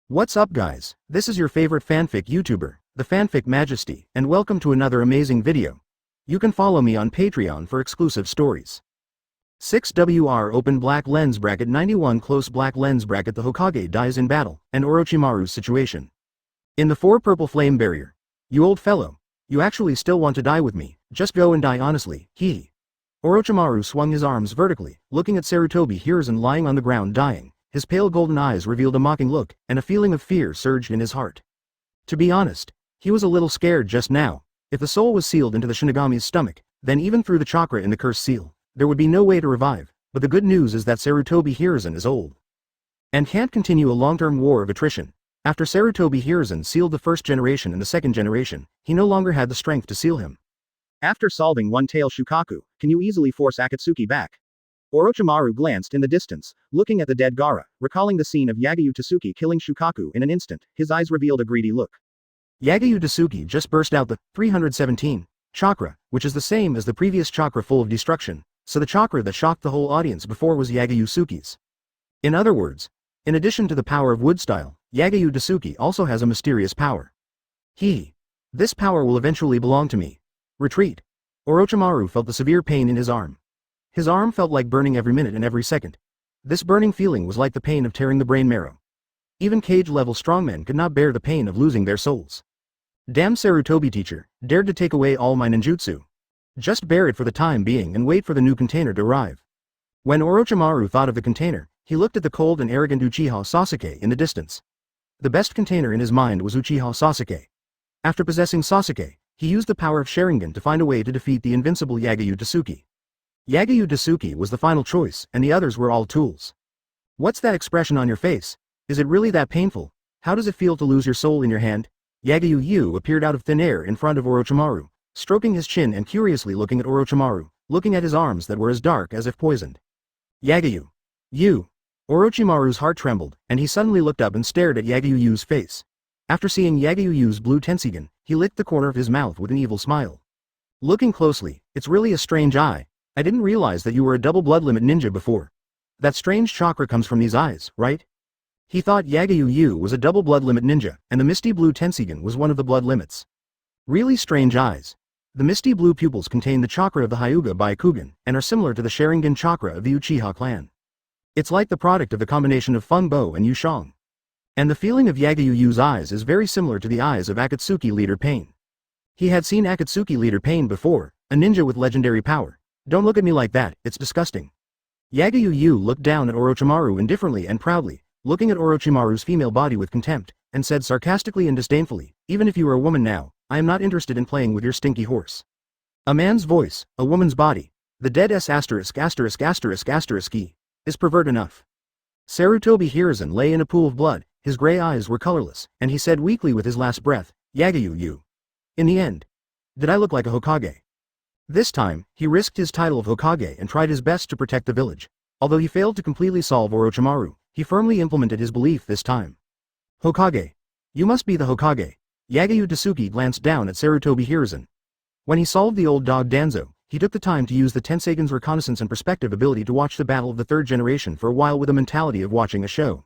What's up guys, this is your favorite fanfic YouTuber, the Fanfic Majesty, and welcome to another amazing video. You can follow me on Patreon for exclusive stories. 6WR open black lens bracket 91 close black lens bracket the Hokage dies in battle, and Orochimaru's situation. In the 4 purple flame barrier. You old fellow, you actually still want to die with me, just go and die honestly, hee. Orochimaru swung his arms vertically, looking at Sarutobi Hiruzen lying on the ground dying. His pale golden eyes revealed a mocking look, and a feeling of fear surged in his heart. To be honest, he was a little scared just now. If the soul was sealed into the Shinigami's stomach, then even through the chakra in the cursed seal, there would be no way to revive, but the good news is that Sarutobi Hiruzen is old. And can't continue a long-term war of attrition. After Sarutobi Hiruzen sealed the first generation and the second generation, he no longer had the strength to seal him. After solving one-tail Shikaku, can you easily force Akatsuki back? Orochimaru glanced in the distance, looking at the dead Gaara, recalling the scene of Yagyu Tsuki killing Shikaku in an instant. His eyes revealed a greedy look. Yagyu Tsuki just burst out the 317 chakra, which is the same as the previous chakra full of destruction, so the chakra that shocked the whole audience before was Yagyu Tsuki's. In other words, in addition to the power of wood style, Yagyu Tsuki also has a mysterious power. This power will eventually belong to me. Retreat. Orochimaru felt the severe pain in his arm. His arm felt like burning every minute and every second. This burning feeling was like the pain of tearing the brain marrow. Even cage-level strongmen could not bear the pain of losing their souls. Damn Sarutobi teacher, dared to take away all my ninjutsu. Just bear it for the time being and wait for the new container to arrive. When Orochimaru thought of the container, he looked at the cold and arrogant Uchiha Sasuke in the distance. The best container in his mind was Uchiha Sasuke. After possessing Sasuke, he used the power of Sharingan to find a way to defeat the invincible Yagyu Tsuki. Yagyu Tsuki was the final choice, and the others were all tools. What's that expression on your face? Is it really that painful? How does it feel to lose your soul in your hand? Yagyu appeared out of thin air in front of Orochimaru, stroking his chin and curiously looking at Orochimaru, looking at his arms that were as dark as if poisoned. Yagyu. Orochimaru's heart trembled, and he suddenly looked up and stared at Yagyu's face. After seeing Yagyu's blue tensigen, he licked the corner of his mouth with an evil smile. Looking closely, it's really a strange eye. I didn't realize that you were a double blood limit ninja before. That strange chakra comes from these eyes, right? He thought Yagyu was a double blood limit ninja, and the misty blue tensigen was one of the blood limits. Really strange eyes. The misty blue pupils contain the chakra of the Hyuga Byakugan, and are similar to the Sharingan chakra of the Uchiha clan. It's like the product of the combination of Feng Bo and Yushang. And the feeling of Yagyu's eyes is very similar to the eyes of Akatsuki leader Pain. He had seen Akatsuki leader Pain before, a ninja with legendary power. Don't look at me like that, it's disgusting. Yagyu looked down at Orochimaru indifferently and proudly, looking at Orochimaru's female body with contempt, and said sarcastically and disdainfully, even if you are a woman now, I am not interested in playing with your stinky horse. A man's voice, a woman's body, the dead is pervert enough. Sarutobi Hiruzen lay in a pool of blood, his gray eyes were colorless, and he said weakly with his last breath, Yagyu. In the end, did I look like a Hokage? This time, he risked his title of Hokage and tried his best to protect the village. Although he failed to completely solve Orochimaru, he firmly implemented his belief this time. Hokage. You must be the Hokage. Yagyu Tsuki glanced down at Sarutobi Hiruzen. When he solved the old dog Danzo, he took the time to use the Tensagen's reconnaissance and perspective ability to watch the battle of the third generation for a while with a mentality of watching a show.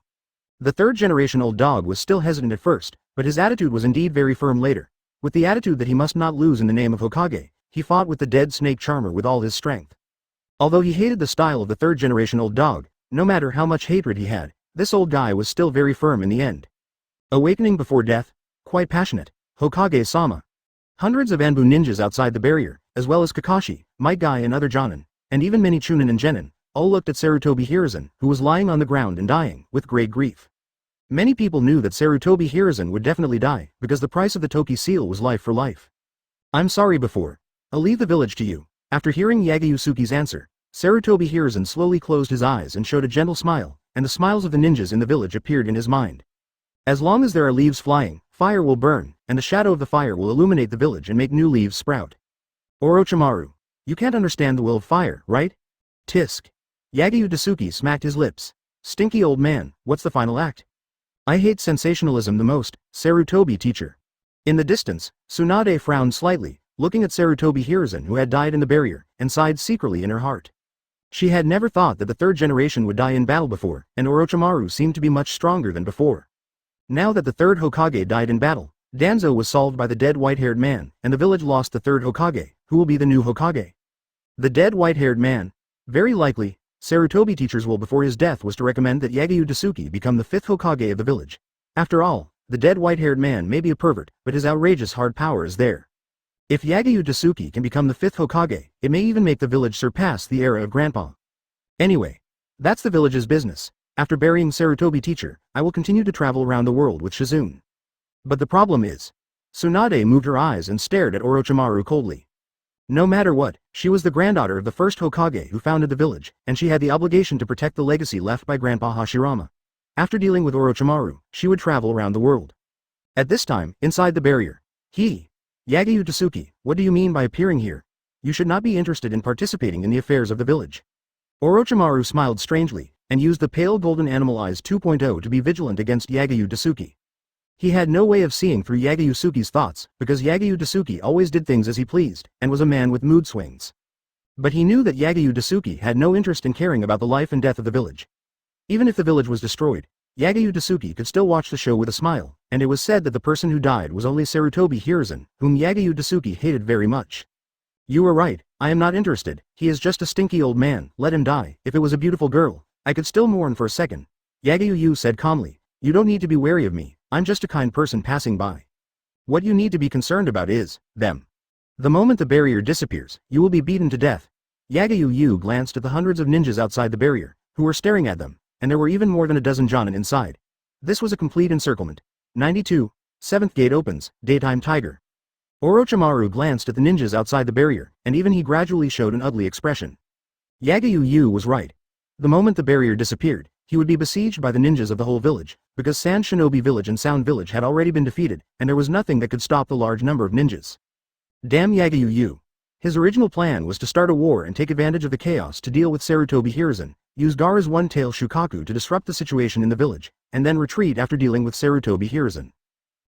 The third generation old dog was still hesitant at first, but his attitude was indeed very firm later. With the attitude that he must not lose in the name of Hokage, he fought with the dead snake charmer with all his strength. Although he hated the style of the third generation old dog, no matter how much hatred he had, this old guy was still very firm in the end. Awakening before death? Quite passionate. Hokage-sama. Hundreds of Anbu ninjas outside the barrier, as well as Kakashi, Might Guy and other Jōnin, and even many Chunin and Genin, all looked at Sarutobi Hiruzen, who was lying on the ground and dying, with great grief. Many people knew that Sarutobi Hiruzen would definitely die, because the price of the Toki seal was life for life. I'm sorry before. I'll leave the village to you. After hearing Yagyu Tsuki's answer, Sarutobi Hiruzen slowly closed his eyes and showed a gentle smile, and the smiles of the ninjas in the village appeared in his mind. As long as there are leaves flying, fire will burn, and the shadow of the fire will illuminate the village and make new leaves sprout. Orochimaru. You can't understand the will of fire, right? Tisk. Yagyu Tsuki smacked his lips. Stinky old man, what's the final act? I hate sensationalism the most, Sarutobi teacher. In the distance, Tsunade frowned slightly, looking at Sarutobi Hiruzen who had died in the barrier, and sighed secretly in her heart. She had never thought that the third generation would die in battle before, and Orochimaru seemed to be much stronger than before. Now that the third Hokage died in battle, Danzo was solved by the dead white-haired man, and the village lost the third Hokage, who will be the new Hokage. The dead white-haired man? Very likely, Sarutobi teacher's will before his death was to recommend that Yagyu Tsuki become the fifth Hokage of the village. After all, the dead white-haired man may be a pervert, but his outrageous hard power is there. If Yagyu Tsuki can become the fifth Hokage, it may even make the village surpass the era of Grandpa. Anyway, that's the village's business. After burying Sarutobi teacher, I will continue to travel around the world with Shizune. But the problem is, Tsunade moved her eyes and stared at Orochimaru coldly. No matter what, she was the granddaughter of the first Hokage who founded the village, and she had the obligation to protect the legacy left by Grandpa Hashirama. After dealing with Orochimaru, she would travel around the world. At this time, inside the barrier, Yagyu Tsuki, what do you mean by appearing here? You should not be interested in participating in the affairs of the village. Orochimaru smiled strangely, and used the pale golden animal eyes 2.0 to be vigilant against Yagyu Tsuki. He had no way of seeing through Yagyu Tsuki's thoughts, because Yagyu Tsuki always did things as he pleased, and was a man with mood swings. But he knew that Yagyu Tsuki had no interest in caring about the life and death of the village. Even if the village was destroyed, Yagyu Tsuki could still watch the show with a smile, and it was said that the person who died was only Sarutobi Hiruzen, whom Yagyu Tsuki hated very much. You were right, I am not interested, he is just a stinky old man, let him die. If it was a beautiful girl, I could still mourn for a second. Yagyu said calmly, you don't need to be wary of me, I'm just a kind person passing by. What you need to be concerned about is, them. The moment the barrier disappears, you will be beaten to death. Yagyu glanced at the hundreds of ninjas outside the barrier, who were staring at them, and there were even more than a dozen Jōnin inside. This was a complete encirclement. 92. 7th gate opens, daytime tiger. Orochimaru glanced at the ninjas outside the barrier, and even he gradually showed an ugly expression. Yagyu was right. The moment the barrier disappeared, he would be besieged by the ninjas of the whole village, because Sand Shinobi Village and Sound Village had already been defeated, and there was nothing that could stop the large number of ninjas. Damn Yagyu. His original plan was to start a war and take advantage of the chaos to deal with Sarutobi Hiruzen, use Gaara's one-tail Shikaku to disrupt the situation in the village, and then retreat after dealing with Sarutobi Hiruzen.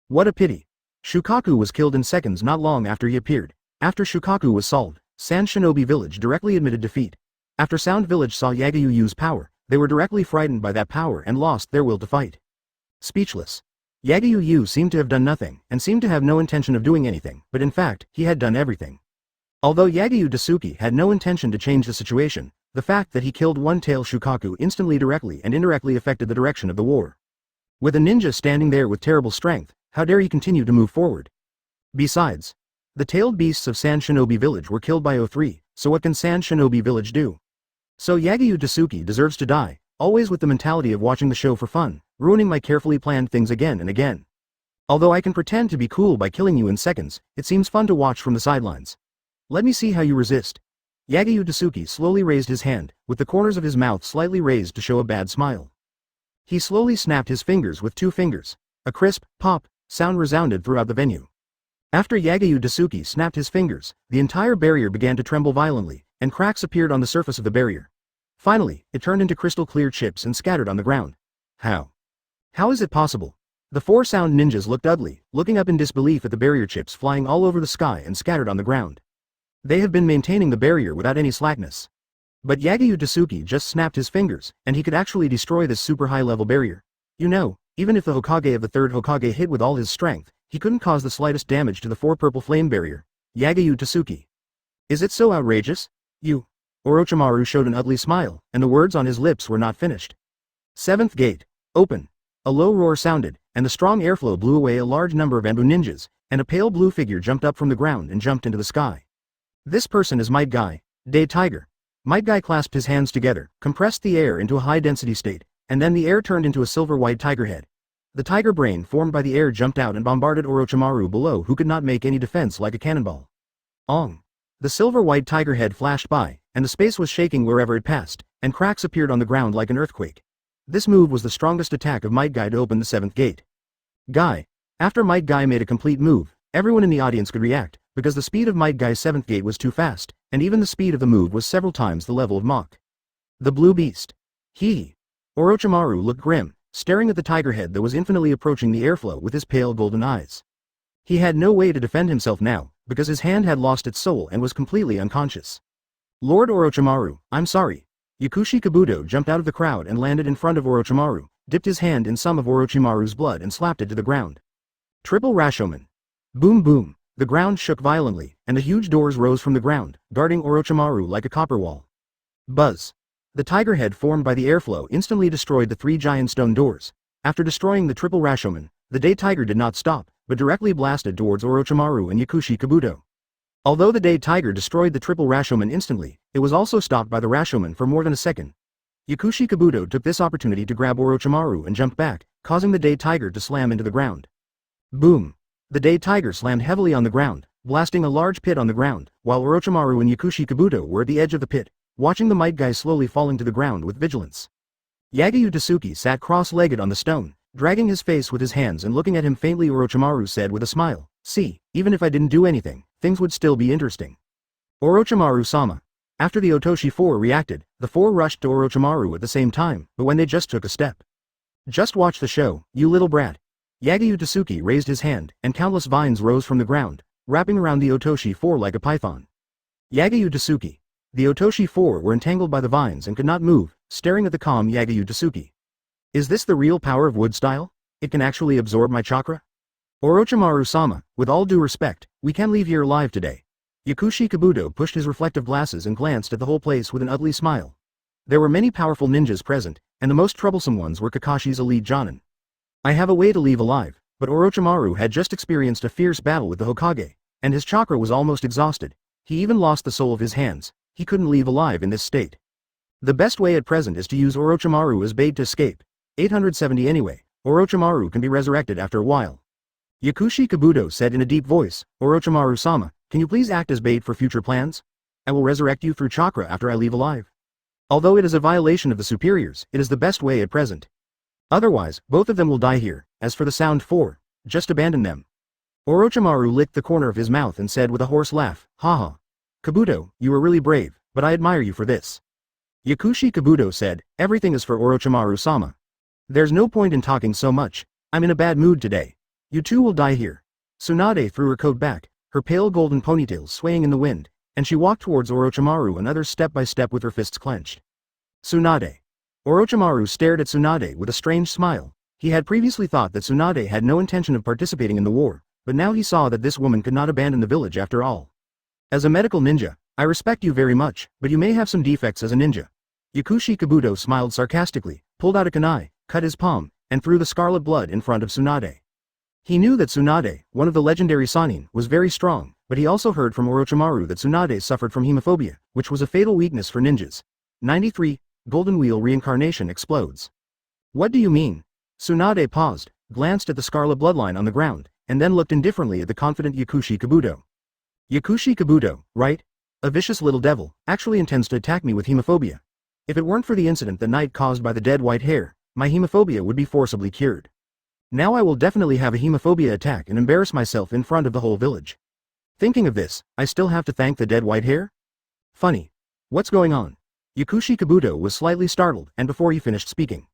What a pity. Shikaku was killed in seconds not long after he appeared. After Shikaku was solved, Sand Shinobi Village directly admitted defeat. After Sound Village saw Yagyu's power, they were directly frightened by that power and lost their will to fight. Speechless. Yagyu seemed to have done nothing, and seemed to have no intention of doing anything, but in fact, he had done everything. Although Yagyu Tsuki had no intention to change the situation, the fact that he killed one-tail Shikaku instantly directly and indirectly affected the direction of the war. With a ninja standing there with terrible strength, how dare he continue to move forward? Besides, the tailed beasts of Sand Shinobi Village were killed by O3, so what can Sand Shinobi Village do? So Yagyu Tsuki deserves to die, always with the mentality of watching the show for fun, ruining my carefully planned things again and again. Although I can pretend to be cool by killing you in seconds, it seems fun to watch from the sidelines. Let me see how you resist. Yagyu Tsuki slowly raised his hand, with the corners of his mouth slightly raised to show a bad smile. He slowly snapped his fingers with 2 fingers. A crisp, pop, sound resounded throughout the venue. After Yagyu Tsuki snapped his fingers, the entire barrier began to tremble violently, and cracks appeared on the surface of the barrier. Finally, it turned into crystal clear chips and scattered on the ground. How? How is it possible? The 4 sound ninjas looked ugly, looking up in disbelief at the barrier chips flying all over the sky and scattered on the ground. They have been maintaining the barrier without any slackness. But Yagyu Tsuki just snapped his fingers, and he could actually destroy this super high-level barrier. You know, even if the Hokage of the third Hokage hit with all his strength, he couldn't cause the slightest damage to the 4 purple flame barrier. Yagyu Tsuki. Is it so outrageous? You. Orochimaru showed an ugly smile, and the words on his lips were not finished. 7th gate. Open. A low roar sounded, and the strong airflow blew away a large number of Anbu ninjas, and a pale blue figure jumped up from the ground and jumped into the sky. This person is Might Guy, Day Tiger. Might Guy clasped his hands together, compressed the air into a high-density state, and then the air turned into a silver-white tiger head. The tiger brain formed by the air jumped out and bombarded Orochimaru below, who could not make any defense like a cannonball. Ong. The silver-white tiger head flashed by, and the space was shaking wherever it passed, and cracks appeared on the ground like an earthquake. This move was the strongest attack of Might Guy to open the 7th gate. Guy. After Might Guy made a complete move, everyone in the audience could react, because the speed of Might Guy's 7th gate was too fast, and even the speed of the move was several times the level of Mach. The blue beast. Orochimaru looked grim, staring at the tiger head that was infinitely approaching the airflow with his pale golden eyes. He had no way to defend himself now, because his hand had lost its soul and was completely unconscious. Lord Orochimaru, I'm sorry. Yakushi Kabuto jumped out of the crowd and landed in front of Orochimaru, dipped his hand in some of Orochimaru's blood and slapped it to the ground. Triple Rashomon. Boom boom, the ground shook violently, and the huge doors rose from the ground, guarding Orochimaru like a copper wall. Buzz. The tiger head formed by the airflow instantly destroyed the 3 giant stone doors. After destroying the triple Rashomon, the day tiger did not stop, but directly blasted towards Orochimaru and Yakushi Kabuto. Although the day tiger destroyed the triple Rashomon instantly, it was also stopped by the Rashomon for more than a second. Yakushi Kabuto took this opportunity to grab Orochimaru and jumped back, causing the day tiger to slam into the ground. Boom! The day tiger slammed heavily on the ground, blasting a large pit on the ground, while Orochimaru and Yakushi Kabuto were at the edge of the pit, watching the might guy slowly falling to the ground with vigilance. Yagyu Tsuki sat cross-legged on the stone, dragging his face with his hands and looking at him faintly. Orochimaru said with a smile, "See, even if I didn't do anything, things would still be interesting." Orochimaru-sama. After the Otoshi 4 reacted, the 4 rushed to Orochimaru at the same time, but when they just took a step. "Just watch the show, you little brat." Yagyu Tsuki raised his hand, and countless vines rose from the ground, wrapping around the Otoshi 4 like a python. Yagyu Tsuki. The Otoshi 4 were entangled by the vines and could not move, staring at the calm Yagyu Tsuki. "Is this the real power of wood style? It can actually absorb my chakra?" Orochimaru-sama, with all due respect, we can't leave here alive today. Yakushi Kabuto pushed his reflective glasses and glanced at the whole place with an ugly smile. There were many powerful ninjas present, and the most troublesome ones were Kakashi's elite Jōnin. "I have a way to leave alive," but Orochimaru had just experienced a fierce battle with the Hokage, and his chakra was almost exhausted. He even lost the soul of his hands. He couldn't leave alive in this state. The best way at present is to use Orochimaru as bait to escape. 870 anyway, Orochimaru can be resurrected after a while. Yakushi Kabuto said in a deep voice, "Orochimaru-sama, can you please act as bait for future plans? I will resurrect you through chakra after I leave alive. Although it is a violation of the superiors, it is the best way at present. Otherwise, both of them will die here. As for the Sound 4, just abandon them." Orochimaru licked the corner of his mouth and said with a hoarse laugh, "Haha. Kabuto, you were really brave, but I admire you for this." Yakushi Kabuto said, "Everything is for Orochimaru-sama. There's no point in talking so much. I'm in a bad mood today. You two will die here." Tsunade threw her coat back, her pale golden ponytails swaying in the wind, and she walked towards Orochimaru and others step by step with her fists clenched. Tsunade. Orochimaru stared at Tsunade with a strange smile. He had previously thought that Tsunade had no intention of participating in the war, but now he saw that this woman could not abandon the village after all. "As a medical ninja, I respect you very much, but you may have some defects as a ninja." Yakushi Kabuto smiled sarcastically, pulled out a kunai, cut his palm, and threw the scarlet blood in front of Tsunade. He knew that Tsunade, one of the legendary Sannin, was very strong, but he also heard from Orochimaru that Tsunade suffered from hemophobia, which was a fatal weakness for ninjas. 93. Golden Wheel Reincarnation explodes. "What do you mean?" Tsunade paused, glanced at the scarlet bloodline on the ground, and then looked indifferently at the confident Yakushi Kabuto. "Yakushi Kabuto, right? A vicious little devil, actually intends to attack me with hemophobia. If it weren't for the incident the night caused by the dead white hair, my hemophobia would be forcibly cured. Now I will definitely have a hemophobia attack and embarrass myself in front of the whole village. Thinking of this, I still have to thank the dead white hair? Funny. What's going on?" Yakushi Kabuto was slightly startled, and before he finished speaking,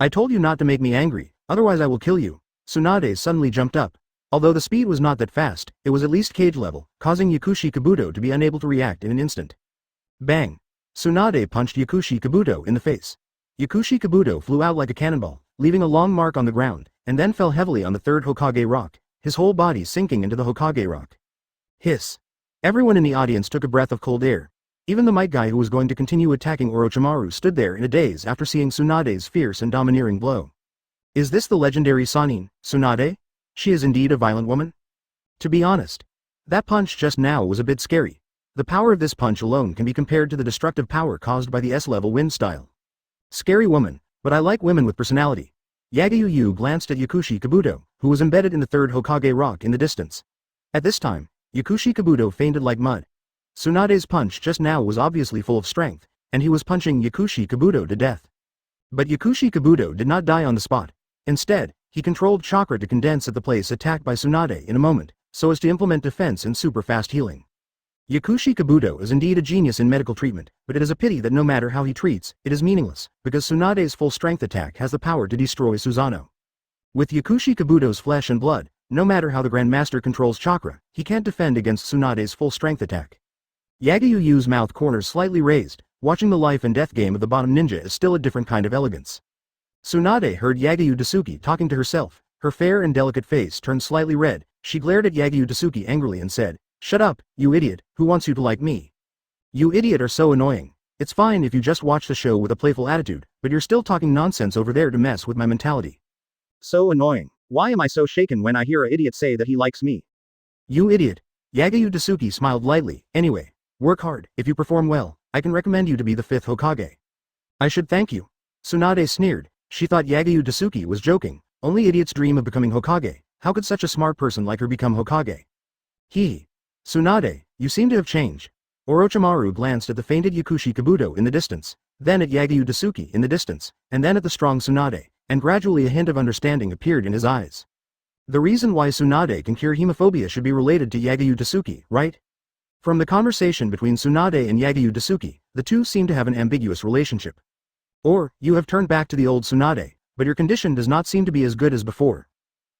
"I told you not to make me angry, otherwise I will kill you." Tsunade suddenly jumped up. Although the speed was not that fast, it was at least cage level, causing Yakushi Kabuto to be unable to react in an instant. Bang! Tsunade punched Yakushi Kabuto in the face. Yakushi Kabuto flew out like a cannonball, leaving a long mark on the ground, and then fell heavily on the third Hokage rock, his whole body sinking into the Hokage rock. Hiss! Everyone in the audience took a breath of cold air. Even the might guy who was going to continue attacking Orochimaru stood there in a daze after seeing Tsunade's fierce and domineering blow. Is this the legendary Sannin, Tsunade? She is indeed a violent woman? To be honest, that punch just now was a bit scary. The power of this punch alone can be compared to the destructive power caused by the S-level wind style. Scary woman, but I like women with personality. Yagyu glanced at Yakushi Kabuto, who was embedded in the third Hokage rock in the distance. At this time, Yakushi Kabuto fainted like mud. Tsunade's punch just now was obviously full of strength, and he was punching Yakushi Kabuto to death. But Yakushi Kabuto did not die on the spot. Instead, he controlled chakra to condense at the place attacked by Tsunade in a moment, so as to implement defense and super fast healing. Yakushi Kabuto is indeed a genius in medical treatment, but it is a pity that no matter how he treats, it is meaningless, because Tsunade's full strength attack has the power to destroy Susanoo. With Yakushi Kabuto's flesh and blood, no matter how the Grandmaster controls chakra, he can't defend against Tsunade's full strength attack. Yagyu's mouth corners slightly raised. Watching the life and death game of the bottom ninja is still a different kind of elegance. Tsunade heard Yagyu Tsuki talking to herself. Her fair and delicate face turned slightly red. She glared at Yagyu Tsuki angrily and said, "Shut up, you idiot, who wants you to like me? You idiot are so annoying. It's fine if you just watch the show with a playful attitude, but you're still talking nonsense over there to mess with my mentality. So annoying. Why am I so shaken when I hear a idiot say that he likes me? You idiot." Yagyu Tsuki smiled lightly. "Anyway, work hard. If you perform well, I can recommend you to be the 5th Hokage." "I should thank you." Tsunade sneered. She thought Yagyu Tsuki was joking. Only idiots dream of becoming Hokage. How could such a smart person like her become Hokage? He. "Tsunade, you seem to have changed." Orochimaru glanced at the fainted Yakushi Kabuto in the distance, then at Yagyu Tsuki in the distance, and then at the strong Tsunade, and gradually a hint of understanding appeared in his eyes. The reason why Tsunade can cure hemophobia should be related to Yagyu Tsuki, right? From the conversation between Tsunade and Yagyu Tsuki, the two seem to have an ambiguous relationship. Or, you have turned back to the old Tsunade, but your condition does not seem to be as good as before.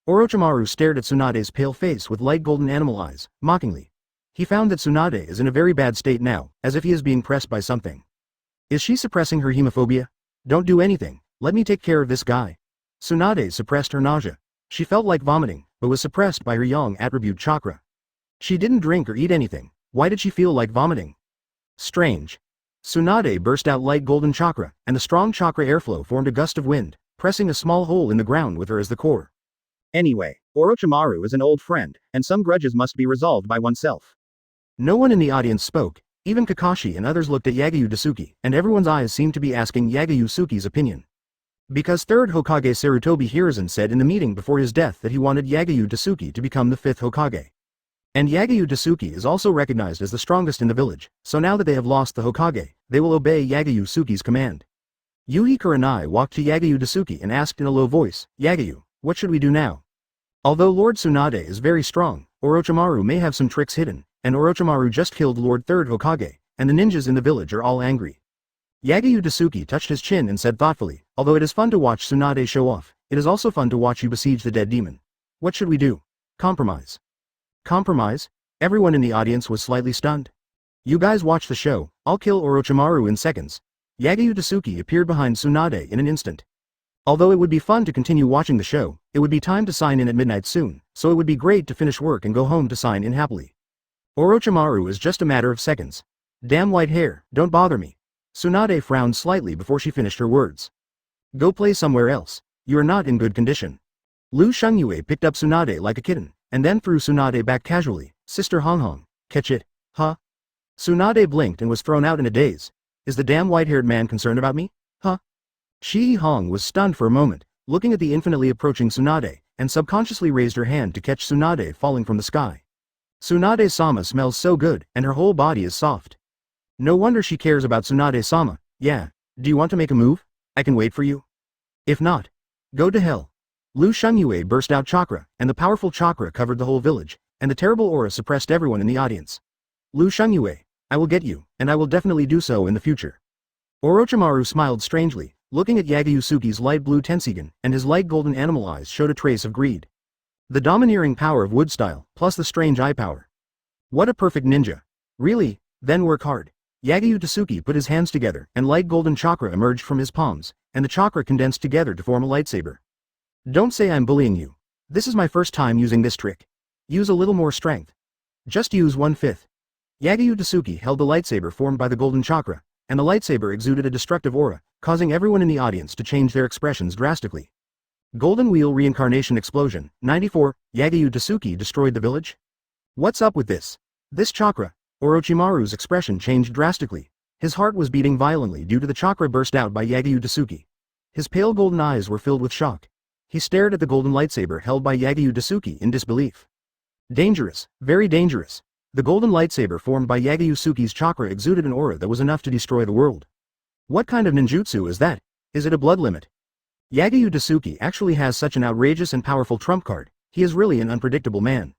Orochimaru stared at Tsunade's pale face with light golden animal eyes, mockingly. He found that Tsunade is in a very bad state now, as if he is being pressed by something. Is she suppressing her hemophobia? Don't do anything, let me take care of this guy. Tsunade suppressed her nausea. She felt like vomiting, but was suppressed by her yang attribute chakra. She didn't drink or eat anything. Why did she feel like vomiting? Strange. Tsunade burst out light golden chakra, and the strong chakra airflow formed a gust of wind, pressing a small hole in the ground with her as the core. Anyway, Orochimaru is an old friend, and some grudges must be resolved by oneself. No one in the audience spoke. Even Kakashi and others looked at Yagyu Tsuki, and everyone's eyes seemed to be asking Yagyu Tsuki's opinion. Because Third Hokage Sarutobi Hiruzen said in the meeting before his death that he wanted Yagyu Tsuki to become the 5th Hokage. And Yagyu Tsuki is also recognized as the strongest in the village, so now that they have lost the Hokage, they will obey Yagyu Tsuki's command. Yui Kurenai walked to Yagyu Tsuki and asked in a low voice, "Yagyu, what should we do now?" Although Lord Tsunade is very strong, Orochimaru may have some tricks hidden, and Orochimaru just killed Lord Third Hokage, and the ninjas in the village are all angry. Yagyu Tsuki touched his chin and said thoughtfully, "Although it is fun to watch Tsunade show off, it is also fun to watch you besiege the dead demon. What should we do? Compromise." Compromise? Everyone in the audience was slightly stunned. "You guys watch the show, I'll kill Orochimaru in seconds." Yagyu Tsuki appeared behind Tsunade in an instant. Although it would be fun to continue watching the show, it would be time to sign in at midnight soon, so it would be great to finish work and go home to sign in happily. Orochimaru is just a matter of seconds. Damn white hair, don't bother me. Tsunade frowned slightly before she finished her words. Go play somewhere else. You are not in good condition. Lu Shungyue picked up Tsunade like a kitten, and then threw Tsunade back casually. Sister Honghong, catch it, huh? Tsunade blinked and was thrown out in a daze. Is the damn white-haired man concerned about me? Huh? Shi Hong was stunned for a moment, looking at the infinitely approaching Tsunade, and subconsciously raised her hand to catch Tsunade falling from the sky. Tsunade-sama smells so good, and her whole body is soft. No wonder she cares about Tsunade-sama. Yeah, do you want to make a move? I can wait for you. If not, go to hell. Lu Shungyue burst out chakra, and the powerful chakra covered the whole village, and the terrible aura suppressed everyone in the audience. Lu Shungyue, I will get you, and I will definitely do so in the future. Orochimaru smiled strangely, looking at Yagyu Tsuki's light blue Tensigen, and his light golden animal eyes showed a trace of greed. The domineering power of wood style, plus the strange eye power. What a perfect ninja. Really? Then work hard. Yagyu Tsuki put his hands together, and light golden chakra emerged from his palms, and the chakra condensed together to form a lightsaber. Don't say I'm bullying you. This is my first time using this trick. Use a little more strength. Just use 1/5. Yagyu Tsuki held the lightsaber formed by the golden chakra, and the lightsaber exuded a destructive aura, causing everyone in the audience to change their expressions drastically. Golden Wheel Reincarnation Explosion, 94, Yagyu Tsuki destroyed the village? What's up with this? This chakra? Orochimaru's expression changed drastically. His heart was beating violently due to the chakra burst out by Yagyu Tsuki. His pale golden eyes were filled with shock. He stared at the golden lightsaber held by Yagyu Tsuki in disbelief. Dangerous, very dangerous. The golden lightsaber formed by Yagyu Tsuki's chakra exuded an aura that was enough to destroy the world. What kind of ninjutsu is that? Is it a blood limit? Yagyu Tsuki actually has such an outrageous and powerful trump card. He is really an unpredictable man.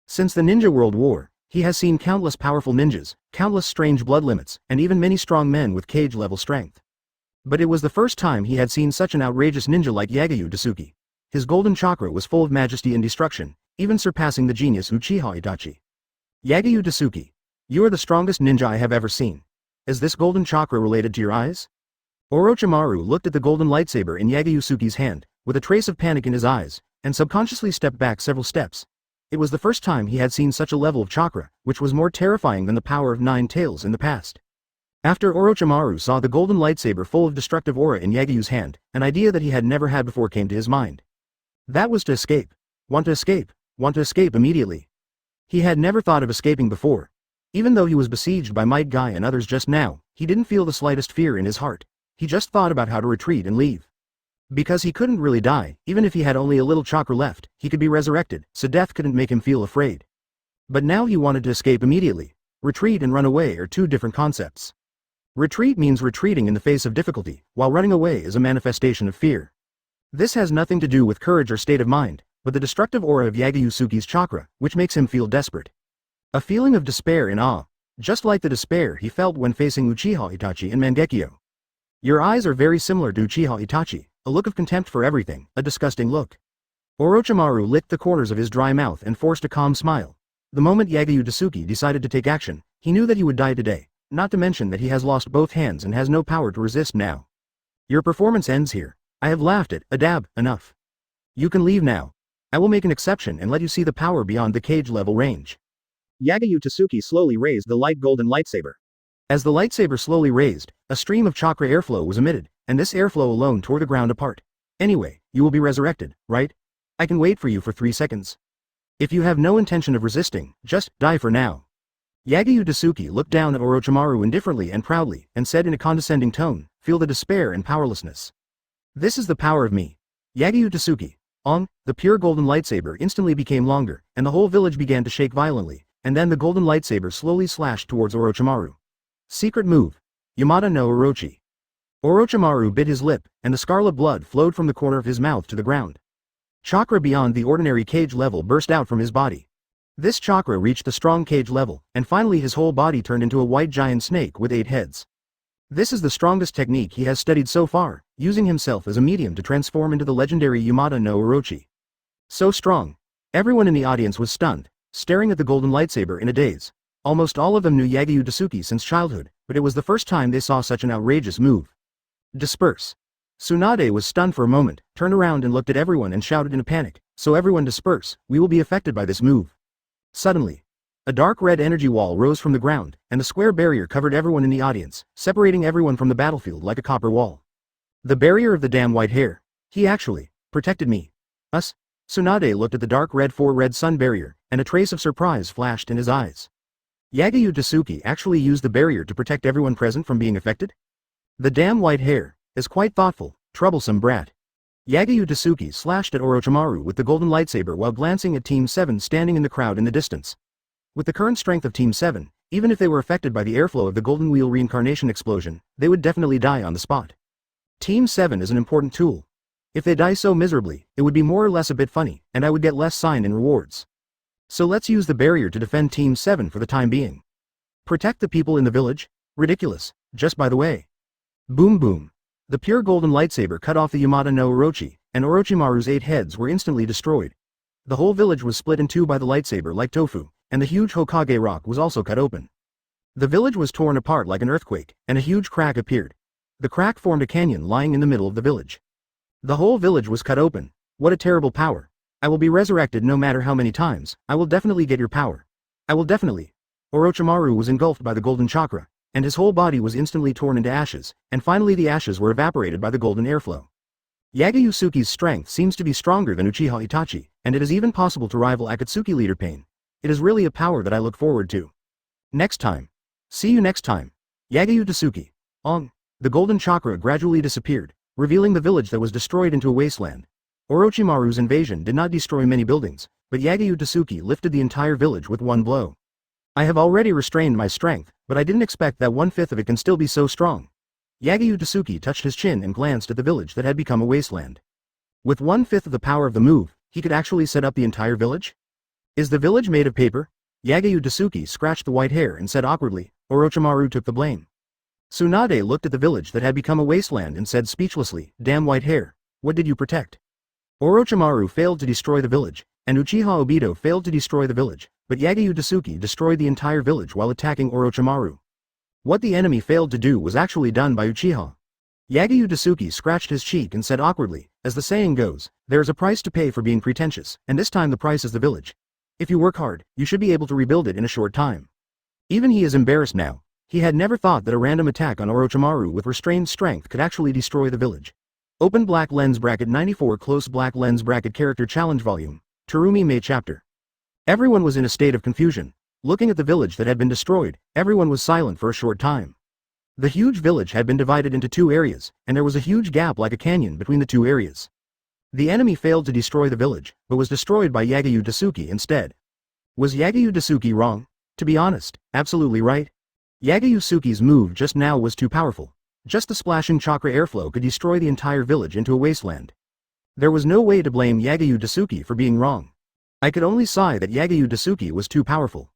Since the Ninja World War, he has seen countless powerful ninjas, countless strange blood limits, and even many strong men with cage-level strength. But it was the first time he had seen such an outrageous ninja like Yagyu Tsuki. His golden chakra was full of majesty and destruction, even surpassing the genius Uchiha Itachi. Yagyu Tsuki, you are the strongest ninja I have ever seen. Is this golden chakra related to your eyes? Orochimaru looked at the golden lightsaber in Yagyu Tsuki's hand, with a trace of panic in his eyes, and subconsciously stepped back several steps. It was the first time he had seen such a level of chakra, which was more terrifying than the power of 9 tails in the past. After Orochimaru saw the golden lightsaber full of destructive aura in Yagyu's hand, an idea that he had never had before came to his mind. That was to escape. Want to escape. Want to escape immediately. He had never thought of escaping before. Even though he was besieged by Might Guy and others just now, he didn't feel the slightest fear in his heart. He just thought about how to retreat and leave. Because he couldn't really die, even if he had only a little chakra left, he could be resurrected, so death couldn't make him feel afraid. But now he wanted to escape immediately. Retreat and run away are two different concepts. Retreat means retreating in the face of difficulty, while running away is a manifestation of fear. This has nothing to do with courage or state of mind, but the destructive aura of Yagyu Tsuki's chakra, which makes him feel desperate. A feeling of despair and awe, just like the despair he felt when facing Uchiha Itachi in Mangekyo. Your eyes are very similar to Uchiha Itachi, a look of contempt for everything, a disgusting look. Orochimaru licked the corners of his dry mouth and forced a calm smile. The moment Yagyu Tsuki decided to take action, he knew that he would die today, not to mention that he has lost both hands and has no power to resist now. Your performance ends here. I have laughed at, Adab, enough. You can leave now. I will make an exception and let you see the power beyond the cage level range. Yagyu Tsuki slowly raised the light golden lightsaber. As the lightsaber slowly raised, a stream of chakra airflow was emitted, and this airflow alone tore the ground apart. Anyway, you will be resurrected, right? I can wait for you for 3 seconds. If you have no intention of resisting, just die for now. Yagyu Tsuki looked down at Orochimaru indifferently and proudly, and said in a condescending tone, feel the despair and powerlessness. This is the power of me. Yagyu Tsuki. The pure golden lightsaber instantly became longer, and the whole village began to shake violently, and then the golden lightsaber slowly slashed towards Orochimaru. Secret move. Yamada no Orochi. Orochimaru bit his lip, and the scarlet blood flowed from the corner of his mouth to the ground. Chakra beyond the ordinary cage level burst out from his body. This chakra reached the strong cage level, and finally his whole body turned into a white giant snake with 8 heads. This is the strongest technique he has studied so far, using himself as a medium to transform into the legendary Yamada no Orochi. So strong. Everyone in the audience was stunned, staring at the golden lightsaber in a daze. Almost all of them knew Yagyu Tsuki since childhood, but it was the first time they saw such an outrageous move. Disperse. Tsunade was stunned for a moment, turned around and looked at everyone and shouted in a panic, so everyone disperse, we will be affected by this move. Suddenly, a dark red energy wall rose from the ground, and the square barrier covered everyone in the audience, separating everyone from the battlefield like a copper wall. The barrier of the damn white hair. He actually protected me. Us? Tsunade looked at the dark red 4-red sun barrier, and a trace of surprise flashed in his eyes. Yagyu Tsuki actually used the barrier to protect everyone present from being affected? The damn white hair is quite thoughtful, troublesome brat. Yagyu Tsuki slashed at Orochimaru with the golden lightsaber while glancing at Team 7 standing in the crowd in the distance. With the current strength of Team 7, even if they were affected by the airflow of the Golden Wheel reincarnation explosion, they would definitely die on the spot. Team 7 is an important tool. If they die so miserably, it would be more or less a bit funny, and I would get less sign and rewards. So let's use the barrier to defend Team 7 for the time being. Protect the people in the village? Ridiculous, just by the way. Boom boom. The pure golden lightsaber cut off the Yamada no Orochi, and Orochimaru's 8 heads were instantly destroyed. The whole village was split in 2 by the lightsaber like tofu, and the huge Hokage rock was also cut open. The village was torn apart like an earthquake, and a huge crack appeared. The crack formed a canyon lying in the middle of the village. The whole village was cut open. What a terrible power. I will be resurrected no matter how many times, I will definitely get your power. I will definitely. Orochimaru was engulfed by the golden chakra, and his whole body was instantly torn into ashes, and finally the ashes were evaporated by the golden airflow. Yagyu Tsuki's strength seems to be stronger than Uchiha Itachi, and it is even possible to rival Akatsuki leader Pain. It is really a power that I look forward to. Next time. See you next time. Yagyu Tsuki. The golden chakra gradually disappeared, revealing the village that was destroyed into a wasteland. Orochimaru's invasion did not destroy many buildings, but Yagyu Tsuki lifted the entire village with one blow. I have already restrained my strength, but I didn't expect that 1/5 of it can still be so strong. Yagyu Tsuki touched his chin and glanced at the village that had become a wasteland. With 1/5 of the power of the move, he could actually set up the entire village? Is the village made of paper? Yagyu Tsuki scratched the white hair and said awkwardly. Orochimaru took the blame. Tsunade looked at the village that had become a wasteland and said speechlessly, damn white hair, what did you protect? Orochimaru failed to destroy the village, and Uchiha Obito failed to destroy the village, but Yagyu Tsuki destroyed the entire village while attacking Orochimaru. What the enemy failed to do was actually done by Uchiha. Yagyu Tsuki scratched his cheek and said awkwardly, as the saying goes, there is a price to pay for being pretentious, and this time the price is the village. If you work hard, you should be able to rebuild it in a short time. Even he is embarrassed now. He had never thought that a random attack on Orochimaru with restrained strength could actually destroy the village. Open black lens bracket 94 close black lens bracket character challenge volume. Terumi Mei chapter. Everyone was in a state of confusion. Looking at the village that had been destroyed, everyone was silent for a short time. The huge village had been divided into two areas, and there was a huge gap like a canyon between the two areas. The enemy failed to destroy the village, but was destroyed by Yagyu Tsuki instead. Was Yagyu Tsuki wrong? To be honest, absolutely right. Yagyu Tsuki's move just now was too powerful. Just the splashing chakra airflow could destroy the entire village into a wasteland. There was no way to blame Yagyu Tsuki for being wrong. I could only sigh that Yagyu Tsuki was too powerful.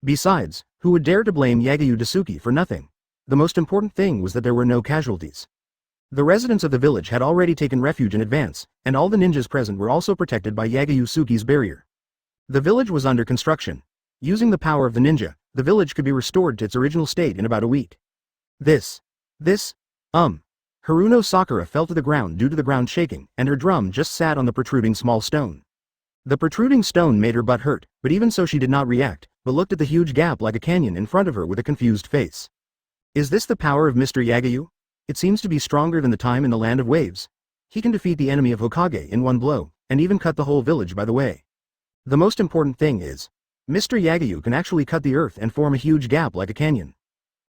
Besides, who would dare to blame Yagyu Tsuki for nothing? The most important thing was that there were no casualties. The residents of the village had already taken refuge in advance, and all the ninjas present were also protected by Yagyu Tsuki's barrier. The village was under construction. Using the power of the ninja, the village could be restored to its original state in about a week. Haruno Sakura fell to the ground due to the ground shaking, and her drum just sat on the protruding small stone. The protruding stone made her butt hurt, but even so she did not react, but looked at the huge gap like a canyon in front of her with a confused face. Is this the power of Mr. Yagyu? It seems to be stronger than the time in the land of waves. He can defeat the enemy of Hokage in one blow, and even cut the whole village by the way. The most important thing is, Mr. Yagyu can actually cut the earth and form a huge gap like a canyon.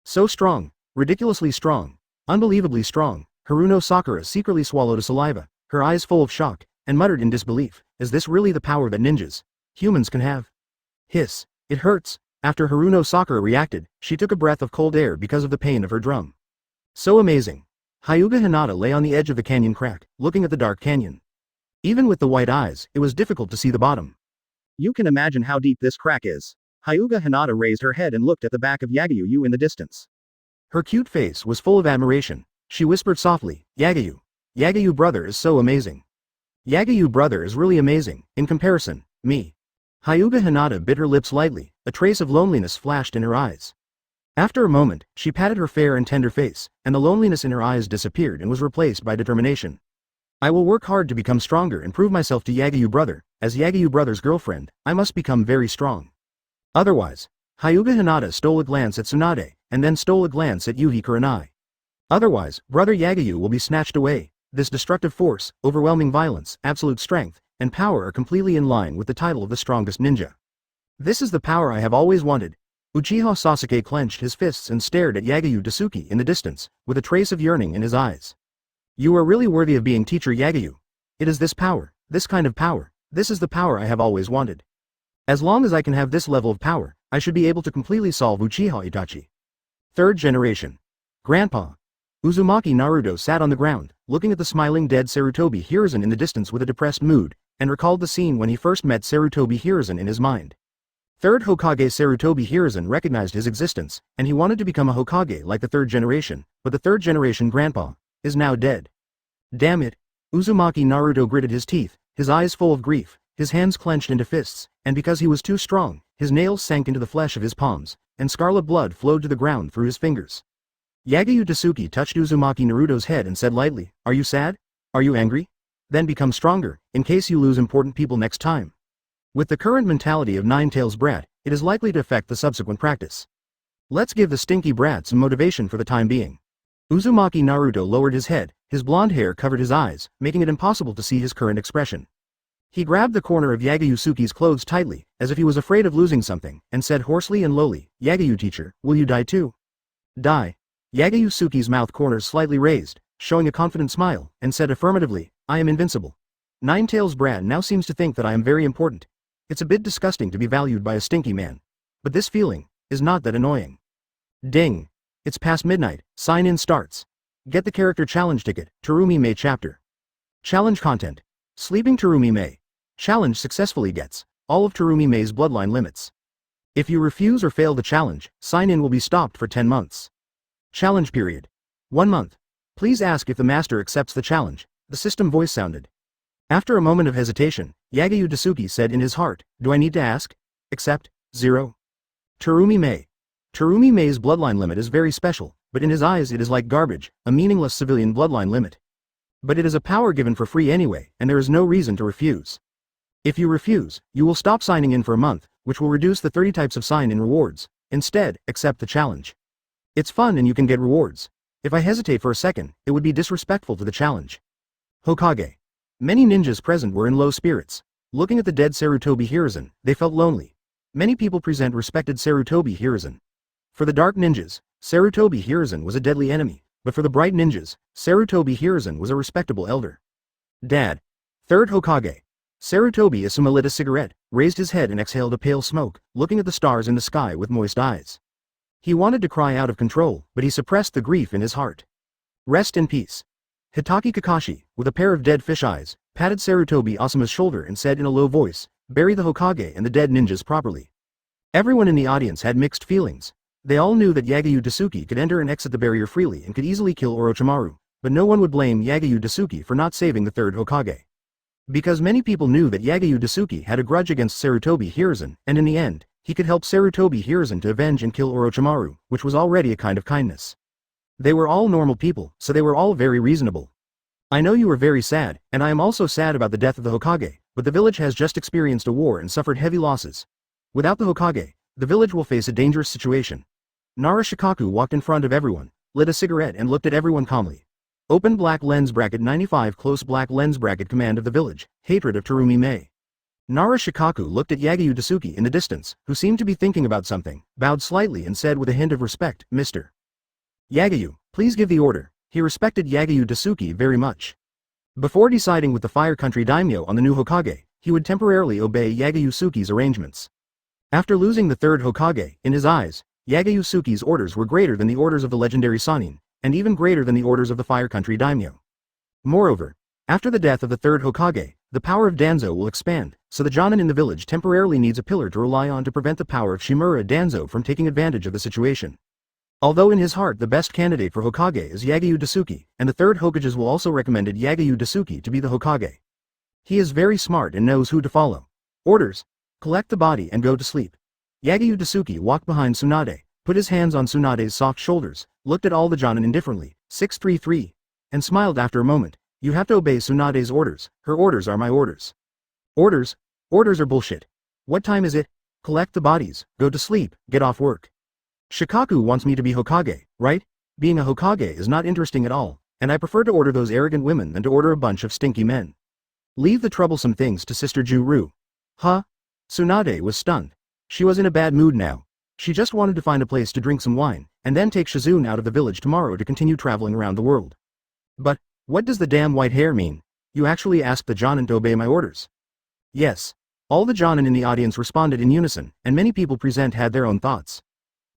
So strong, ridiculously strong, unbelievably strong, Haruno Sakura secretly swallowed a saliva, her eyes full of shock, and muttered in disbelief, is this really the power that ninjas, humans can have? Hiss, it hurts. After Haruno Sakura reacted, she took a breath of cold air because of the pain of her drum. So amazing. Hyuga Hinata lay on the edge of the canyon crack, looking at the dark canyon. Even with the white eyes, it was difficult to see the bottom. You can imagine how deep this crack is. Hyuga Hinata raised her head and looked at the back of Yagyu in the distance. Her cute face was full of admiration. She whispered softly, Yagyu brother is so amazing. Yagyu brother is really amazing, in comparison, me. Hyuga Hinata bit her lips lightly, a trace of loneliness flashed in her eyes. After a moment, she patted her fair and tender face, and the loneliness in her eyes disappeared and was replaced by determination. I will work hard to become stronger and prove myself to Yagyu brother. As Yagyu brother's girlfriend, I must become very strong. Otherwise, Hyuga Hinata stole a glance at Tsunade, and then stole a glance at Yuhi Kurenai. Otherwise, brother Yagyu will be snatched away. This destructive force, overwhelming violence, absolute strength, and power are completely in line with the title of the strongest ninja. This is the power I have always wanted. Uchiha Sasuke clenched his fists and stared at Yagyu Tsuki in the distance, with a trace of yearning in his eyes. You are really worthy of being teacher Yagyu. It is this power, this kind of power, this is the power I have always wanted. As long as I can have this level of power, I should be able to completely solve Uchiha Itachi. Third generation. Grandpa. Uzumaki Naruto sat on the ground, looking at the smiling dead Sarutobi Hiruzen in the distance with a depressed mood, and recalled the scene when he first met Sarutobi Hiruzen in his mind. Third Hokage Sarutobi Hiruzen recognized his existence, and he wanted to become a Hokage like the third generation, but the third generation grandpa is now dead. Damn it. Uzumaki Naruto gritted his teeth, his eyes full of grief, his hands clenched into fists, and because he was too strong, his nails sank into the flesh of his palms, and scarlet blood flowed to the ground through his fingers. Yagyu Tsuki touched Uzumaki Naruto's head and said lightly, are you sad? Are you angry? Then become stronger, in case you lose important people next time. With the current mentality of Nine-Tails brat, it is likely to affect the subsequent practice. Let's give the stinky brat some motivation for the time being. Uzumaki Naruto lowered his head, his blonde hair covered his eyes, making it impossible to see his current expression. He grabbed the corner of Yagyu Tsuki's clothes tightly, as if he was afraid of losing something, and said hoarsely and lowly, Yagyu teacher, will you die too? Die. Yagyu Tsuki's mouth corners slightly raised, showing a confident smile, and said affirmatively, I am invincible. Nine-Tails brat now seems to think that I am very important. It's a bit disgusting to be valued by a stinky man. But this feeling is not that annoying. Ding. It's past midnight, sign-in starts. Get the character challenge ticket, Terumi Mei chapter. Challenge content. Sleeping Terumi Mei. Challenge successfully gets all of Terumi Mei's bloodline limits. If you refuse or fail the challenge, sign-in will be stopped for 10 months. Challenge period. 1 month. Please ask if the master accepts the challenge, the system voice sounded. After a moment of hesitation, Yagyu Tsuki said in his heart, do I need to ask? Accept? 0. Terumi Mei. Terumi Mei's bloodline limit is very special, but in his eyes it is like garbage, a meaningless civilian bloodline limit. But it is a power given for free anyway, and there is no reason to refuse. If you refuse, you will stop signing in for a month, which will reduce the 30 types of sign-in rewards. Instead, accept the challenge. It's fun and you can get rewards. If I hesitate for a second, it would be disrespectful to the challenge. Hokage. Many ninjas present were in low spirits. Looking at the dead Sarutobi Hiruzen, they felt lonely. Many people present respected Sarutobi Hiruzen. For the dark ninjas, Sarutobi Hiruzen was a deadly enemy, but for the bright ninjas, Sarutobi Hiruzen was a respectable elder. Dad. Third Hokage. Sarutobi Asuma lit a cigarette, raised his head and exhaled a pale smoke, looking at the stars in the sky with moist eyes. He wanted to cry out of control, but he suppressed the grief in his heart. Rest in peace. Hitaki Kakashi, with a pair of dead fish eyes, patted Sarutobi Asuma's shoulder and said in a low voice, "Bury the Hokage and the dead ninjas properly." Everyone in the audience had mixed feelings. They all knew that Yagyu Tsuki could enter and exit the barrier freely and could easily kill Orochimaru, but no one would blame Yagyu Tsuki for not saving the third Hokage. Because many people knew that Yagyu Tsuki had a grudge against Sarutobi Hiruzen, and in the end, he could help Sarutobi Hiruzen to avenge and kill Orochimaru, which was already a kind of kindness. They were all normal people, so they were all very reasonable. I know you are very sad, and I am also sad about the death of the Hokage, but the village has just experienced a war and suffered heavy losses. Without the Hokage, the village will face a dangerous situation. Nara Shikaku walked in front of everyone, lit a cigarette and looked at everyone calmly. Open black lens bracket 95 close black lens bracket command of the village, hatred of Terumi Mei. Nara Shikaku looked at Yagyu Tsuki in the distance, who seemed to be thinking about something, bowed slightly and said with a hint of respect, "Mr. Yagyu, please give the order." He respected Yagyu Tsuki very much. Before deciding with the Fire Country Daimyo on the new Hokage, he would temporarily obey Yagyu Tsuki's arrangements. After losing the third Hokage, in his eyes, Yagyu Tsuki's orders were greater than the orders of the legendary Sannin, and even greater than the orders of the Fire Country Daimyo. Moreover, after the death of the third Hokage, the power of Danzo will expand, so the Jōnin in the village temporarily needs a pillar to rely on to prevent the power of Shimura Danzo from taking advantage of the situation. Although in his heart the best candidate for Hokage is Yagyu Tsuki, and the third Hokages will also recommended Yagyu Tsuki to be the Hokage. He is very smart and knows who to follow. Orders: collect the body and go to sleep. Yagyu Tsuki walked behind Tsunade, put his hands on Tsunade's soft shoulders, looked at all the Jōnin indifferently, 633, and smiled after a moment. You have to obey Tsunade's orders, her orders are my orders. Orders? Orders are bullshit. What time is it? Collect the bodies, go to sleep, get off work. Shikaku wants me to be Hokage, right? Being a Hokage is not interesting at all, and I prefer to order those arrogant women than to order a bunch of stinky men. Leave the troublesome things to Sister Juru. Huh? Tsunade was stunned. She was in a bad mood now. She just wanted to find a place to drink some wine, and then take Shizune out of the village tomorrow to continue traveling around the world. But, what does the damn white hair mean? You actually asked the Jōnin to obey my orders? Yes. All the Jōnin in the audience responded in unison, and many people present had their own thoughts.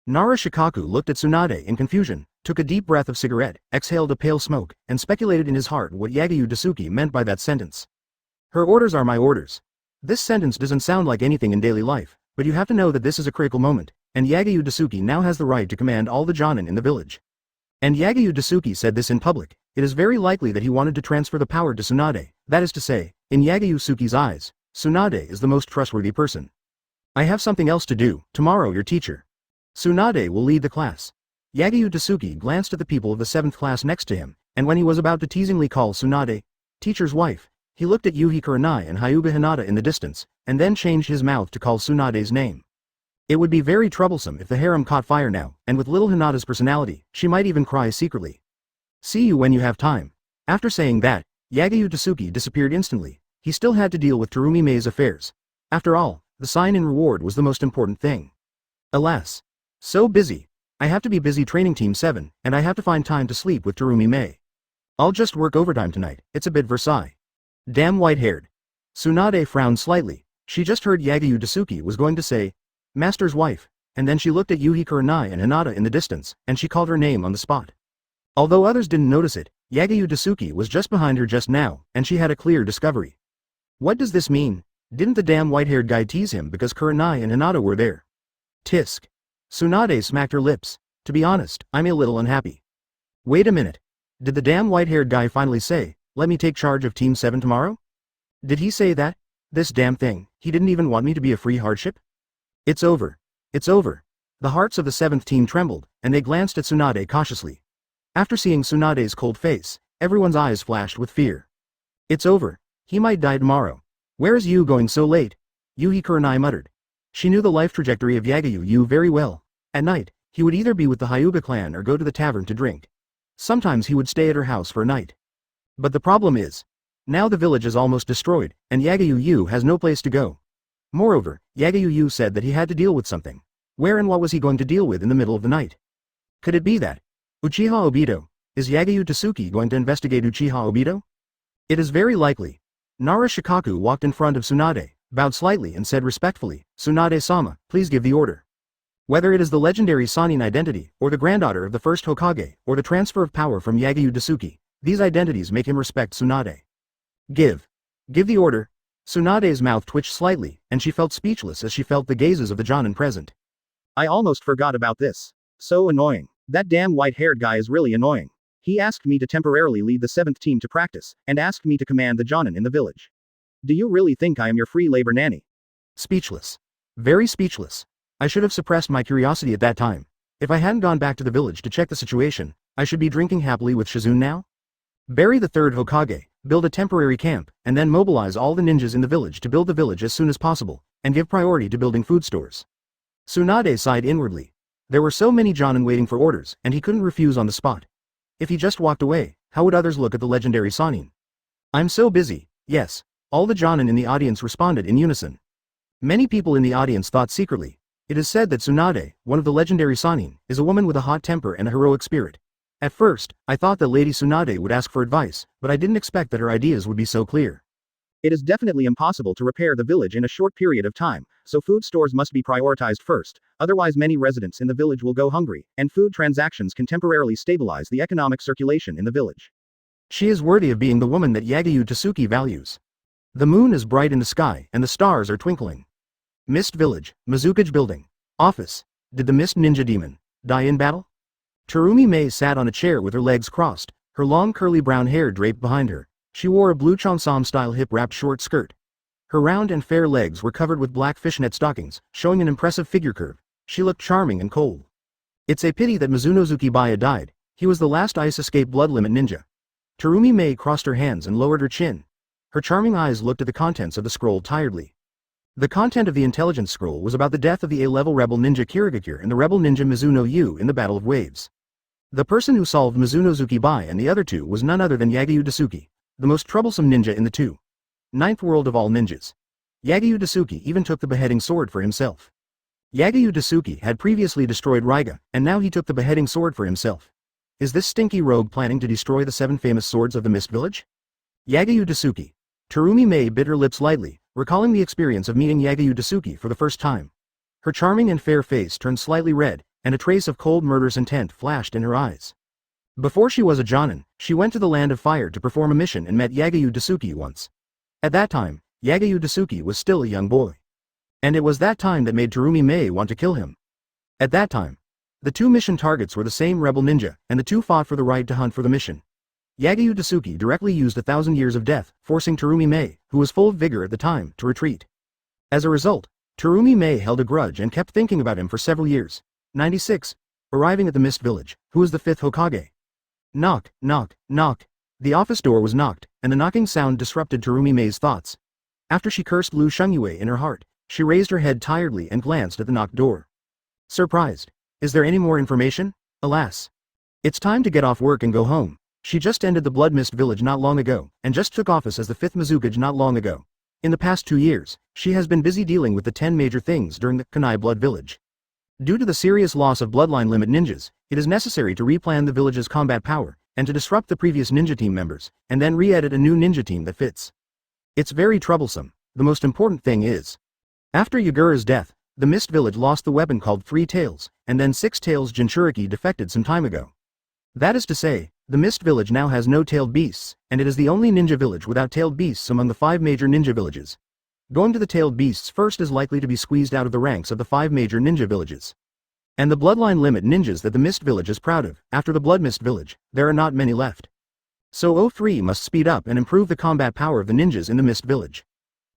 Nara Shikaku looked at Tsunade in confusion, took a deep breath of cigarette, exhaled a pale smoke, and speculated in his heart what Yagyu Tsuki meant by that sentence. Her orders are my orders. This sentence doesn't sound like anything in daily life, but you have to know that this is a critical moment, and Yagyu Tsuki now has the right to command all the Jōnin in the village. And Yagyu Tsuki said this in public. It is very likely that he wanted to transfer the power to Tsunade, that is to say, in Yagyu Tsuki's eyes, Tsunade is the most trustworthy person. I have something else to do, tomorrow your teacher. Tsunade will lead the class. Yagyu Tsuki glanced at the people of the 7th class next to him, and when he was about to teasingly call Tsunade teacher's wife, he looked at Yuhi Kurenai and Hyuga Hinata in the distance, and then changed his mouth to call Tsunade's name. It would be very troublesome if the harem caught fire now, and with little Hinata's personality, she might even cry secretly. See you when you have time. After saying that, Yagyu Tsuki disappeared instantly. He still had to deal with Terumi Mei's affairs. After all, the sign-in reward was the most important thing. Alas. So busy. I have to be busy training Team 7, and I have to find time to sleep with Terumi Mei. I'll just work overtime tonight, it's a bit Versailles. Damn white-haired. Tsunade frowned slightly. She just heard Yagyu Tsuki was going to say, Master's wife, and then she looked at Yuhi Kurenai and Hinata in the distance, and she called her name on the spot. Although others didn't notice it, Yagyu Tsuki was just behind her just now, and she had a clear discovery. What does this mean? Didn't the damn white-haired guy tease him because Kurenai and Hinata were there? Tisk. Tsunade smacked her lips. To be honest, I'm a little unhappy. Wait a minute. Did the damn white-haired guy finally say, let me take charge of Team 7 tomorrow? Did he say that? This damn thing, he didn't even want me to be a free hardship? It's over. It's over. The hearts of the 7th team trembled, and they glanced at Tsunade cautiously. After seeing Tsunade's cold face, everyone's eyes flashed with fear. It's over. He might die tomorrow. Where is Yu going so late? Yuhi Kurenai muttered. She knew the life trajectory of Yagyu Yu very well. At night, he would either be with the Hyuga clan or go to the tavern to drink. Sometimes he would stay at her house for a night. But the problem is, now the village is almost destroyed, and Yagyu Yu has no place to go. Moreover, Yagyu Yu said that he had to deal with something. Where and what was he going to deal with in the middle of the night? Could it be that Uchiha Obito? Is Yagyu Tsuki going to investigate Uchiha Obito? It is very likely. Nara Shikaku walked in front of Tsunade, bowed slightly and said respectfully, Tsunade-sama, please give the order. Whether it is the legendary Sannin identity, or the granddaughter of the first Hokage, or the transfer of power from Yagyu Tsuki, these identities make him respect Tsunade. Give the order. Tsunade's mouth twitched slightly, and she felt speechless as she felt the gazes of the Jōnin present. I almost forgot about this. So annoying. That damn white-haired guy is really annoying. He asked me to temporarily lead the 7th team to practice, and asked me to command the Jōnin in the village. Do you really think I am your free labor nanny? Speechless. Very speechless. I should have suppressed my curiosity at that time. If I hadn't gone back to the village to check the situation, I should be drinking happily with Shizune now? Bury the third Hokage, build a temporary camp, and then mobilize all the ninjas in the village to build the village as soon as possible, and give priority to building food stores. Tsunade sighed inwardly. There were so many Jōnin waiting for orders, and he couldn't refuse on the spot. If he just walked away, how would others look at the legendary Sannin? I'm so busy. Yes. All the Jōnin in the audience responded in unison. Many people in the audience thought secretly. It is said that Tsunade, one of the legendary Sannin, is a woman with a hot temper and a heroic spirit. At first, I thought that Lady Tsunade would ask for advice, but I didn't expect that her ideas would be so clear. It is definitely impossible to repair the village in a short period of time, so food stores must be prioritized first, otherwise many residents in the village will go hungry, and food transactions can temporarily stabilize the economic circulation in the village. She is worthy of being the woman that Yagyu Tsuki values. The moon is bright in the sky, and the stars are twinkling. Mist Village, Mizukage Building. Office. Did the Mist Ninja Demon die in battle? Terumi Mei sat on a chair with her legs crossed, her long curly brown hair draped behind her. She wore a blue cheongsam-style hip-wrapped short skirt. Her round and fair legs were covered with black fishnet stockings, showing an impressive figure curve. She looked charming and cold. It's a pity that Mizunozuki Baya died. He was the last ice-escape blood limit ninja. Terumi Mei crossed her hands and lowered her chin. Her charming eyes looked at the contents of the scroll tiredly. The content of the intelligence scroll was about the death of the A-level rebel ninja Kirigakure and the rebel ninja Mizuno Yu in the Battle of Waves. The person who solved Mizunozuki Bai and the other two was none other than Yagyu Tsuki, the most troublesome ninja in the two. Ninth world of all ninjas. Yagyu Tsuki even took the beheading sword for himself. Yagyu Tsuki had previously destroyed Raiga, and now he took the beheading sword for himself. Is this stinky rogue planning to destroy the 7 famous swords of the Mist Village? Yagyu Tsuki. Terumi Mei bit her lips lightly, recalling the experience of meeting Yagyu Tsuki for the first time. Her charming and fair face turned slightly red, and a trace of cold murderous intent flashed in her eyes. Before she was a Jōnin, she went to the Land of Fire to perform a mission and met Yagyu Tsuki once. At that time, Yagyu Tsuki was still a young boy. And it was that time that made Terumi Mei want to kill him. At that time, the two mission targets were the same rebel ninja, and the two fought for the right to hunt for the mission. Yagyu Tsuki directly used 1,000 years of death, forcing Terumi Mei, who was full of vigor at the time, to retreat. As a result, Terumi Mei held a grudge and kept thinking about him for several years. 96. Arriving at the Mist Village, who is the 5th Hokage? Knock, knock, knock. The office door was knocked, and the knocking sound disrupted Terumi Mei's thoughts. After she cursed Lu Shungyue in her heart, she raised her head tiredly and glanced at the knocked door. Surprised. Is there any more information? Alas. It's time to get off work and go home. She just ended the Blood Mist Village not long ago, and just took office as the 5th Mizukage not long ago. In the past 2 years, she has been busy dealing with the 10 major things during the Kunai Blood Village. Due to the serious loss of bloodline limit ninjas, it is necessary to replan the village's combat power, and to disrupt the previous ninja team members, and then re-edit a new ninja team that fits. It's very troublesome. The most important thing is, after Yagura's death, the Mist Village lost the weapon called Three Tails, and then Six Tails Jinchuriki defected some time ago. That is to say, the Mist Village now has no tailed beasts, and it is the only ninja village without tailed beasts among the 5 major ninja villages. Going to the tailed beasts first is likely to be squeezed out of the ranks of the 5 major ninja villages. And the bloodline limit ninjas that the Mist Village is proud of, after the Blood Mist Village, there are not many left. So O3 must speed up and improve the combat power of the ninjas in the Mist Village.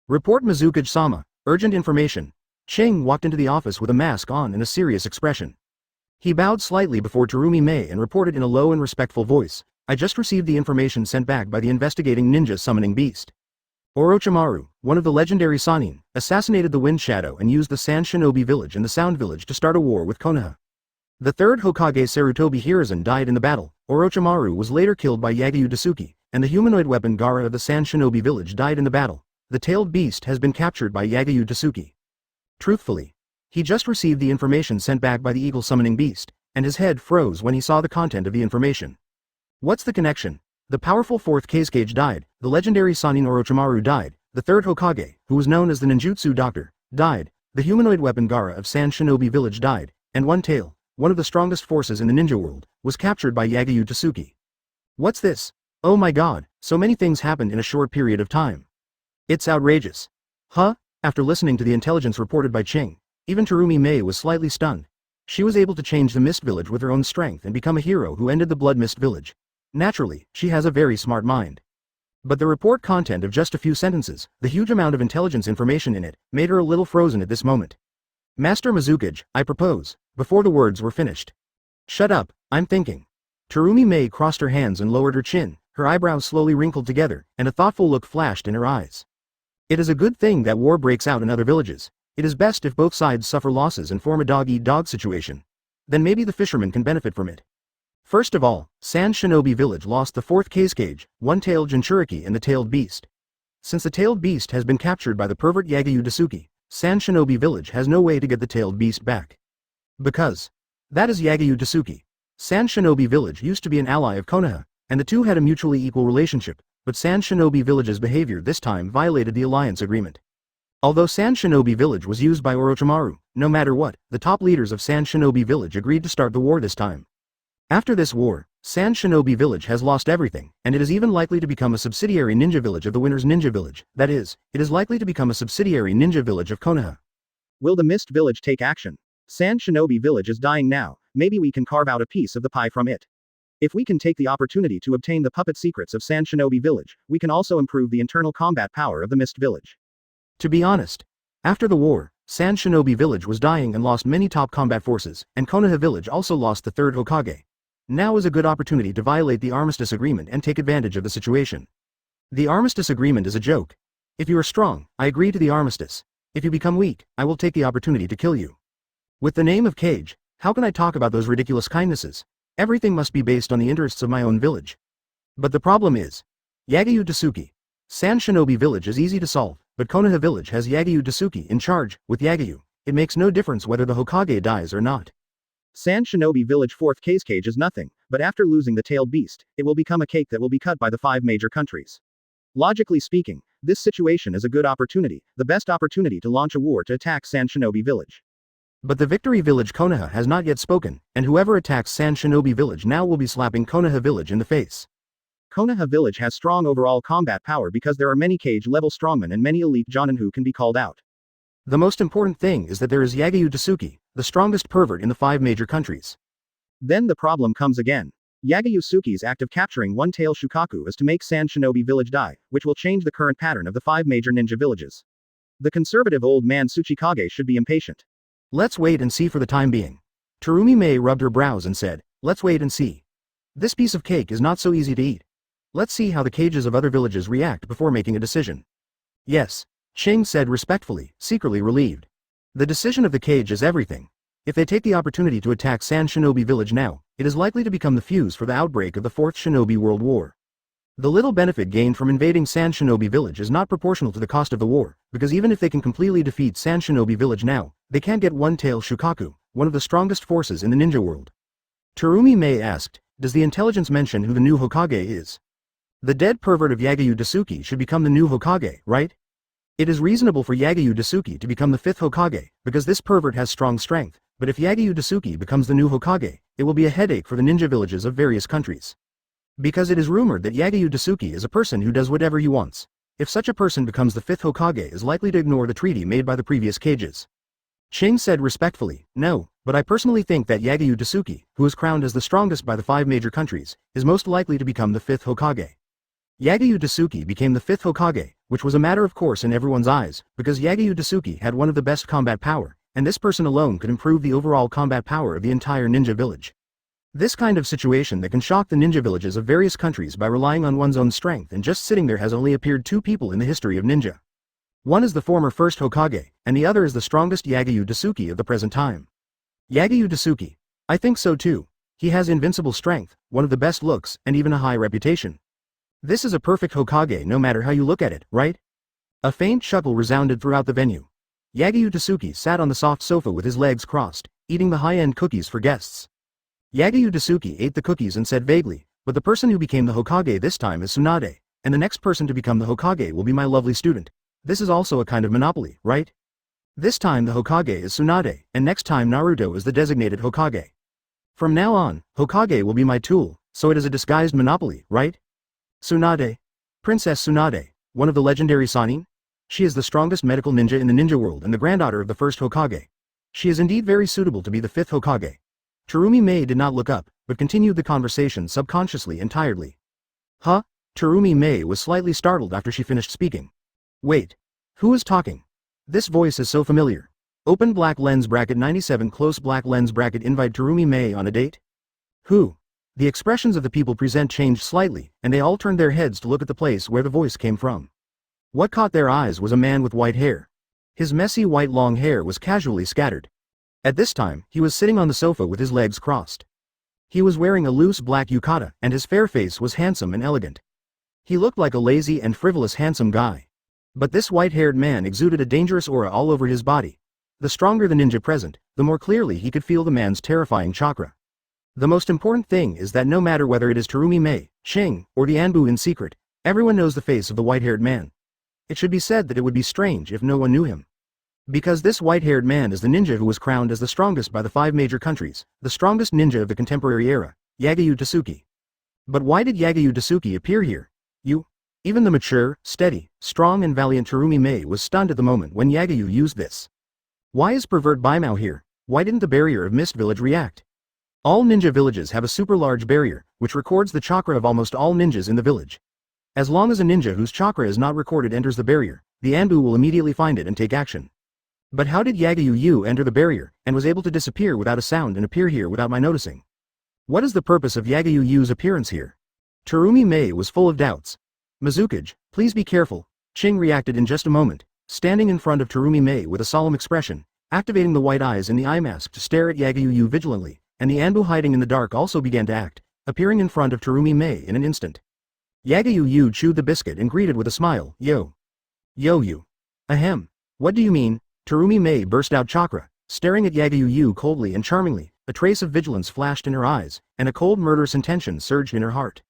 Report Mizukage-sama, urgent information. Ching walked into the office with a mask on and a serious expression. He bowed slightly before Terumi Mei and reported in a low and respectful voice, "I just received the information sent back by the investigating ninja summoning beast. Orochimaru, one of the legendary Sannin, assassinated the Wind Shadow and used the Sand Shinobi village and the Sound village to start a war with Konoha. The third Hokage Sarutobi Hiruzen died in the battle. Orochimaru was later killed by Yagyu Tsuki, and the humanoid weapon Gaara of the Sand Shinobi village died in the battle. The tailed beast has been captured by Yagyu Tsuki." Truthfully, he just received the information sent back by the eagle summoning beast, and his head froze when he saw the content of the information. What's the connection? The powerful fourth Kazekage died, the legendary Sannin Orochimaru died, the third Hokage, who was known as the ninjutsu doctor, died, the humanoid weapon Gaara of Sand Shinobi village died, and One Tail, one of the strongest forces in the ninja world, was captured by Yagyu Tsuki. What's this? Oh my god, so many things happened in a short period of time. It's outrageous. Huh? After listening to the intelligence reported by Ching, even Terumi Mei was slightly stunned. She was able to change the Mist Village with her own strength and become a hero who ended the Blood Mist Village. Naturally, she has a very smart mind. But the report content of just a few sentences, the huge amount of intelligence information in it, made her a little frozen at this moment. "Master Mizukage, I propose," before the words were finished. "Shut up, I'm thinking." Terumi Mei crossed her hands and lowered her chin, her eyebrows slowly wrinkled together, and a thoughtful look flashed in her eyes. "It is a good thing that war breaks out in other villages. It is best if both sides suffer losses and form a dog-eat-dog situation. Then maybe the fishermen can benefit from it. First of all, Sand Shinobi village lost the fourth Kazekage, One-Tailed Jinchuriki and the Tailed Beast. Since the Tailed Beast has been captured by the pervert Yagyu Tsuki, Sand Shinobi village has no way to get the Tailed Beast back. Because that is Yagyu Tsuki. Sand Shinobi village used to be an ally of Konoha, and the two had a mutually equal relationship, but Sand Shinobi village's behavior this time violated the alliance agreement. Although Sand Shinobi village was used by Orochimaru, no matter what, the top leaders of Sand Shinobi village agreed to start the war this time. After this war, Sand Shinobi village has lost everything, and it is even likely to become a subsidiary ninja village of the winner's ninja village, that is, it is likely to become a subsidiary ninja village of Konoha. Will the Mist village take action? Sand Shinobi village is dying now, maybe we can carve out a piece of the pie from it. If we can take the opportunity to obtain the puppet secrets of Sand Shinobi village, we can also improve the internal combat power of the Mist village. To be honest, after the war, Sand Shinobi village was dying and lost many top combat forces, and Konoha village also lost the third Hokage. Now is a good opportunity to violate the armistice agreement and take advantage of the situation. The armistice agreement is a joke. If you are strong, I agree to the armistice. If you become weak, I will take the opportunity to kill you. With the name of Cage, how can I talk about those ridiculous kindnesses? Everything must be based on the interests of my own village. But the problem is, Yagyu Tsuki. Sand Shinobi village is easy to solve, but Konoha village has Yagyu Tsuki in charge. With Yagyu, it makes no difference whether the Hokage dies or not. Sand Shinobi village fourth Kazekage is nothing, but after losing the tailed beast, it will become a cake that will be cut by the 5 major countries. Logically speaking, this situation is a good opportunity, the best opportunity to launch a war to attack Sand Shinobi village. But the victory village Konoha has not yet spoken, and whoever attacks Sand Shinobi village now will be slapping Konoha village in the face. Konoha village has strong overall combat power because there are many Cage-level strongmen and many elite Jōnin who can be called out. The most important thing is that there is Yagyu Tsuki, the strongest pervert in the 5 major countries. Then the problem comes again. Yagyu Tsuki's act of capturing One-Tail Shikaku is to make Sand Shinobi village die, which will change the current pattern of the 5 major ninja villages. The conservative old man Tsuchikage should be impatient. Let's wait and see for the time being. Terumi Mei rubbed her brows and said, let's wait and see. This piece of cake is not so easy to eat. Let's see how the cages of other villages react before making a decision. Yes, Ching said respectfully, secretly relieved. The decision of the cage is everything. If they take the opportunity to attack Sand Shinobi village now, it is likely to become the fuse for the outbreak of the 4th Shinobi World War. The little benefit gained from invading Sand Shinobi village is not proportional to the cost of the war, because even if they can completely defeat Sand Shinobi village now, they can't get One-Tail Shikaku, one of the strongest forces in the ninja world. Terumi Mei asked, does the intelligence mention who the new Hokage is? The dead pervert of Yagyu Tsuki should become the new Hokage, right? It is reasonable for Yagyu Tsuki to become the 5th Hokage, because this pervert has strong strength, but if Yagyu Tsuki becomes the new Hokage, it will be a headache for the ninja villages of various countries. Because it is rumored that Yagyu Tsuki is a person who does whatever he wants. If such a person becomes the 5th Hokage is likely to ignore the treaty made by the previous cages. Ching said respectfully, no, but I personally think that Yagyu Tsuki, who is crowned as the strongest by the 5 major countries, is most likely to become the 5th Hokage. Yagyu Tsuki became the 5th Hokage, which was a matter of course in everyone's eyes, because Yagyu Tsuki had one of the best combat power, and this person alone could improve the overall combat power of the entire ninja village. This kind of situation that can shock the ninja villages of various countries by relying on one's own strength and just sitting there has only appeared two people in the history of ninja. One is the former first Hokage, and the other is the strongest Yagyu Tsuki of the present time. Yagyu Tsuki. I think so too. He has invincible strength, one of the best looks, and even a high reputation. This is a perfect Hokage no matter how you look at it, right? A faint chuckle resounded throughout the venue. Yagyu Tsuki sat on the soft sofa with his legs crossed, eating the high-end cookies for guests. Yagyu Tsuki ate the cookies and said vaguely, but the person who became the Hokage this time is Tsunade, and the next person to become the Hokage will be my lovely student. This is also a kind of monopoly, right? This time the Hokage is Tsunade, and next time Naruto is the designated Hokage. From now on, Hokage will be my tool, so it is a disguised monopoly, right? Tsunade. Princess Tsunade, one of the legendary Sannin? She is the strongest medical ninja in the ninja world and the granddaughter of the first Hokage. She is indeed very suitable to be the fifth Hokage. Terumi Mei did not look up, but continued the conversation subconsciously and tiredly. Huh? Terumi Mei was slightly startled after she finished speaking. Wait. Who is talking? This voice is so familiar. Open black lens bracket 97 close black lens bracket invite Terumi Mei on a date? Who? The expressions of the people present changed slightly, and they all turned their heads to look at the place where the voice came from. What caught their eyes was a man with white hair. His messy white long hair was casually scattered. At this time, he was sitting on the sofa with his legs crossed. He was wearing a loose black yukata, and his fair face was handsome and elegant. He looked like a lazy and frivolous handsome guy. But this white-haired man exuded a dangerous aura all over his body. The stronger the ninja present, the more clearly he could feel the man's terrifying chakra. The most important thing is that no matter whether it is Terumi Mei, Shing, or the Anbu in secret, everyone knows the face of the white-haired man. It should be said that it would be strange if no one knew him. Because this white-haired man is the ninja who was crowned as the strongest by the 5 major countries, the strongest ninja of the contemporary era, Yagyu Tsuki. But why did Yagyu Tsuki appear here? Even the mature, steady, strong and valiant Terumi Mei was stunned at the moment when Yagyu used this. Why is pervert Baimao here? Why didn't the barrier of Mist Village react? All ninja villages have a super large barrier, which records the chakra of almost all ninjas in the village. As long as a ninja whose chakra is not recorded enters the barrier, the Anbu will immediately find it and take action. But how did Yagyu enter the barrier, and was able to disappear without a sound and appear here without my noticing? What is the purpose of Yagyu's appearance here? Terumi Mei was full of doubts. Mizukage, please be careful, Ching reacted in just a moment, standing in front of Terumi Mei with a solemn expression, activating the white eyes in the eye mask to stare at Yagyu vigilantly, and the Anbu hiding in the dark also began to act, appearing in front of Terumi Mei in an instant. Yagyu chewed the biscuit and greeted with a smile, Yo. Yo you. Ahem. What do you mean? Terumi Mei burst out chakra, staring at Yagyu coldly and charmingly, a trace of vigilance flashed in her eyes, and a cold murderous intention surged in her heart.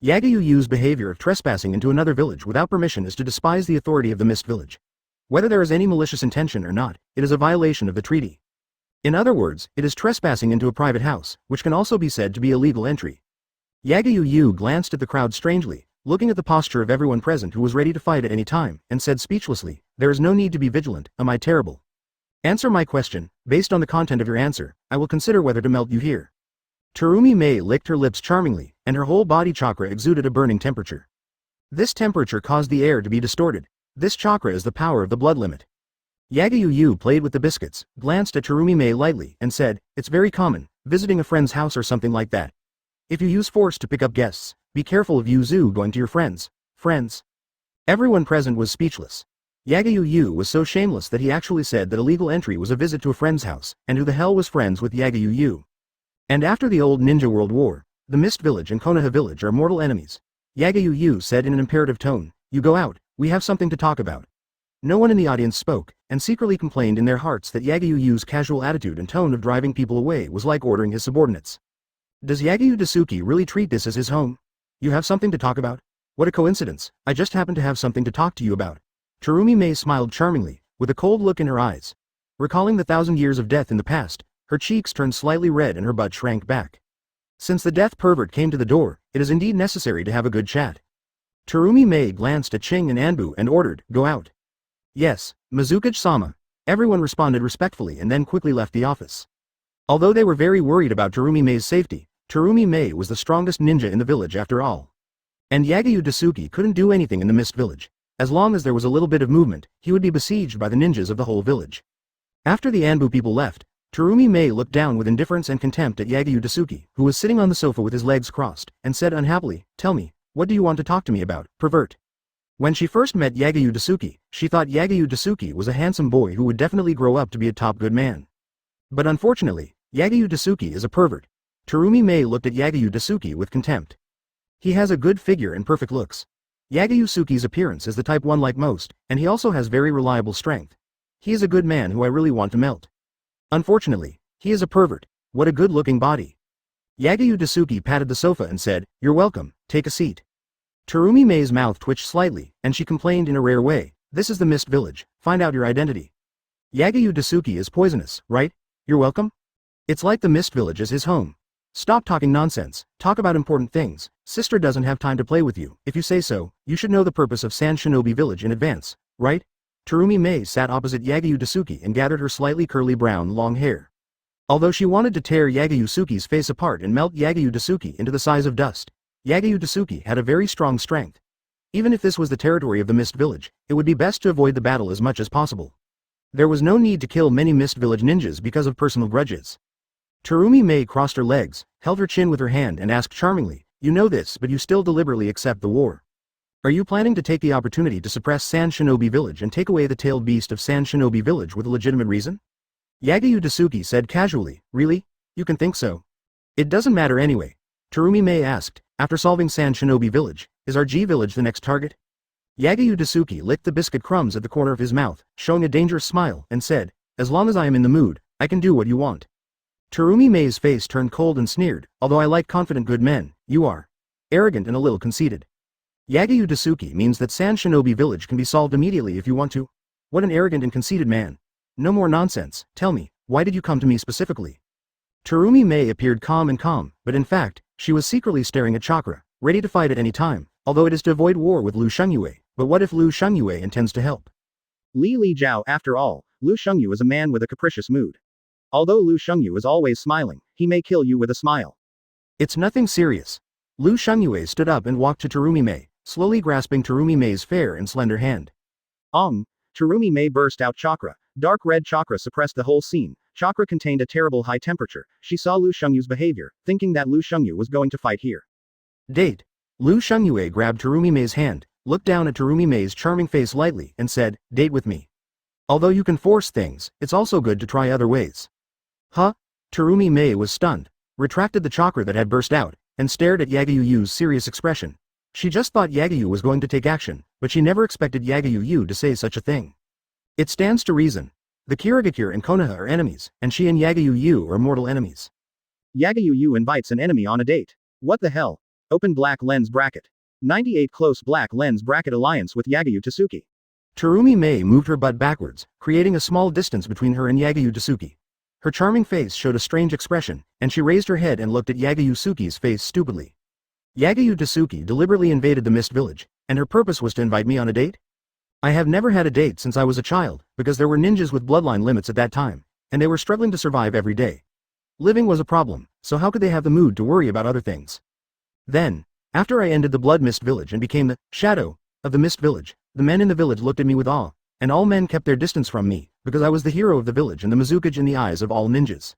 Yagyu's behavior of trespassing into another village without permission is to despise the authority of the Mist Village. Whether there is any malicious intention or not, it is a violation of the treaty. In other words, it is trespassing into a private house, which can also be said to be illegal entry. Yagyu glanced at the crowd strangely, looking at the posture of everyone present who was ready to fight at any time, and said speechlessly, there is no need to be vigilant, am I terrible? Answer my question, based on the content of your answer, I will consider whether to melt you here. Terumi Mei licked her lips charmingly, and her whole body chakra exuded a burning temperature. This temperature caused the air to be distorted. This chakra is the power of the blood limit. Yagyu played with the biscuits, glanced at Terumi Mei lightly, and said, it's very common, visiting a friend's house or something like that. If you use force to pick up guests, be careful of Yuzu going to your friends. Everyone present was speechless. Yagyu was so shameless that he actually said that illegal entry was a visit to a friend's house, and who the hell was friends with Yagyu? And after the old Ninja World War, the Mist Village and Konoha Village are mortal enemies. Yagyu said in an imperative tone, you go out, we have something to talk about. No one in the audience spoke, and secretly complained in their hearts that Yagyu's casual attitude and tone of driving people away was like ordering his subordinates. Does Yagyu Tsuki really treat this as his home? You have something to talk about? What a coincidence, I just happen to have something to talk to you about. Terumi Mei smiled charmingly, with a cold look in her eyes. Recalling the 1,000 years of death in the past, her cheeks turned slightly red and her butt shrank back. Since the death pervert came to the door, it is indeed necessary to have a good chat. Terumi Mei glanced at Ching and Anbu and ordered, go out. Yes, Mizukage-sama. Everyone responded respectfully and then quickly left the office. Although they were very worried about Terumi Mei's safety, Terumi Mei was the strongest ninja in the village after all. And Yagyu Tsuki couldn't do anything in the Mist Village. As long as there was a little bit of movement, he would be besieged by the ninjas of the whole village. After the Anbu people left, Terumi Mei looked down with indifference and contempt at Yagyu Tsuki, who was sitting on the sofa with his legs crossed, and said unhappily, "Tell me, what do you want to talk to me about, pervert?" When she first met Yagyu Tsuki, she thought Yagyu Tsuki was a handsome boy who would definitely grow up to be a top good man. But unfortunately, Yagyu Tsuki is a pervert. Terumi Mei looked at Yagyu Tsuki with contempt. He has a good figure and perfect looks. Yagyu Tsuki's appearance is the type 1 like most, and he also has very reliable strength. He is a good man who I really want to melt. Unfortunately, he is a pervert. What a good-looking body. Yagyu Tsuki patted the sofa and said, "You're welcome, take a seat." Terumi Mei's mouth twitched slightly, and she complained in a rare way, "This is the Mist Village, find out your identity." Yagyu Tsuki is poisonous, right? You're welcome? It's like the Mist Village is his home. Stop talking nonsense, talk about important things. Sister doesn't have time to play with you. If you say so, you should know the purpose of Sand Shinobi Village in advance, right? Terumi Mei sat opposite Yagyu Tsuki and gathered her slightly curly brown long hair. Although she wanted to tear Yagyu Tsuki's face apart and melt Yagyu Tsuki into the size of dust, Yagyu Tsuki had a very strong strength. Even if this was the territory of the Mist Village, it would be best to avoid the battle as much as possible. There was no need to kill many Mist Village ninjas because of personal grudges. Terumi Mei crossed her legs, held her chin with her hand and asked charmingly, "You know this but you still deliberately accept the war. Are you planning to take the opportunity to suppress Sand Shinobi Village and take away the tailed beast of Sand Shinobi Village with a legitimate reason?" Yagyu Tsuki said casually, "Really? You can think so? It doesn't matter anyway." Terumi Mei asked, "After solving Sand Shinobi Village, is our G Village the next target?" Yagyu Tsuki licked the biscuit crumbs at the corner of his mouth, showing a dangerous smile, and said, "As long as I am in the mood, I can do what you want." Terumi Mei's face turned cold and sneered, "Although I like confident good men, you are arrogant and a little conceited. Yagyu Tsuki means that Sand Shinobi Village can be solved immediately if you want to. What an arrogant and conceited man. No more nonsense, tell me, why did you come to me specifically?" Terumi Mei appeared calm, but in fact, she was secretly staring at Chakra, ready to fight at any time, although it is to avoid war with Lu Shengyue, but what if Lu Shengyue intends to help? Li Jiao, after all, Lu Shengyu is a man with a capricious mood. Although Lu Shengyu is always smiling, he may kill you with a smile. It's nothing serious. Lu Shengyue stood up and walked to Terumi Mei, slowly grasping Terumi Mei's fair and slender hand. Terumi Mei burst out chakra. Dark red chakra suppressed the whole scene. Chakra contained a terrible high temperature. She saw Lu Shengyu's behavior, thinking that Lu Shengyu was going to fight here. Date. Lu Shengyue grabbed Terumi Mei's hand, looked down at Terumi Mei's charming face lightly, and said, "Date with me. Although you can force things, it's also good to try other ways." Huh? Terumi Mei was stunned, retracted the chakra that had burst out, and stared at Yagyu Yu's serious expression. She just thought Yagyu was going to take action, but she never expected Yagyu Yu to say such a thing. It stands to reason. The Kirigakure and Konoha are enemies, and she and Yagyu Yu are mortal enemies. Yagyu Yu invites an enemy on a date. What the hell? Open black lens bracket. 98 close black lens bracket alliance with Yagyu Tsuki. Terumi Mei moved her butt backwards, creating a small distance between her and Yagyu Tsuki. Her charming face showed a strange expression, and she raised her head and looked at Yagyu Tsuki's face stupidly. Yagyu Tsuki deliberately invaded the Mist Village, and her purpose was to invite me on a date? I have never had a date since I was a child, because there were ninjas with bloodline limits at that time, and they were struggling to survive every day. Living was a problem, so how could they have the mood to worry about other things? Then, after I ended the Blood Mist Village and became the shadow of the Mist Village, the men in the village looked at me with awe, and all men kept their distance from me, because I was the hero of the village and the Mizukage in the eyes of all ninjas.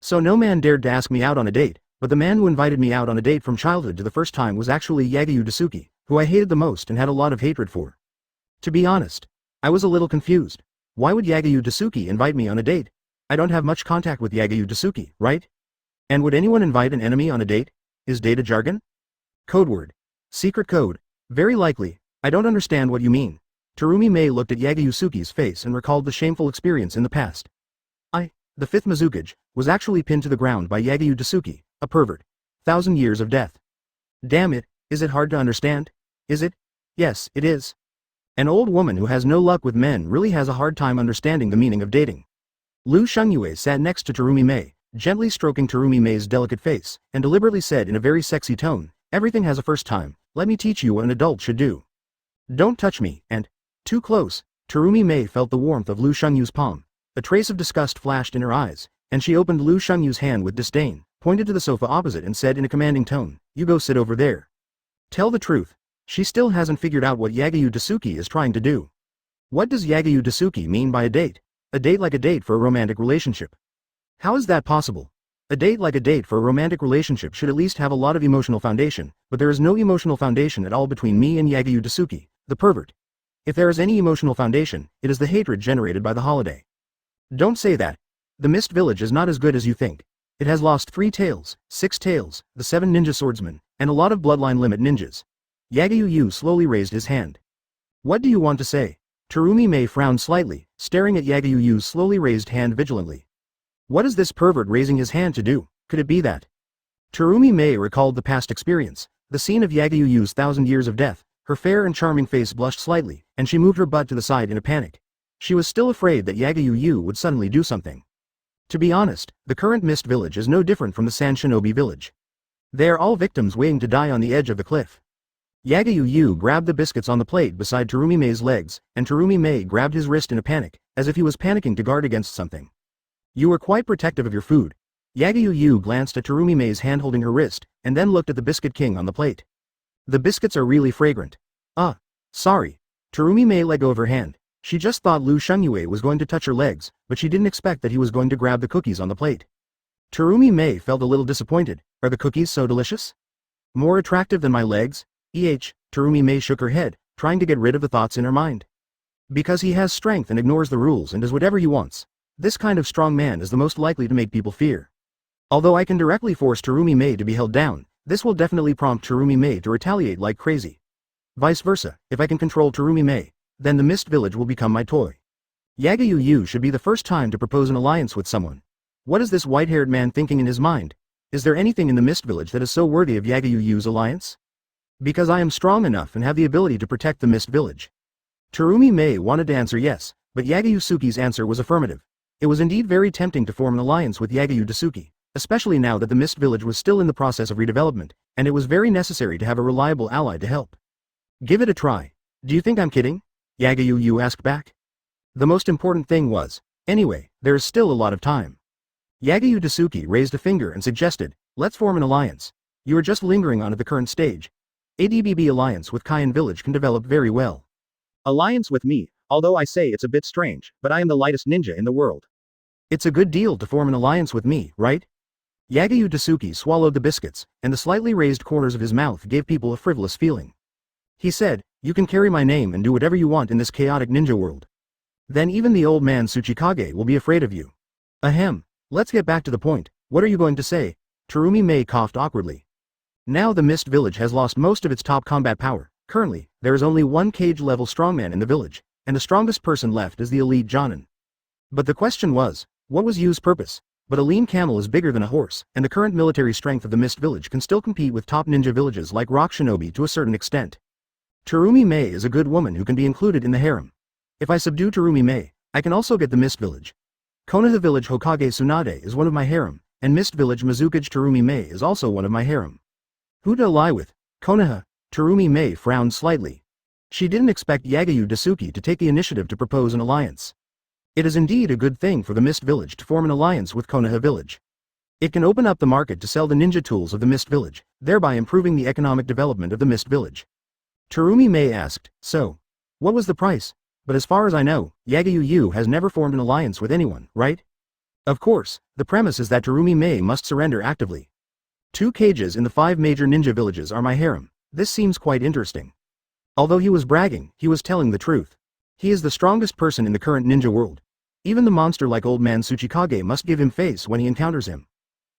So no man dared to ask me out on a date, but the man who invited me out on a date from childhood to the first time was actually Yagyu Tsuki, who I hated the most and had a lot of hatred for. To be honest, I was a little confused. Why would Yagyu Tsuki invite me on a date? I don't have much contact with Yagyu Tsuki, right? And would anyone invite an enemy on a date? Is date a jargon? Code word. Secret code. Very likely. I don't understand what you mean. Terumi Mei looked at Yagyu Tsuki's face and recalled the shameful experience in the past. The fifth Mizukage, was actually pinned to the ground by Yagyu Tsuki, a pervert. 1,000 years of death. Damn it, is it hard to understand? Is it? Yes, it is. An old woman who has no luck with men really has a hard time understanding the meaning of dating. Lu Shengyue sat next to Terumi Mei, gently stroking Terumi Mei's delicate face, and deliberately said in a very sexy tone, "Everything has a first time, let me teach you what an adult should do. Don't touch me, and..." Too close. Terumi Mei felt the warmth of Lu Shengyu's palm. A trace of disgust flashed in her eyes, and she opened Lu Shengyu's hand with disdain, pointed to the sofa opposite and said in a commanding tone, "You go sit over there." Tell the truth. She still hasn't figured out what Yagyu Tsuki is trying to do. What does Yagyu Tsuki mean by a date? A date like a date for a romantic relationship. How is that possible? A date like a date for a romantic relationship should at least have a lot of emotional foundation, but there is no emotional foundation at all between me and Yagyu Tsuki, the pervert. If there is any emotional foundation, it is the hatred generated by the holiday. Don't say that. The Mist Village is not as good as you think. It has lost 3 tails, 6 tails, the 7 ninja swordsmen, and a lot of bloodline limit ninjas. Yagyu slowly raised his hand. What do you want to say? Terumi Mei frowned slightly, staring at Yagyu's slowly raised hand vigilantly. What is this pervert raising his hand to do? Could it be that? Terumi Mei recalled the past experience, the scene of Yagyu's 1,000 years of death. Her fair and charming face blushed slightly, and she moved her butt to the side in a panic. She was still afraid that Yagyu would suddenly do something. To be honest, the current Mist Village is no different from the Sand Shinobi Village. They are all victims waiting to die on the edge of the cliff. Yagyu grabbed the biscuits on the plate beside Terumi Mei's legs, and Terumi Mei grabbed his wrist in a panic, as if he was panicking to guard against something. You were quite protective of your food. Yagyu glanced at Terumi Mei's hand holding her wrist, and then looked at the biscuit king on the plate. The biscuits are really fragrant. Sorry. Terumi Mei let go of her hand. She just thought Lu Shengyue was going to touch her legs, but she didn't expect that he was going to grab the cookies on the plate. Terumi Mei felt a little disappointed. Are the cookies so delicious? More attractive than my legs? Terumi Mei shook her head, trying to get rid of the thoughts in her mind. Because he has strength and ignores the rules and does whatever he wants. This kind of strong man is the most likely to make people fear. Although I can directly force Terumi Mei to be held down, this will definitely prompt Terumi Mei to retaliate like crazy. Vice versa, if I can control Terumi Mei, then the Mist Village will become my toy. Yagyu should be the first time to propose an alliance with someone. What is this white-haired man thinking in his mind? Is there anything in the Mist Village that is so worthy of Yagyu's alliance? Because I am strong enough and have the ability to protect the Mist Village. Terumi Mei wanted to answer yes, but Yagyu Tsuki's answer was affirmative. It was indeed very tempting to form an alliance with Yagyu Tsuki, especially now that the Mist Village was still in the process of redevelopment, and it was very necessary to have a reliable ally to help. Give it a try. Do you think I'm kidding? Yagyu asked back. The most important thing was, anyway, there is still a lot of time. Yagyu Tsuki raised a finger and suggested, let's form an alliance. You are just lingering on at the current stage. ADBB alliance with Cayenne Village can develop very well. Alliance with me, although I say it's a bit strange, but I am the lightest ninja in the world. It's a good deal to form an alliance with me, right? Yagyu Tsuki swallowed the biscuits, and the slightly raised corners of his mouth gave people a frivolous feeling. He said, you can carry my name and do whatever you want in this chaotic ninja world. Then even the old man Tsuchikage will be afraid of you. Ahem, let's get back to the point. What are you going to say? Terumi Mei coughed awkwardly. Now the Mist Village has lost most of its top combat power. Currently, there is only one cage-level strongman in the village, and the strongest person left is the elite Jōnin. But the question was, what was Yu's purpose? But a lean camel is bigger than a horse, and the current military strength of the Mist Village can still compete with top ninja villages like Rock Shinobi to a certain extent. Terumi Mei is a good woman who can be included in the harem. If I subdue Terumi Mei, I can also get the Mist Village. Konoha Village Hokage Tsunade is one of my harem, and Mist Village Mizukage Terumi Mei is also one of my harem. Who to ally with? Konoha? Terumi Mei frowned slightly. She didn't expect Yagyu Tsuki to take the initiative to propose an alliance. It is indeed a good thing for the Mist Village to form an alliance with Konoha Village. It can open up the market to sell the ninja tools of the Mist Village, thereby improving the economic development of the Mist Village. Terumi Mei asked, so, what was the price? But as far as I know, Yagyu has never formed an alliance with anyone, right? Of course, the premise is that Terumi Mei must surrender actively. 2 cages in the 5 major ninja villages are my harem. This seems quite interesting. Although he was bragging, he was telling the truth. He is the strongest person in the current ninja world. Even the monster like old man Tsuchikage must give him face when he encounters him.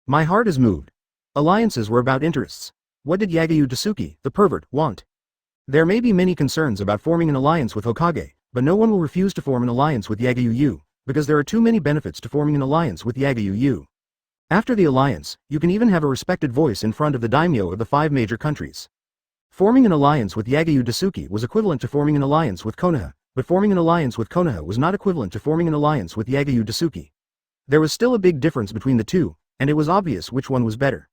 My heart is moved. Alliances were about interests. What did Yagyu Tsuki, the pervert, want? There may be many concerns about forming an alliance with Hokage, but no one will refuse to form an alliance with Yagyu, because there are too many benefits to forming an alliance with Yagyu. After the alliance, you can even have a respected voice in front of the daimyo of the 5 major countries. Forming an alliance with Yagyu Tsuki was equivalent to forming an alliance with Konoha, but forming an alliance with Konoha was not equivalent to forming an alliance with Yagyu Tsuki. There was still a big difference between the two, and it was obvious which one was better.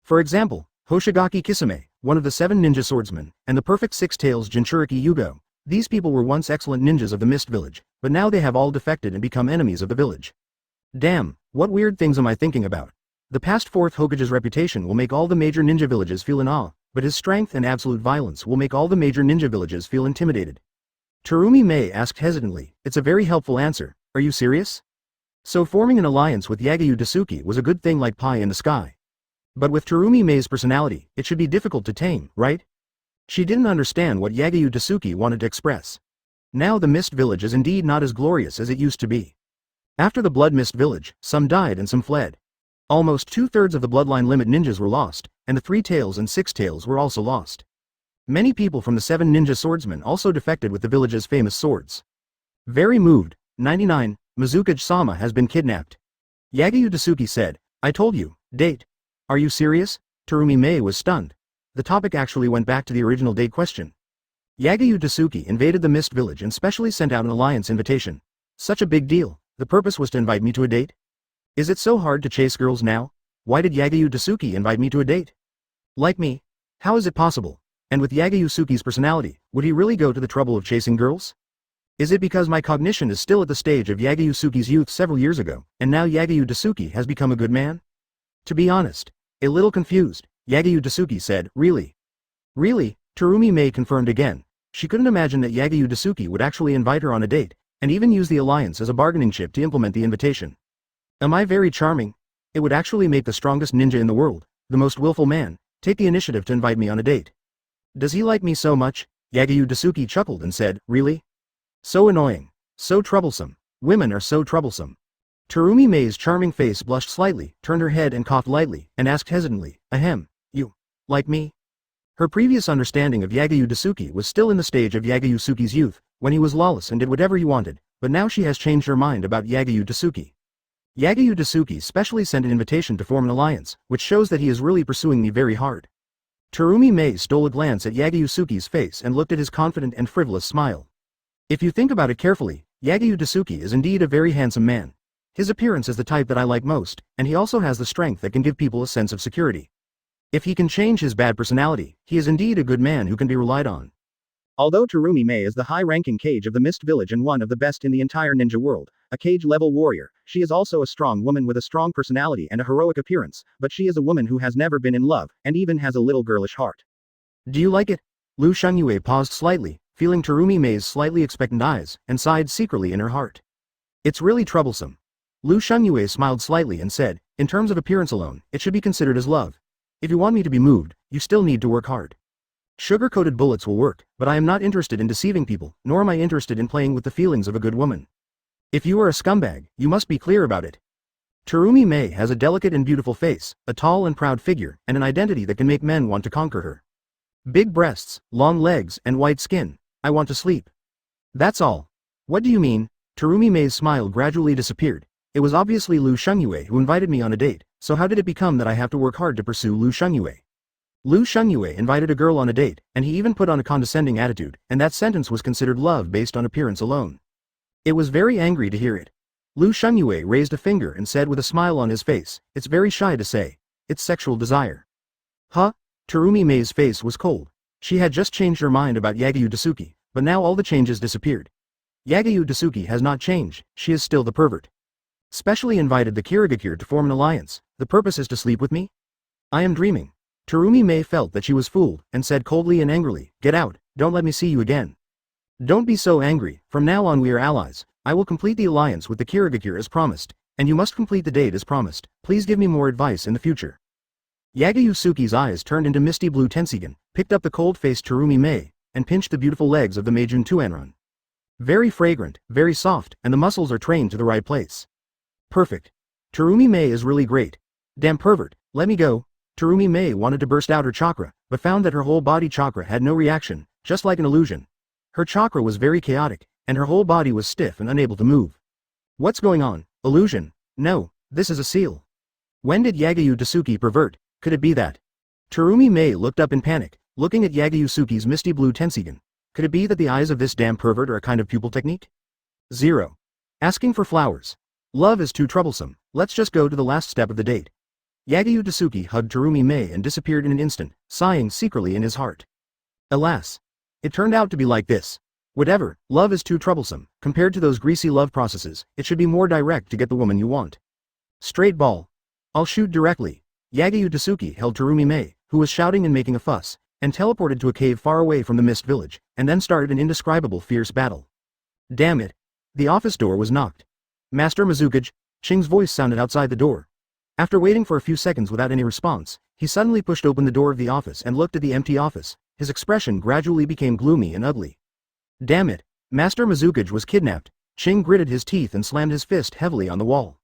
For example, Hoshigaki Kisame, one of the 7 ninja swordsmen, and the perfect 6 tails Jinchuriki Yugo, these people were once excellent ninjas of the Mist Village, but now they have all defected and become enemies of the village. Damn, what weird things am I thinking about? The past 4th Hokage's reputation will make all the major ninja villages feel in awe, but his strength and absolute violence will make all the major ninja villages feel intimidated. Terumi Mei asked hesitantly, it's a very helpful answer. Are you serious? So forming an alliance with Yagyu Tsuki was a good thing like pie in the sky. But with Terumi Mei's personality, it should be difficult to tame, right? She didn't understand what Yagyu Tsuki wanted to express. Now the Mist Village is indeed not as glorious as it used to be. After the Blood Mist Village, some died and some fled. Almost 2/3 of the Bloodline Limit ninjas were lost, and the 3 Tails and 6 Tails were also lost. Many people from the 7 ninja swordsmen also defected with the village's famous swords. Very moved, 99, Mizukage-sama has been kidnapped. Yagyu Tsuki said, I told you, date. Are you serious? Terumi Mei was stunned. The topic actually went back to the original date question. Yagyu Tsuki invaded the Mist Village and specially sent out an alliance invitation. Such a big deal, the purpose was to invite me to a date? Is it so hard to chase girls now? Why did Yagyu Tsuki invite me to a date? Like me? How is it possible? And with Yagyu Tsuki's personality, would he really go to the trouble of chasing girls? Is it because my cognition is still at the stage of Yagyu Tsuki's youth several years ago, and now Yagyu Tsuki has become a good man? To be honest, a little confused, Yagyu Tsuki said, really? Really? Terumi Mei confirmed again. She couldn't imagine that Yagyu Tsuki would actually invite her on a date, and even use the alliance as a bargaining chip to implement the invitation. Am I very charming? It would actually make the strongest ninja in the world, the most willful man, take the initiative to invite me on a date. Does he like me so much? Yagyu Tsuki chuckled and said, really? So annoying. So troublesome. Women are so troublesome. Terumi Mei's charming face blushed slightly, turned her head and coughed lightly, and asked hesitantly, ahem, you like me? Her previous understanding of Yagyu Tsuki was still in the stage of Yagyu Tsuki's youth, when he was lawless and did whatever he wanted, but now she has changed her mind about Yagyu Tsuki. Yagyu Tsuki specially sent an invitation to form an alliance, which shows that he is really pursuing me very hard. Terumi Mei stole a glance at Yagyu Tsuki's face and looked at his confident and frivolous smile. If you think about it carefully, Yagyu Tsuki is indeed a very handsome man. His appearance is the type that I like most, and he also has the strength that can give people a sense of security. If he can change his bad personality, he is indeed a good man who can be relied on. Although Terumi Mei is the high-ranking Kage of the Mist Village and one of the best in the entire ninja world, a Kage-level warrior, she is also a strong woman with a strong personality and a heroic appearance, but she is a woman who has never been in love, and even has a little girlish heart. Do you like it? Lu Shengyue paused slightly, feeling Terumi Mei's slightly expectant eyes, and sighed secretly in her heart. It's really troublesome. Lu Shengyue smiled slightly and said, in terms of appearance alone, it should be considered as love. If you want me to be moved, you still need to work hard. Sugar-coated bullets will work, but I am not interested in deceiving people, nor am I interested in playing with the feelings of a good woman. If you are a scumbag, you must be clear about it. Terumi Mei has a delicate and beautiful face, a tall and proud figure, and an identity that can make men want to conquer her. Big breasts, long legs, and white skin. I want to sleep. That's all. What do you mean? Terumi Mei's smile gradually disappeared. It was obviously Lu Shengyue who invited me on a date, so how did it become that I have to work hard to pursue Lu Shengyue? Lu Shengyue invited a girl on a date, and he even put on a condescending attitude, and that sentence was considered love based on appearance alone. It was very angry to hear it. Lu Shengyue raised a finger and said with a smile on his face, it's very shy to say. It's sexual desire. Huh? Terumi Mei's face was cold. She had just changed her mind about Yagyu Tsuki, but now all the changes disappeared. Yagyu Tsuki has not changed, she is still the pervert. Specially invited the Kirigakure to form an alliance, the purpose is to sleep with me? I am dreaming. Terumi Mei felt that she was fooled, and said coldly and angrily, get out, don't let me see you again. Don't be so angry, from now on we are allies, I will complete the alliance with the Kirigakure as promised, and you must complete the date as promised, please give me more advice in the future. Yagyu Tsuki's eyes turned into misty blue Tensigen, picked up the cold-faced Terumi Mei, and pinched the beautiful legs of the Meijun Tuanran. Very fragrant, very soft, and the muscles are trained to the right place. Perfect. Terumi Mei is really great. Damn pervert, let me go. Terumi Mei wanted to burst out her chakra, but found that her whole body chakra had no reaction, just like an illusion. Her chakra was very chaotic, and her whole body was stiff and unable to move. What's going on? Illusion? No, this is a seal. When did Yagyu Tsuki pervert? Could it be that? Terumi Mei looked up in panic, looking at Yagyu Tsuki's misty blue Tensigen. Could it be that the eyes of this damn pervert are a kind of pupil technique? 0. Asking for flowers. Love is too troublesome, let's just go to the last step of the date. Yagyu Tsuki hugged Terumi Mei and disappeared in an instant, sighing secretly in his heart. Alas. It turned out to be like this. Whatever, love is too troublesome, compared to those greasy love processes, it should be more direct to get the woman you want. Straight ball. I'll shoot directly. Yagyu Tsuki held Terumi Mei, who was shouting and making a fuss, and teleported to a cave far away from the Mist Village, and then started an indescribable fierce battle. Damn it. The office door was knocked. Master Mizukage, Ching's voice sounded outside the door. After waiting for a few seconds without any response, he suddenly pushed open the door of the office and looked at the empty office. His expression gradually became gloomy and ugly. Damn it, Master Mizukage was kidnapped. Ching gritted his teeth and slammed his fist heavily on the wall.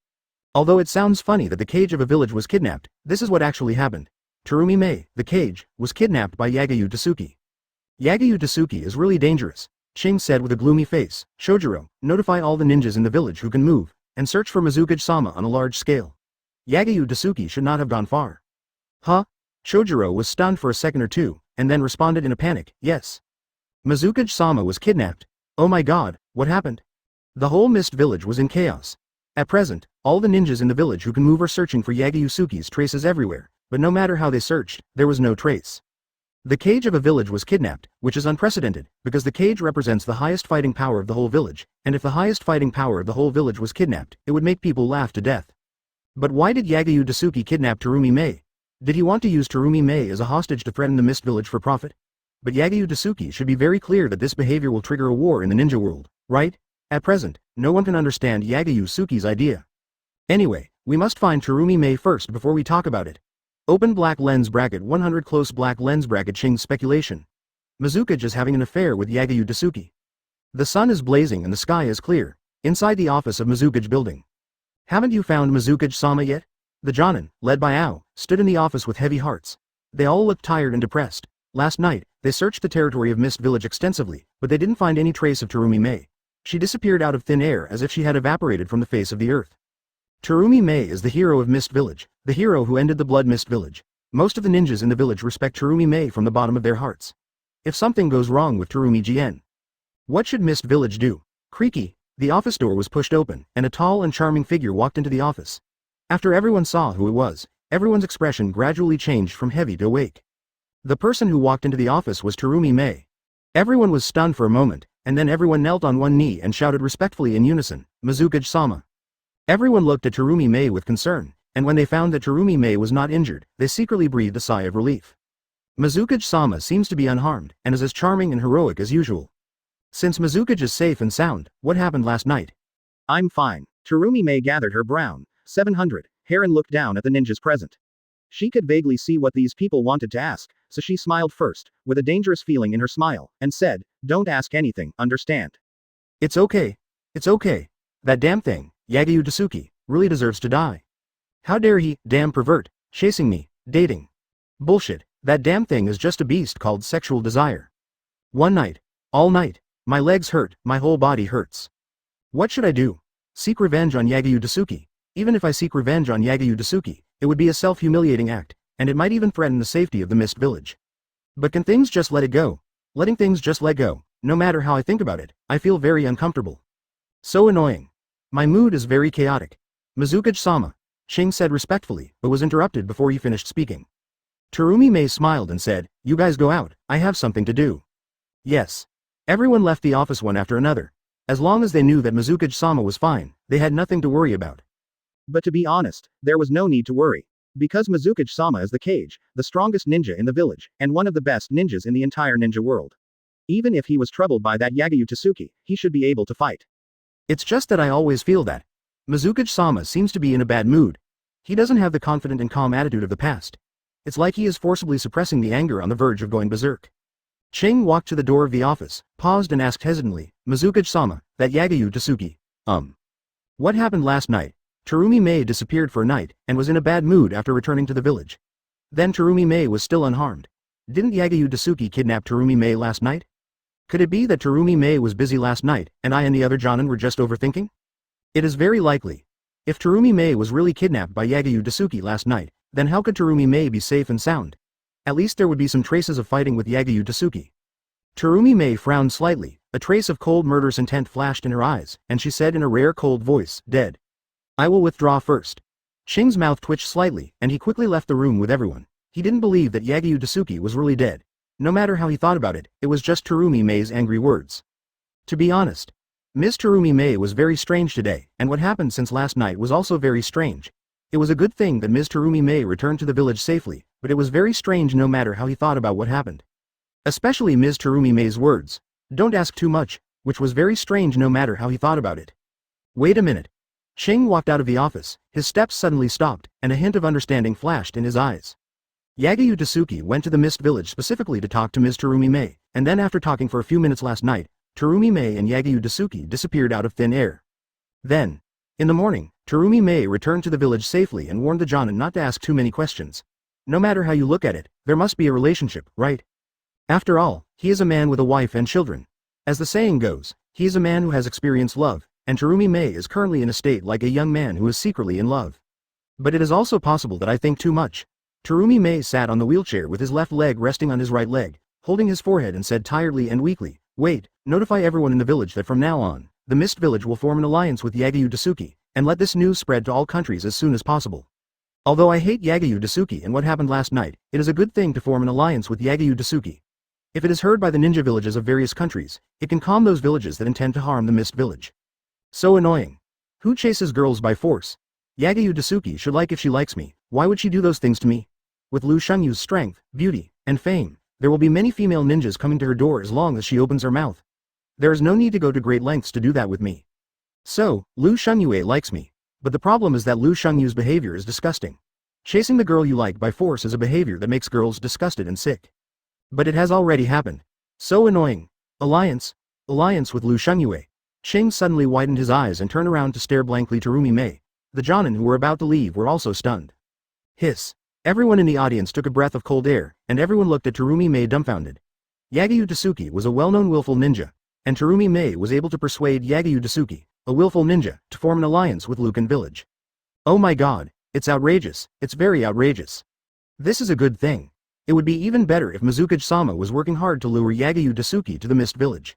Although it sounds funny that the cage of a village was kidnapped, this is what actually happened. Terumi Mei, the cage, was kidnapped by Yagyu Tsuki. Yagyu Tsuki is really dangerous, Ching said with a gloomy face. Shojiro, notify all the ninjas in the village who can move, and search for Mizukage-sama on a large scale. Yagyu Tsuki should not have gone far. Huh? Shojiro was stunned for a second or two, and then responded in a panic, yes. Mizukage-sama was kidnapped. Oh my god, what happened? The whole Mist Village was in chaos. At present, all the ninjas in the village who can move are searching for Yagyu Tsuki's traces everywhere, but no matter how they searched, there was no trace. The cage of a village was kidnapped, which is unprecedented, because the cage represents the highest fighting power of the whole village, and if the highest fighting power of the whole village was kidnapped, it would make people laugh to death. But why did Yagyu Tsuki kidnap Terumi Mei? Did he want to use Terumi Mei as a hostage to threaten the Mist Village for profit? But Yagyu Tsuki should be very clear that this behavior will trigger a war in the ninja world, right? At present, no one can understand Yagyu Tsuki's idea. Anyway, we must find Terumi Mei first before we talk about it. Open black lens bracket 100 close black lens bracket Ching's speculation. Mizukage is having an affair with Yagyu Tsuki. The sun is blazing and the sky is clear, inside the office of Mizukage building. Haven't you found Mizukage-sama yet? The Jōnin, led by Ao, stood in the office with heavy hearts. They all looked tired and depressed. Last night, they searched the territory of Mist Village extensively, but they didn't find any trace of Terumi Mei. She disappeared out of thin air as if she had evaporated from the face of the earth. Terumi Mei is the hero of Mist Village, the hero who ended the Blood Mist Village. Most of the ninjas in the village respect Terumi Mei from the bottom of their hearts. If something goes wrong with Terumi Jien, what should Mist Village do? Creaky, the office door was pushed open, and a tall and charming figure walked into the office. After everyone saw who it was, everyone's expression gradually changed from heavy to awake. The person who walked into the office was Terumi Mei. Everyone was stunned for a moment, and then everyone knelt on one knee and shouted respectfully in unison, Mizukage-sama. Everyone looked at Terumi Mei with concern, and when they found that Terumi Mei was not injured, they secretly breathed a sigh of relief. Mizukage-sama seems to be unharmed, and is as charming and heroic as usual. Since Mizukage is safe and sound, what happened last night? I'm fine. Terumi Mei gathered her brown 700 hair and looked down at the ninjas present. She could vaguely see what these people wanted to ask, so she smiled first, with a dangerous feeling in her smile, and said, don't ask anything, understand? It's okay. It's okay. That damn thing, Yagyu Tsuki, really deserves to die. How dare he, damn pervert, chasing me, dating. Bullshit, that damn thing is just a beast called sexual desire. One night, all night, my legs hurt, my whole body hurts. What should I do? Seek revenge on Yagyu Tsuki. Even if I seek revenge on Yagyu Tsuki, it would be a self-humiliating act, and it might even threaten the safety of the Mist Village. But can things just let it go? Letting things just let go, no matter how I think about it, I feel very uncomfortable. So annoying. My mood is very chaotic. Mizukage-sama, Ching said respectfully, but was interrupted before he finished speaking. Terumi Mei smiled and said, you guys go out, I have something to do. Yes. Everyone left the office one after another. As long as they knew that Mizukage-sama was fine, they had nothing to worry about. But to be honest, there was no need to worry. Because Mizukage-sama is the cage, the strongest ninja in the village, and one of the best ninjas in the entire ninja world. Even if he was troubled by that Yagyu Tsuki, he should be able to fight. It's just that I always feel that Mizukage-sama seems to be in a bad mood. He doesn't have the confident and calm attitude of the past. It's like he is forcibly suppressing the anger on the verge of going berserk. Ching walked to the door of the office, paused and asked hesitantly, Mizukage-sama, that Yagyu Tsuki, what happened last night? Terumi Mei disappeared for a night, and was in a bad mood after returning to the village. Then Terumi Mei was still unharmed. Didn't Yagyu Tsuki kidnap Terumi Mei last night? Could it be that Terumi Mei was busy last night, and I and the other Jōnin were just overthinking? It is very likely. If Terumi Mei was really kidnapped by Yagyu Tsuki last night, then how could Terumi Mei be safe and sound? At least there would be some traces of fighting with Yagyu Tsuki. Terumi Mei frowned slightly, a trace of cold murderous intent flashed in her eyes, and she said in a rare cold voice, dead. I will withdraw first. Ching's mouth twitched slightly, and he quickly left the room with everyone. He didn't believe that Yagyu Tsuki was really dead. No matter how he thought about it, it was just Terumi Mei's angry words. To be honest, Miss Terumi Mei was very strange today, and what happened since last night was also very strange. It was a good thing that Miss Terumi Mei returned to the village safely, but it was very strange no matter how he thought about what happened. Especially Miss Terumi Mei's words, don't ask too much, which was very strange no matter how he thought about it. Wait a minute. Shing walked out of the office, his steps suddenly stopped, and a hint of understanding flashed in his eyes. Yagyu Tsuki went to the Mist Village specifically to talk to Ms. Terumi Mei, and then after talking for a few minutes last night, Terumi Mei and Yagyu Tsuki disappeared out of thin air. Then, in the morning, Terumi Mei returned to the village safely and warned the Jōnin not to ask too many questions. No matter how you look at it, there must be a relationship, right? After all, he is a man with a wife and children. As the saying goes, he is a man who has experienced love, and Terumi Mei is currently in a state like a young man who is secretly in love. But it is also possible that I think too much. Terumi Mei sat on the wheelchair with his left leg resting on his right leg, holding his forehead and said tiredly and weakly, "Wait, notify everyone in the village that from now on, the Mist Village will form an alliance with Yagyu Tsuki, and let this news spread to all countries as soon as possible. Although I hate Yagyu Tsuki and what happened last night, it is a good thing to form an alliance with Yagyu Tsuki. If it is heard by the ninja villages of various countries, it can calm those villages that intend to harm the Mist Village. So annoying. Who chases girls by force? Yagyu Tsuki should like if she likes me, why would she do those things to me? With Lu Shengyu's strength, beauty, and fame, there will be many female ninjas coming to her door as long as she opens her mouth. There is no need to go to great lengths to do that with me. So, Lu Shengyue likes me. But the problem is that Lu Shengyue's behavior is disgusting. Chasing the girl you like by force is a behavior that makes girls disgusted and sick. But it has already happened. So annoying. Alliance with Lu Shengyue. Shing suddenly widened his eyes and turned around to stare blankly to Terumi Mei. The Jōnin who were about to leave were also stunned. Hiss. Everyone in the audience took a breath of cold air, and everyone looked at Terumi Mei dumbfounded. Yagyu Tsuki was a well-known willful ninja, and Terumi Mei was able to persuade Yagyu Tsuki, a willful ninja, to form an alliance with Lucan Village. Oh my god, it's outrageous, it's very outrageous. This is a good thing. It would be even better if Mizukage-sama was working hard to lure Yagyu Tsuki to the Mist Village.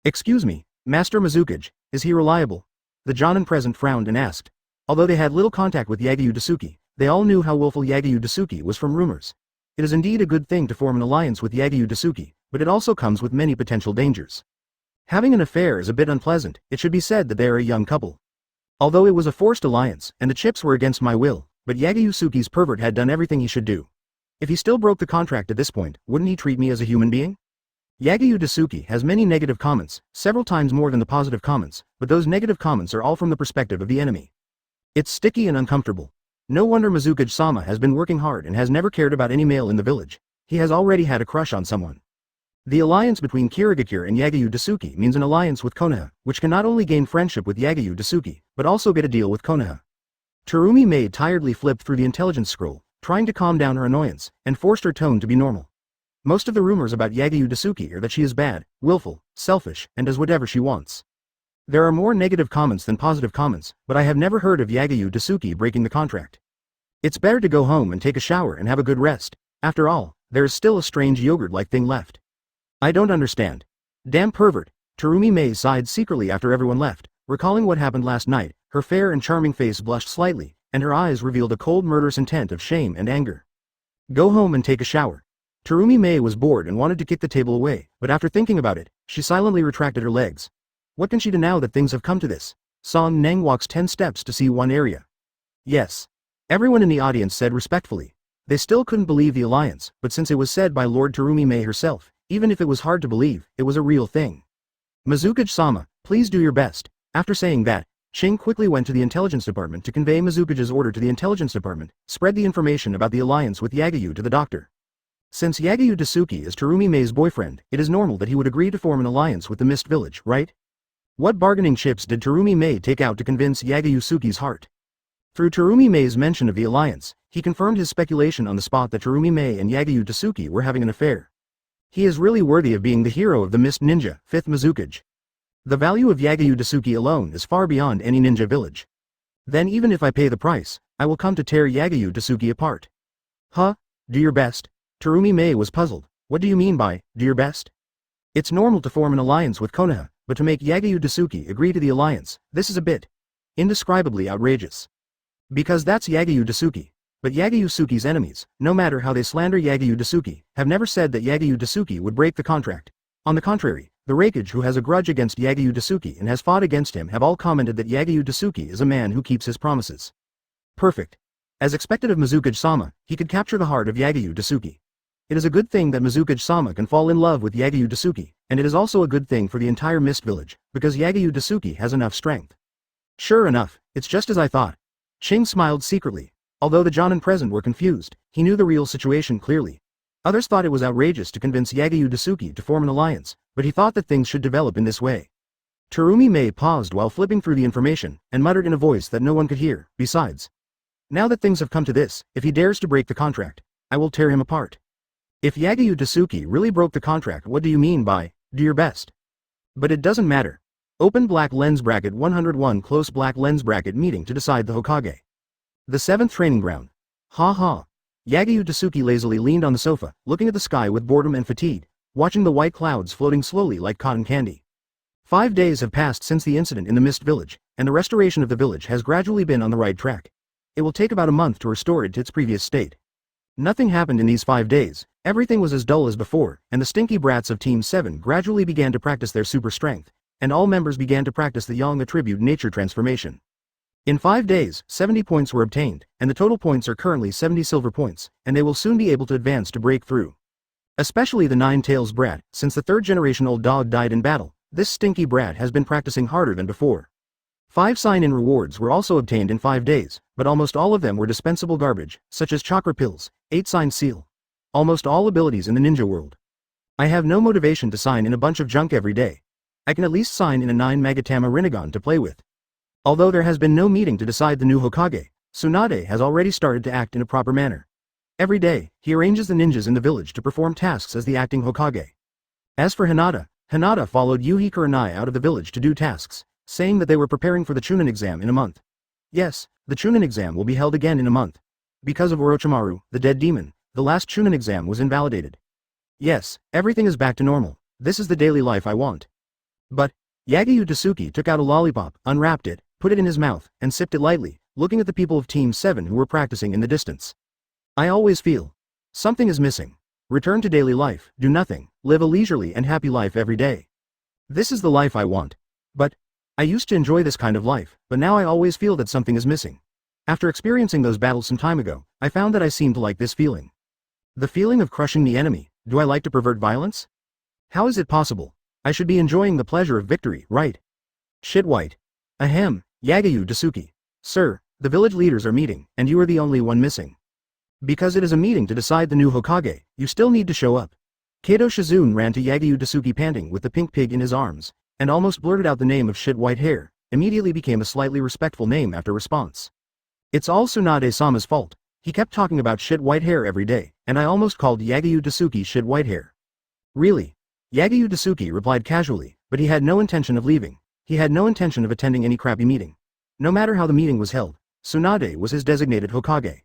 Excuse me, Master Mizukage, is he reliable? The Jōnin present frowned and asked. Although they had little contact with Yagyu Tsuki, they all knew how willful Yagyu Tsuki was from rumors. It is indeed a good thing to form an alliance with Yagyu Tsuki, but it also comes with many potential dangers. Having an affair is a bit unpleasant, it should be said that they are a young couple. Although it was a forced alliance, and the chips were against my will, but Yagyu Tsuki's pervert had done everything he should do. If he still broke the contract at this point, wouldn't he treat me as a human being? Yagyu Tsuki has many negative comments, several times more than the positive comments, but those negative comments are all from the perspective of the enemy. It's sticky and uncomfortable. No wonder Mizukage-sama has been working hard and has never cared about any male in the village. He has already had a crush on someone. The alliance between Kirigakure and Yagyu Tsuki means an alliance with Konoha, which can not only gain friendship with Yagyu Tsuki, but also get a deal with Konoha. Terumi Mei tiredly flipped through the intelligence scroll, trying to calm down her annoyance, and forced her tone to be normal. Most of the rumors about Yagyu Tsuki are that she is bad, willful, selfish, and does whatever she wants. There are more negative comments than positive comments, but I have never heard of Yagyu Tsuki breaking the contract. It's better to go home and take a shower and have a good rest. After all, there is still a strange yogurt-like thing left. I don't understand. Damn pervert. Terumi Mei sighed secretly after everyone left, recalling what happened last night. Her fair and charming face blushed slightly, and her eyes revealed a cold murderous intent of shame and anger. Go home and take a shower. Terumi Mei was bored and wanted to kick the table away, but after thinking about it, she silently retracted her legs. What can she do now that things have come to this? Song Neng walks 10 steps to see one area. Yes. Everyone in the audience said respectfully. They still couldn't believe the alliance, but since it was said by Lord Terumi Mei herself, even if it was hard to believe, it was a real thing. Mizukage-sama, please do your best. After saying that, Shing quickly went to the intelligence department to convey Mizukage's order to the intelligence department, spread the information about the alliance with Yagyu to the doctor. Since Yagyu Tsuki is Terumi Mei's boyfriend, it is normal that he would agree to form an alliance with the Mist Village, right? What bargaining chips did Terumi Mei take out to convince Yagyu Tsuki's heart? Through Terumi Mei's mention of the alliance, he confirmed his speculation on the spot that Terumi Mei and Yagyu Tsuki were having an affair. He is really worthy of being the hero of the Mist Ninja, 5th Mizukage. The value of Yagyu Tsuki alone is far beyond any ninja village. Then even if I pay the price, I will come to tear Yagyu Tsuki apart. Huh? Do your best? Terumi Mei was puzzled. What do you mean by, do your best? It's normal to form an alliance with Konoha, but to make Yagyu Tsuki agree to the alliance, this is a bit indescribably outrageous. Because that's Yagyu Tsuki. But Yagyu Tsuki's enemies, no matter how they slander Yagyu Tsuki, have never said that Yagyu Tsuki would break the contract. On the contrary, the Raikage who has a grudge against Yagyu Tsuki and has fought against him have all commented that Yagyu Tsuki is a man who keeps his promises. Perfect. As expected of Mizukage-sama, he could capture the heart of Yagyu Tsuki. It is a good thing that Mizukage-sama can fall in love with Yagyu Tsuki, and it is also a good thing for the entire Mist Village, because Yagyu Tsuki has enough strength. Sure enough, it's just as I thought. Ching smiled secretly. Although the Jōnin present were confused, he knew the real situation clearly. Others thought it was outrageous to convince Yagyu Tsuki to form an alliance, but he thought that things should develop in this way. Terumi Mei paused while flipping through the information, and muttered in a voice that no one could hear, besides. Now that things have come to this, if he dares to break the contract, I will tear him apart. If Yagyu Tsuki really broke the contract, what do you mean by, do your best? But it doesn't matter. Open black lens bracket 101 close black lens bracket meeting to decide the Hokage. The 7th training ground. Ha ha. Yagyu Tsuki lazily leaned on the sofa, looking at the sky with boredom and fatigue, watching the white clouds floating slowly like cotton candy. 5 days have passed since the incident in the Mist Village, and the restoration of the village has gradually been on the right track. It will take about a month to restore it to its previous state. Nothing happened in these 5 days, everything was as dull as before, and the stinky brats of Team 7 gradually began to practice their super strength, and all members began to practice the Yang attribute nature transformation. In 5 days, 70 points were obtained, and the total points are currently 70 silver points, and they will soon be able to advance to break through. Especially the Nine-Tails brat, since the 3rd generation old dog died in battle, this stinky brat has been practicing harder than before. 5 sign-in rewards were also obtained in 5 days, but almost all of them were dispensable garbage, such as chakra pills, 8-sign seal. Almost all abilities in the ninja world. I have no motivation to sign in a bunch of junk every day. I can at least sign in a 9 Magatama Rinnegan to play with. Although there has been no meeting to decide the new Hokage, Tsunade has already started to act in a proper manner. Every day, he arranges the ninjas in the village to perform tasks as the acting Hokage. As for Hinata followed Yuhi Kurenai out of the village to do tasks, saying that they were preparing for the Chunin exam in a month. Yes, the Chunin exam will be held again in a month. Because of Orochimaru, the dead demon, the last Chunin exam was invalidated. Yes, everything is back to normal. This is the daily life I want. But, Yagyu Tsuki took out a lollipop, unwrapped it, put it in his mouth, and sipped it lightly, looking at the people of Team 7 who were practicing in the distance. I always feel something is missing. Return to daily life, do nothing, live a leisurely and happy life every day. This is the life I want. But, I used to enjoy this kind of life, but now I always feel that something is missing. After experiencing those battles some time ago, I found that I seem to like this feeling. The feeling of crushing the enemy. Do I like to pervert violence? How is it possible? I should be enjoying the pleasure of victory, right? Shit white. Ahem, Yagyu Tsuki. Sir, the village leaders are meeting, and you are the only one missing. Because it is a meeting to decide the new Hokage, you still need to show up. Kato Shizune ran to Yagyu Tsuki panting with the pink pig in his arms, and almost blurted out the name of shit white hair, immediately became a slightly respectful name after response. It's all Tsunade-sama's fault. He kept talking about shit white hair every day, and I almost called Yagyu Tsuki shit white hair. Really? Yagyu Tsuki replied casually, but he had no intention of leaving. He had no intention of attending any crappy meeting. No matter how the meeting was held, Tsunade was his designated Hokage.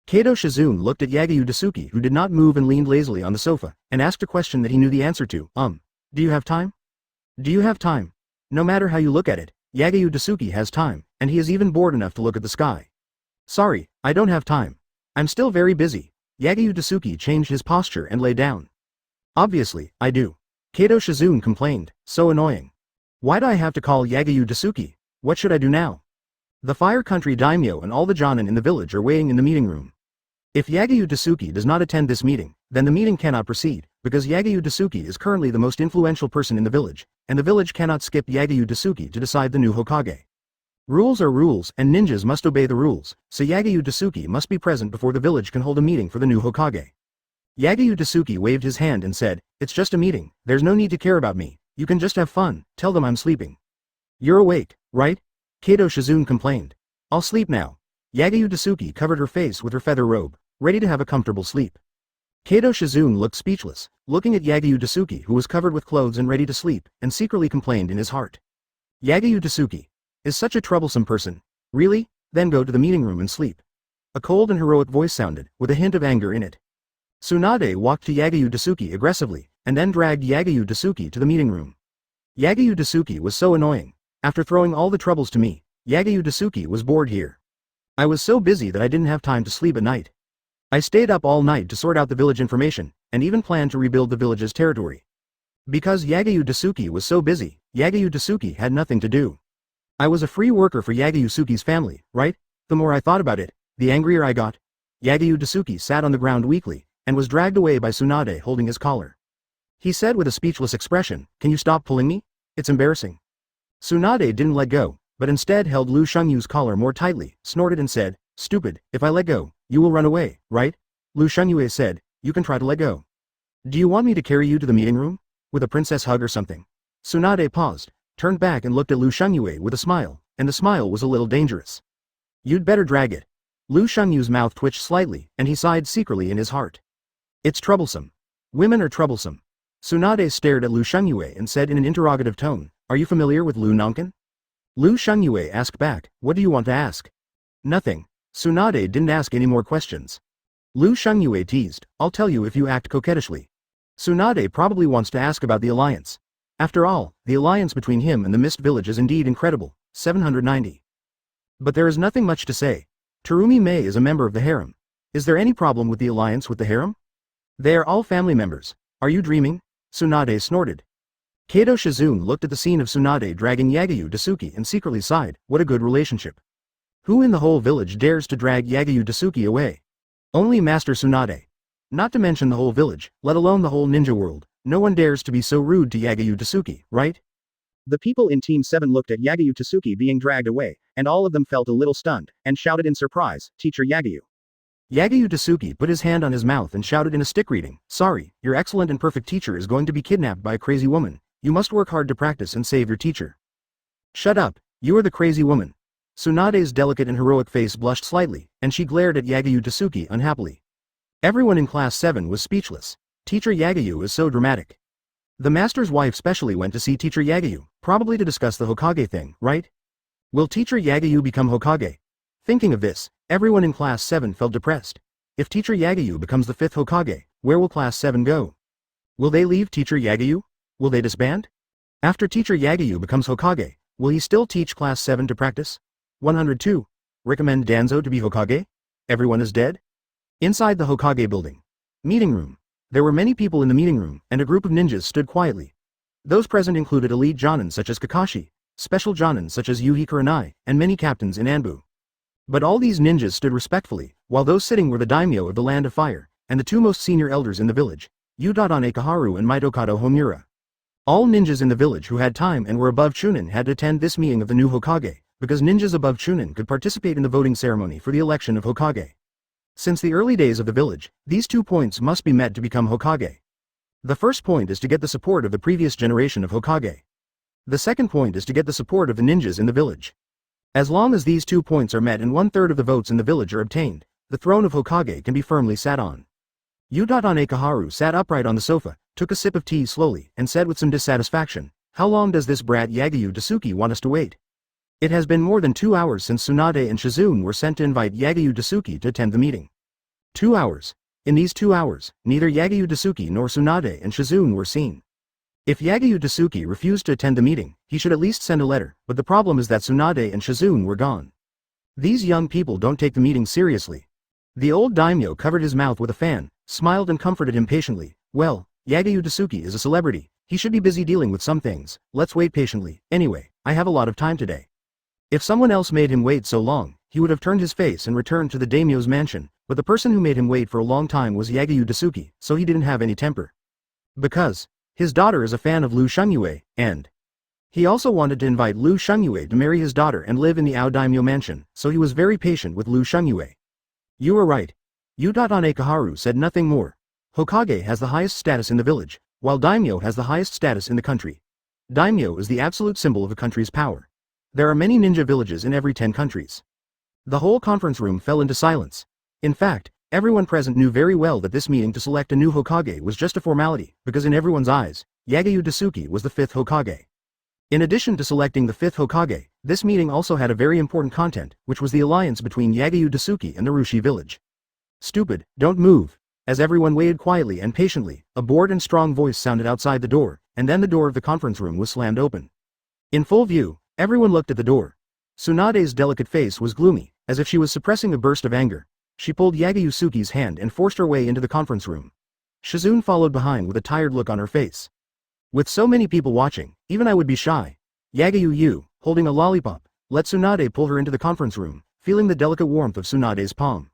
Kato Shizune looked at Yagyu Tsuki, who did not move and leaned lazily on the sofa, and asked a question that he knew the answer to. Do you have time? Do you have time? No matter how you look at it, Yagyu Tsuki has time, and he is even bored enough to look at the sky. Sorry, I don't have time. I'm still very busy. Yagyu Tsuki changed his posture and lay down. Obviously, I do. Kato Shizune complained, so annoying. Why do I have to call Yagyu Tsuki? What should I do now? The Fire Country daimyo and all the Jōnin in the village are waiting in the meeting room. If Yagyu Tsuki does not attend this meeting, then the meeting cannot proceed, because Yagyu Tsuki is currently the most influential person in the village, and the village cannot skip Yagyu Tsuki to decide the new Hokage. Rules are rules, and ninjas must obey the rules, so Yagyu Tsuki must be present before the village can hold a meeting for the new Hokage. Yagyu Tsuki waved his hand and said, "It's just a meeting, there's no need to care about me, you can just have fun, tell them I'm sleeping." You're awake, right? Kato Shizune complained. I'll sleep now. Yagyu Tsuki covered her face with her feather robe, ready to have a comfortable sleep. Kato Shizune looked speechless, looking at Yagyu Tsuki, who was covered with clothes and ready to sleep, and secretly complained in his heart. Yagyu Tsuki is such a troublesome person. Really? Then go to the meeting room and sleep. A cold and heroic voice sounded, with a hint of anger in it. Tsunade walked to Yagyu Tsuki aggressively, and then dragged Yagyu Tsuki to the meeting room. Yagyu Tsuki was so annoying. After throwing all the troubles to me, Yagyu Tsuki was bored here. I was so busy that I didn't have time to sleep at night. I stayed up all night to sort out the village information, and even planned to rebuild the village's territory. Because Yagyu Tsuki was so busy, Yagyu Tsuki had nothing to do. I was a free worker for Yagyu Tsuki's family, right? The more I thought about it, the angrier I got. Yagyu Tsuki sat on the ground weakly, and was dragged away by Tsunade holding his collar. He said with a speechless expression, "Can you stop pulling me? It's embarrassing." Tsunade didn't let go, but instead held Lu Shengyu's collar more tightly, snorted and said, "Stupid, if I let go, you will run away, right?" Lu Shengyue said, "You can try to let go. Do you want me to carry you to the meeting room? With a princess hug or something?" Tsunade paused, turned back and looked at Lu Shengyue with a smile, and the smile was a little dangerous. "You'd better drag it." Lu Shengyue's mouth twitched slightly, and he sighed secretly in his heart. "It's troublesome. Women are troublesome." Tsunade stared at Lu Shengyue and said in an interrogative tone, "Are you familiar with Lu Nonkin?" Lu Shengyue asked back, "What do you want to ask?" "Nothing." Tsunade didn't ask any more questions. Lu Shengyue teased, "I'll tell you if you act coquettishly." Tsunade probably wants to ask about the alliance. After all, the alliance between him and the Mist Village is indeed incredible. 790. But there is nothing much to say. Terumi Mei is a member of the harem. Is there any problem with the alliance with the harem? They are all family members. Are you dreaming? Tsunade snorted. Kato Shizune looked at the scene of Tsunade dragging Yagyu Tsuki and secretly sighed, what a good relationship. Who in the whole village dares to drag Yagyu Tsuki away? Only Master Tsunade. Not to mention the whole village, let alone the whole ninja world, no one dares to be so rude to Yagyu Tsuki, right? The people in Team 7 looked at Yagyu Tsuki being dragged away, and all of them felt a little stunned, and shouted in surprise, "Teacher Yagyu." Yagyu Tsuki put his hand on his mouth and shouted in a stick reading, "Sorry, your excellent and perfect teacher is going to be kidnapped by a crazy woman. You must work hard to practice and save your teacher." "Shut up, you are the crazy woman." Tsunade's delicate and heroic face blushed slightly, and she glared at Yagyu Tsuki unhappily. Everyone in Class 7 was speechless. Teacher Yagyu is so dramatic. The master's wife specially went to see Teacher Yagyu, probably to discuss the Hokage thing, right? Will Teacher Yagyu become Hokage? Thinking of this, everyone in Class 7 felt depressed. If Teacher Yagyu becomes the 5th Hokage, where will Class 7 go? Will they leave Teacher Yagyu? Will they disband? After Teacher Yagyu becomes Hokage, will he still teach Class 7 to practice? 102. Recommend Danzo to be Hokage? Everyone is dead? Inside the Hokage building. Meeting room. There were many people in the meeting room, and a group of ninjas stood quietly. Those present included elite Jōnin such as Kakashi, special Jōnin such as Yuhi Kurenai, and many captains in Anbu. But all these ninjas stood respectfully, while those sitting were the daimyo of the Land of Fire, and the two most senior elders in the village, Yudodon Ekaharu and Mitokado Homura. All ninjas in the village who had time and were above Chunin had to attend this meeting of the new Hokage, because ninjas above Chunin could participate in the voting ceremony for the election of Hokage. Since the early days of the village, these 2 points must be met to become Hokage. The first point is to get the support of the previous generation of Hokage. The second point is to get the support of the ninjas in the village. As long as these 2 points are met and 1/3 of the votes in the village are obtained, the throne of Hokage can be firmly sat on. Yudodon Ekaharu sat upright on the sofa, took a sip of tea slowly, and said with some dissatisfaction, "How long does this brat Yagyu Tsuki want us to wait? It has been more than 2 hours since Tsunade and Shizune were sent to invite Yagyu Tsuki to attend the meeting. 2 hours. In these 2 hours, neither Yagyu Tsuki nor Tsunade and Shizune were seen. If Yagyu Tsuki refused to attend the meeting, he should at least send a letter, but the problem is that Tsunade and Shizune were gone. These young people don't take the meeting seriously." The old daimyo covered his mouth with a fan, smiled and comforted him patiently. "Well, Yagyu Tsuki is a celebrity, he should be busy dealing with some things, let's wait patiently. Anyway, I have a lot of time today." If someone else made him wait so long, he would have turned his face and returned to the daimyo's mansion, but the person who made him wait for a long time was Yagyu Tsuki, so he didn't have any temper. Because his daughter is a fan of Lu Shengyue, and he also wanted to invite Lu Shengyue to marry his daughter and live in the Ao Daimyo mansion, so he was very patient with Lu Shengyue. "You are right." Yudodon Ekaharu said nothing more. Hokage has the highest status in the village, while daimyo has the highest status in the country. Daimyo is the absolute symbol of a country's power. There are many ninja villages in every 10 countries. The whole conference room fell into silence. In fact, everyone present knew very well that this meeting to select a new Hokage was just a formality, because in everyone's eyes, Yagyu Tsuki was the 5th Hokage. In addition to selecting the 5th Hokage, this meeting also had a very important content, which was the alliance between Yagyu Tsuki and Narushi village. "Stupid, don't move." As everyone waited quietly and patiently, a bored and strong voice sounded outside the door, and then the door of the conference room was slammed open. In full view, everyone looked at the door. Tsunade's delicate face was gloomy, as if she was suppressing a burst of anger. She pulled Yagyu Tsuki's hand and forced her way into the conference room. Shizune followed behind with a tired look on her face. "With so many people watching, even I would be shy." Yagyu, holding a lollipop, let Tsunade pull her into the conference room, feeling the delicate warmth of Tsunade's palm.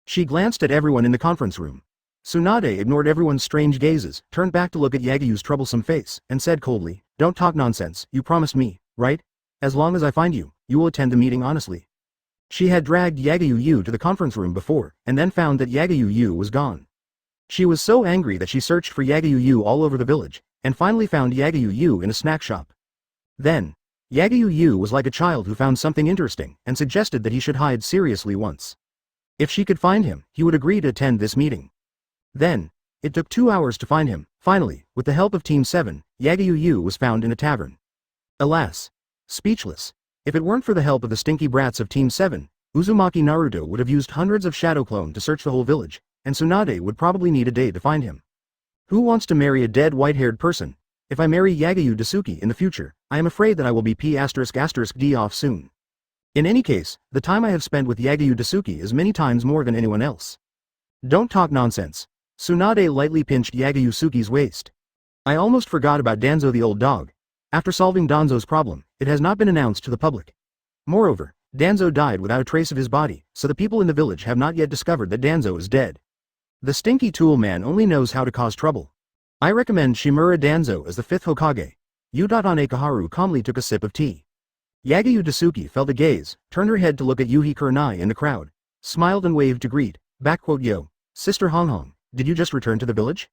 She glanced at everyone in the conference room. Tsunade ignored everyone's strange gazes, turned back to look at Yagyu's troublesome face, and said coldly, "Don't talk nonsense, you promised me, right? As long as I find you, you will attend the meeting honestly. She had dragged Yagyu to the conference room before, and then found that Yagyu was gone. She was so angry that she searched for Yagyu all over the village, and finally found Yagyu in a snack shop. Then, Yagyu was like a child who found something interesting and suggested that he should hide seriously once. If she could find him, he would agree to attend this meeting. Then, it took 2 hours to find him. Finally, with the help of Team 7, Yagyu was found in a tavern. Alas! Speechless. If it weren't for the help of the stinky brats of Team 7, Uzumaki Naruto would have used hundreds of shadow clone to search the whole village, and Tsunade would probably need a day to find him. Who wants to marry a dead white-haired person? If I marry Yagyu Tsuki in the future, I am afraid that I will be P***D off soon. In any case, the time I have spent with Yagyu Tsuki is many times more than anyone else. Don't talk nonsense. Tsunade lightly pinched Yagyu Tsuki's waist. I almost forgot about Danzo the old dog. After solving Danzo's problem, it has not been announced to the public. Moreover, Danzo died without a trace of his body, so the people in the village have not yet discovered that Danzo is dead. The stinky tool man only knows how to cause trouble. I recommend Shimura Danzo as the 5th Hokage. Ekaharu calmly took a sip of tea. Yagyu Tsuki felt a gaze, turned her head to look at Yuhi Kurenai in the crowd, smiled and waved to greet, Yo, Sister Honghong, did you just return to the village?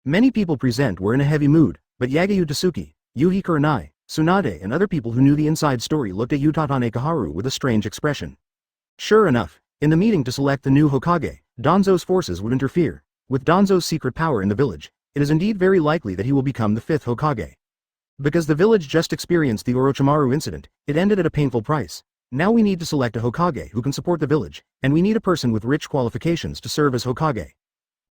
Many people present were in a heavy mood, but Yagyu Tsuki, Yuhi Kurenai, Tsunade and other people who knew the inside story looked at Ekaharu with a strange expression. Sure enough, in the meeting to select the new Hokage, Danzo's forces would interfere. With Danzo's secret power in the village, it is indeed very likely that he will become the 5th Hokage. Because the village just experienced the Orochimaru incident, it ended at a painful price. Now we need to select a Hokage who can support the village, and we need a person with rich qualifications to serve as Hokage.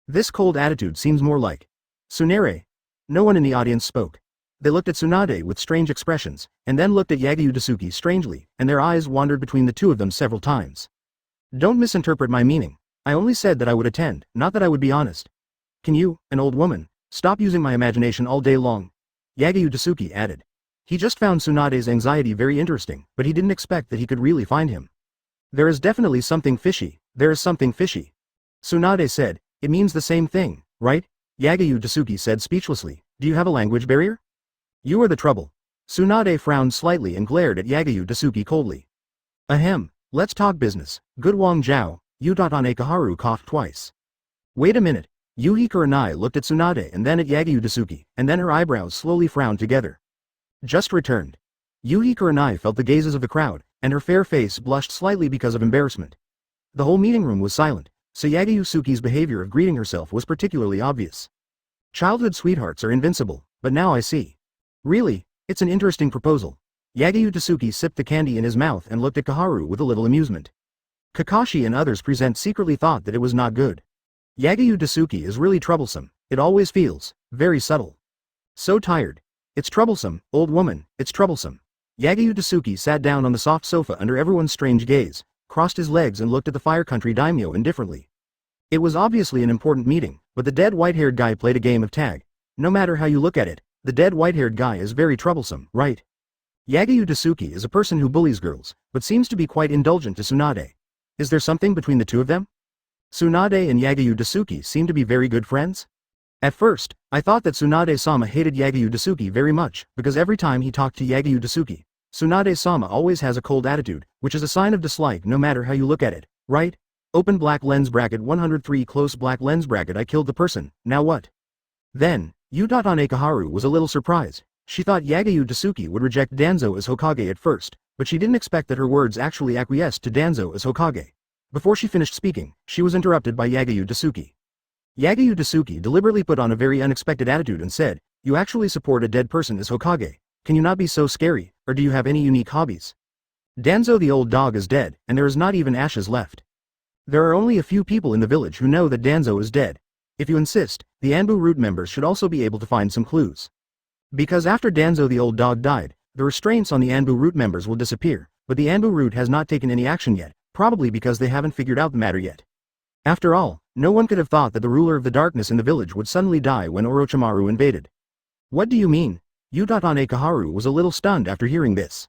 This cold attitude seems more like Tsunade. No one in the audience spoke. They looked at Tsunade with strange expressions, and then looked at Yagyu Tsuki strangely, and their eyes wandered between the two of them several times. Don't misinterpret my meaning. I only said that I would attend, not that I would be honest. Can you, an old woman, stop using my imagination all day long? Yagyu Tsuki added. He just found Tsunade's anxiety very interesting, but he didn't expect that he could really find him. There is definitely something fishy, there is something fishy. Tsunade said, it means the same thing, right? Yagyu Tsuki said speechlessly, do you have a language barrier? You are the trouble. Tsunade frowned slightly and glared at Yagyu Tsuki coldly. Ahem, let's talk business, good Wang Zhao, Ekaharu coughed twice. Wait a minute, Yuhi Kurenai looked at Tsunade and then at Yagyu Tsuki, and then her eyebrows slowly frowned together. Just returned. Yuhi Kurenai felt the gazes of the crowd, and her fair face blushed slightly because of embarrassment. The whole meeting room was silent, so Yagyu Tsuki's behavior of greeting herself was particularly obvious. Childhood sweethearts are invincible, but now I see. Really, it's an interesting proposal. Yagyu Tsuki sipped the candy in his mouth and looked at Kaharu with a little amusement. Kakashi and others present secretly thought that it was not good. Yagyu Tsuki is really troublesome, it always feels very subtle. So tired. It's troublesome, old woman, it's troublesome. Yagyu Tsuki sat down on the soft sofa under everyone's strange gaze, crossed his legs and looked at the Fire Country daimyo indifferently. It was obviously an important meeting, but the dead white-haired guy played a game of tag. No matter how you look at it, the dead white-haired guy is very troublesome, right? Yagyu Tsuki is a person who bullies girls, but seems to be quite indulgent to Tsunade. Is there something between the two of them? Tsunade and Yagyu Tsuki seem to be very good friends? At first, I thought that Tsunade-sama hated Yagyu Tsuki very much, because every time he talked to Yagyu Tsuki, Tsunade-sama always has a cold attitude, which is a sign of dislike no matter how you look at it, right? Open black lens bracket 103 close black lens bracket I killed the person, now what? Then, Ekaharu was a little surprised. She thought Yagyu Tsuki would reject Danzo as Hokage at first, but she didn't expect that her words actually acquiesced to Danzo as Hokage. Before she finished speaking, she was interrupted by Yagyu Tsuki. Yagyu Tsuki deliberately put on a very unexpected attitude and said, you actually support a dead person as Hokage. Can you not be so scary, or do you have any unique hobbies? Danzo the old dog is dead, and there is not even ashes left. There are only a few people in the village who know that Danzo is dead. If you insist, the Anbu root members should also be able to find some clues. Because after Danzo the old dog died, the restraints on the Anbu root members will disappear, but the Anbu root has not taken any action yet, probably because they haven't figured out the matter yet. After all, no one could have thought that the ruler of the darkness in the village would suddenly die when Orochimaru invaded. What do you mean? Ekaharu was a little stunned after hearing this.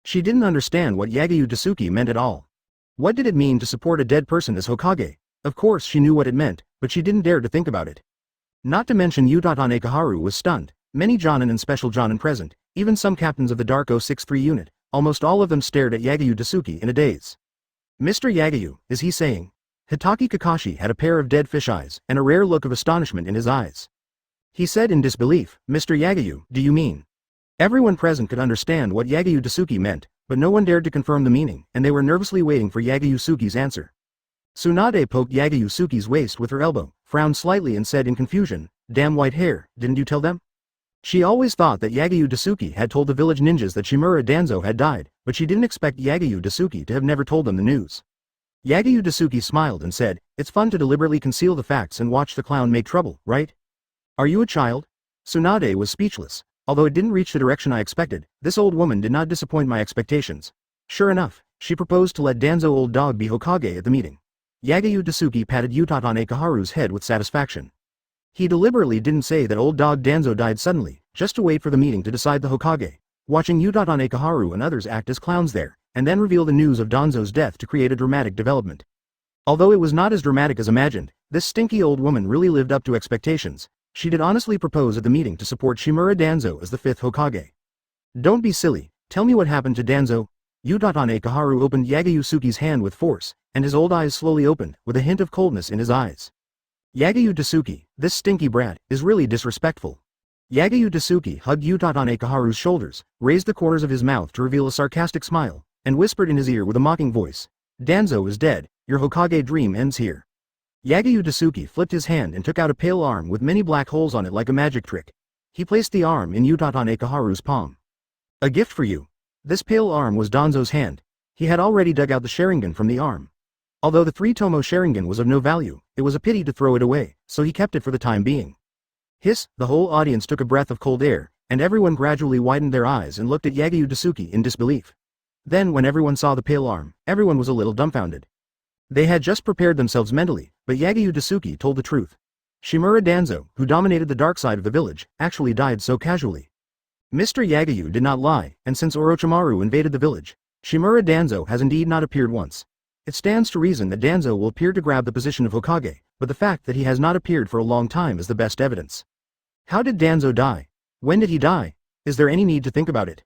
She didn't understand what Yagyu Tsuki meant at all. What did it mean to support a dead person as Hokage? Of course she knew what it meant, but she didn't dare to think about it. Not to mention Ekaharu was stunned. Many Jōnin and special Jōnin present, even some captains of the Dark 063 unit, Almost all of them stared at Yagyu Tsuki in a daze. Mr. Yagyu, is he saying? Hitaki Kakashi had a pair of dead fish eyes and a rare look of astonishment in his eyes. He said in disbelief, Mr. Yagyu, do you mean? Everyone present could understand what Yagyu Tsuki meant, but no one dared to confirm the meaning, and they were nervously waiting for Yagyu Tsuki's answer. Tsunade poked Yagyu Tsuki's waist with her elbow, frowned slightly and said in confusion, damn white hair, didn't you tell them? She always thought that Yagyu Tsuki had told the village ninjas that Shimura Danzo had died, but she didn't expect Yagyu Tsuki to have never told them the news. Yagyu Tsuki smiled and said, it's fun to deliberately conceal the facts and watch the clown make trouble, right? Are you a child? Tsunade was speechless. Although it didn't reach the direction I expected, this old woman did not disappoint my expectations. Sure enough, she proposed to let Danzo old dog be Hokage at the meeting. Yagyu Tsuki patted Utatane Kaharu's head with satisfaction. He deliberately didn't say that old dog Danzo died suddenly, just to wait for the meeting to decide the Hokage, watching Utatane Kaharu and others act as clowns there, and then reveal the news of Danzo's death to create a dramatic development. Although it was not as dramatic as imagined, this stinky old woman really lived up to expectations. She did honestly propose at the meeting to support Shimura Danzo as the 5th Hokage. Don't be silly, tell me what happened to Danzo. Utatane Kaharu opened Yagyu Tsuki's hand with force, and his old eyes slowly opened, with a hint of coldness in his eyes. Yagyu Tsuki, this stinky brat, is really disrespectful. Yagyu Tsuki hugged Utatane Kaharu's shoulders, raised the corners of his mouth to reveal a sarcastic smile, and whispered in his ear with a mocking voice, Danzo is dead, your Hokage dream ends here. Yagyu Tsuki flipped his hand and took out a pale arm with many black holes on it like a magic trick. He placed the arm in Utatane Kaharu's palm. A gift for you. This pale arm was Danzo's hand. He had already dug out the Sharingan from the arm. Although the 3-tomo Sharingan was of no value, it was a pity to throw it away, so he kept it for the time being. Hiss, the whole audience took a breath of cold air, and everyone gradually widened their eyes and looked at Yagyu Tsuki in disbelief. Then when everyone saw the pale arm, everyone was a little dumbfounded. They had just prepared themselves mentally, but Yagyu Tsuki told the truth. Shimura Danzo, who dominated the dark side of the village, actually died so casually. Mr. Yagyu did not lie, and since Orochimaru invaded the village, Shimura Danzo has indeed not appeared once. It stands to reason that Danzo will appear to grab the position of Hokage, but the fact that he has not appeared for a long time is the best evidence. How did Danzo die? When did he die? Is there any need to think about it?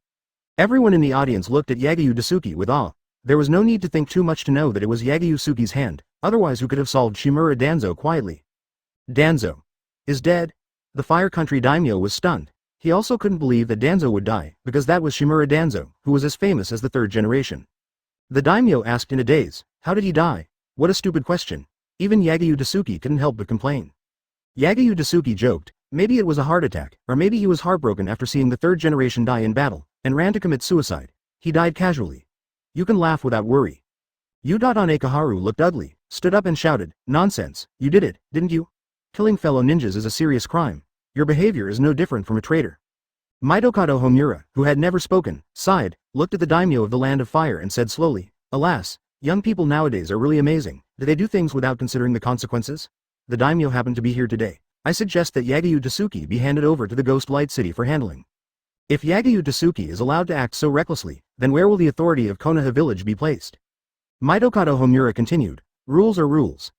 Everyone in the audience looked at Yagyu Tsuki with awe. There was no need to think too much to know that it was Yagyu Tsuki's hand, otherwise who could have solved Shimura Danzo quietly. Danzo is dead? The Fire Country daimyo was stunned. He also couldn't believe that Danzo would die, because that was Shimura Danzo, who was as famous as the 3rd generation. The daimyo asked in a daze, how did he die? What a stupid question. Even Yagyu Tsuki couldn't help but complain. Yagyu Tsuki joked, maybe it was a heart attack, or maybe he was heartbroken after seeing the 3rd generation die in battle, and ran to commit suicide. He died casually. You can laugh without worry. Utatane Kaharu looked ugly, stood up and shouted, nonsense, you did it, didn't you? Killing fellow ninjas is a serious crime. Your behavior is no different from a traitor. Mitokado Homura, who had never spoken, sighed, looked at the daimyo of the Land of Fire and said slowly, alas, young people nowadays are really amazing. Do they do things without considering the consequences? The daimyo happened to be here today. I suggest that Yagyu Tsuki be handed over to the Ghost Light City for handling. If Yagyu Tsuki is allowed to act so recklessly, then where will the authority of Konoha village be placed? Mitokado Homura continued, rules are rules.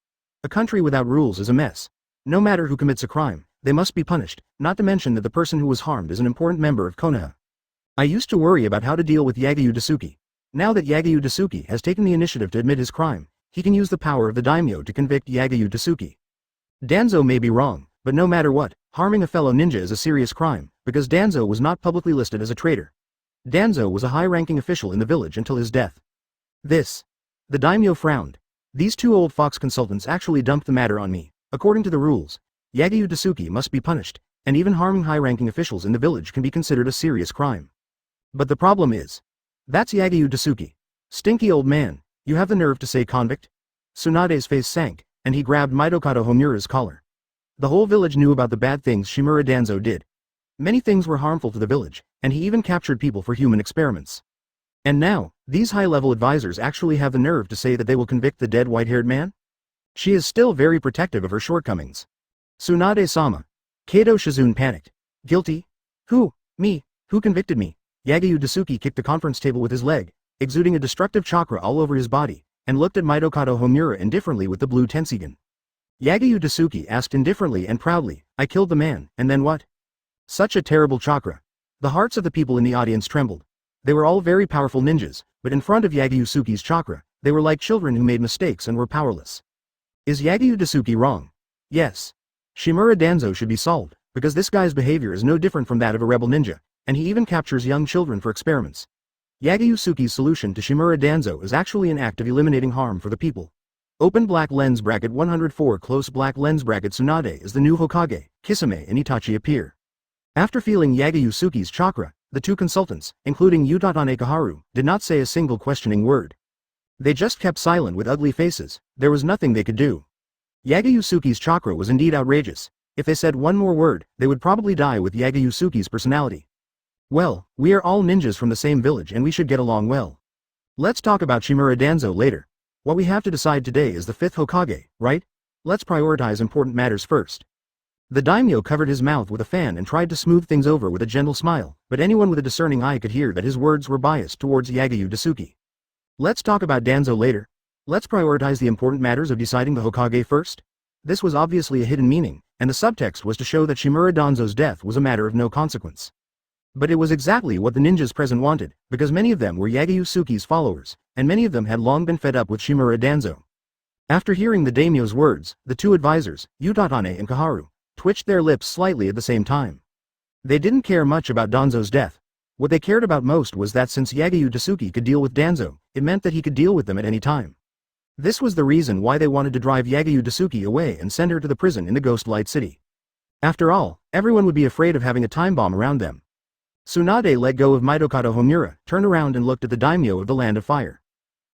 A country without rules is a mess. No matter who commits a crime, they must be punished, not to mention that the person who was harmed is an important member of Konoha. I used to worry about how to deal with Yagyu Tsuki. Now that Yagyu Tsuki has taken the initiative to admit his crime, he can use the power of the daimyo to convict Yagyu Tsuki. Danzo may be wrong, but no matter what, harming a fellow ninja is a serious crime, because Danzo was not publicly listed as a traitor. Danzo was a high-ranking official in the village until his death. The daimyo frowned. These 2 old fox consultants actually dumped the matter on me. According to the rules, Yagyu Tsuki must be punished, and even harming high-ranking officials in the village can be considered a serious crime. But the problem is, that's Yagyu Tsuki. Stinky old man, you have the nerve to say convict? Tsunade's face sank, and he grabbed Mitokado Homura's collar. The whole village knew about the bad things Shimura Danzo did. Many things were harmful to the village, and he even captured people for human experiments. And now, these high-level advisors actually have the nerve to say that they will convict the dead white-haired man? She is still very protective of her shortcomings. Tsunade-sama. Kato Shizune panicked. Guilty? Who? Me? Who convicted me? Yagyu Tsuki kicked the conference table with his leg, exuding a destructive chakra all over his body, and looked at Mitokado Homura indifferently with the blue tensigan. Yagyu Tsuki asked indifferently and proudly, I killed the man, and then what? Such a terrible chakra. The hearts of the people in the audience trembled. They were all very powerful ninjas, but in front of Yagyu Tsuki's chakra, they were like children who made mistakes and were powerless. Is Yagyu Tsuki wrong? Yes. Shimura Danzo should be solved, because this guy's behavior is no different from that of a rebel ninja, and he even captures young children for experiments. Yagyu Tsuki's solution to Shimura Danzo is actually an act of eliminating harm for the people. Open black lens bracket 104 close black lens bracket Tsunade is the new Hokage. Kisame and Itachi appear. After feeling Yagyu Tsuki's chakra, the two consultants, including Utatane Kaharu, did not say a single questioning word. They just kept silent with ugly faces. There was nothing they could do. Yagyu Tsuki's chakra was indeed outrageous. If they said one more word, they would probably die with Yagyu Tsuki's personality. Well, we are all ninjas from the same village and we should get along well. Let's talk about Shimura Danzo later. What we have to decide today is the 5th Hokage, right? Let's prioritize important matters first. The daimyo covered his mouth with a fan and tried to smooth things over with a gentle smile, but anyone with a discerning eye could hear that his words were biased towards Yagyu Tsuki. Let's talk about Danzo later. Let's prioritize the important matters of deciding the Hokage first. This was obviously a hidden meaning, and the subtext was to show that Shimura Danzo's death was a matter of no consequence. But it was exactly what the ninjas present wanted, because many of them were Yagyu Tsuki's followers, and many of them had long been fed up with Shimura Danzo. After hearing the daimyo's words, the two advisors, Utatane and Kaharu, twitched their lips slightly at the same time. They didn't care much about Danzo's death. What they cared about most was that since Yagyu Tsuki could deal with Danzo, it meant that he could deal with them at any time. This was the reason why they wanted to drive Yagyu Tsuki away and send her to the prison in the Ghost Light City. After all, everyone would be afraid of having a time bomb around them. Tsunade let go of Mitokado Homura, turned around and looked at the daimyo of the Land of Fire.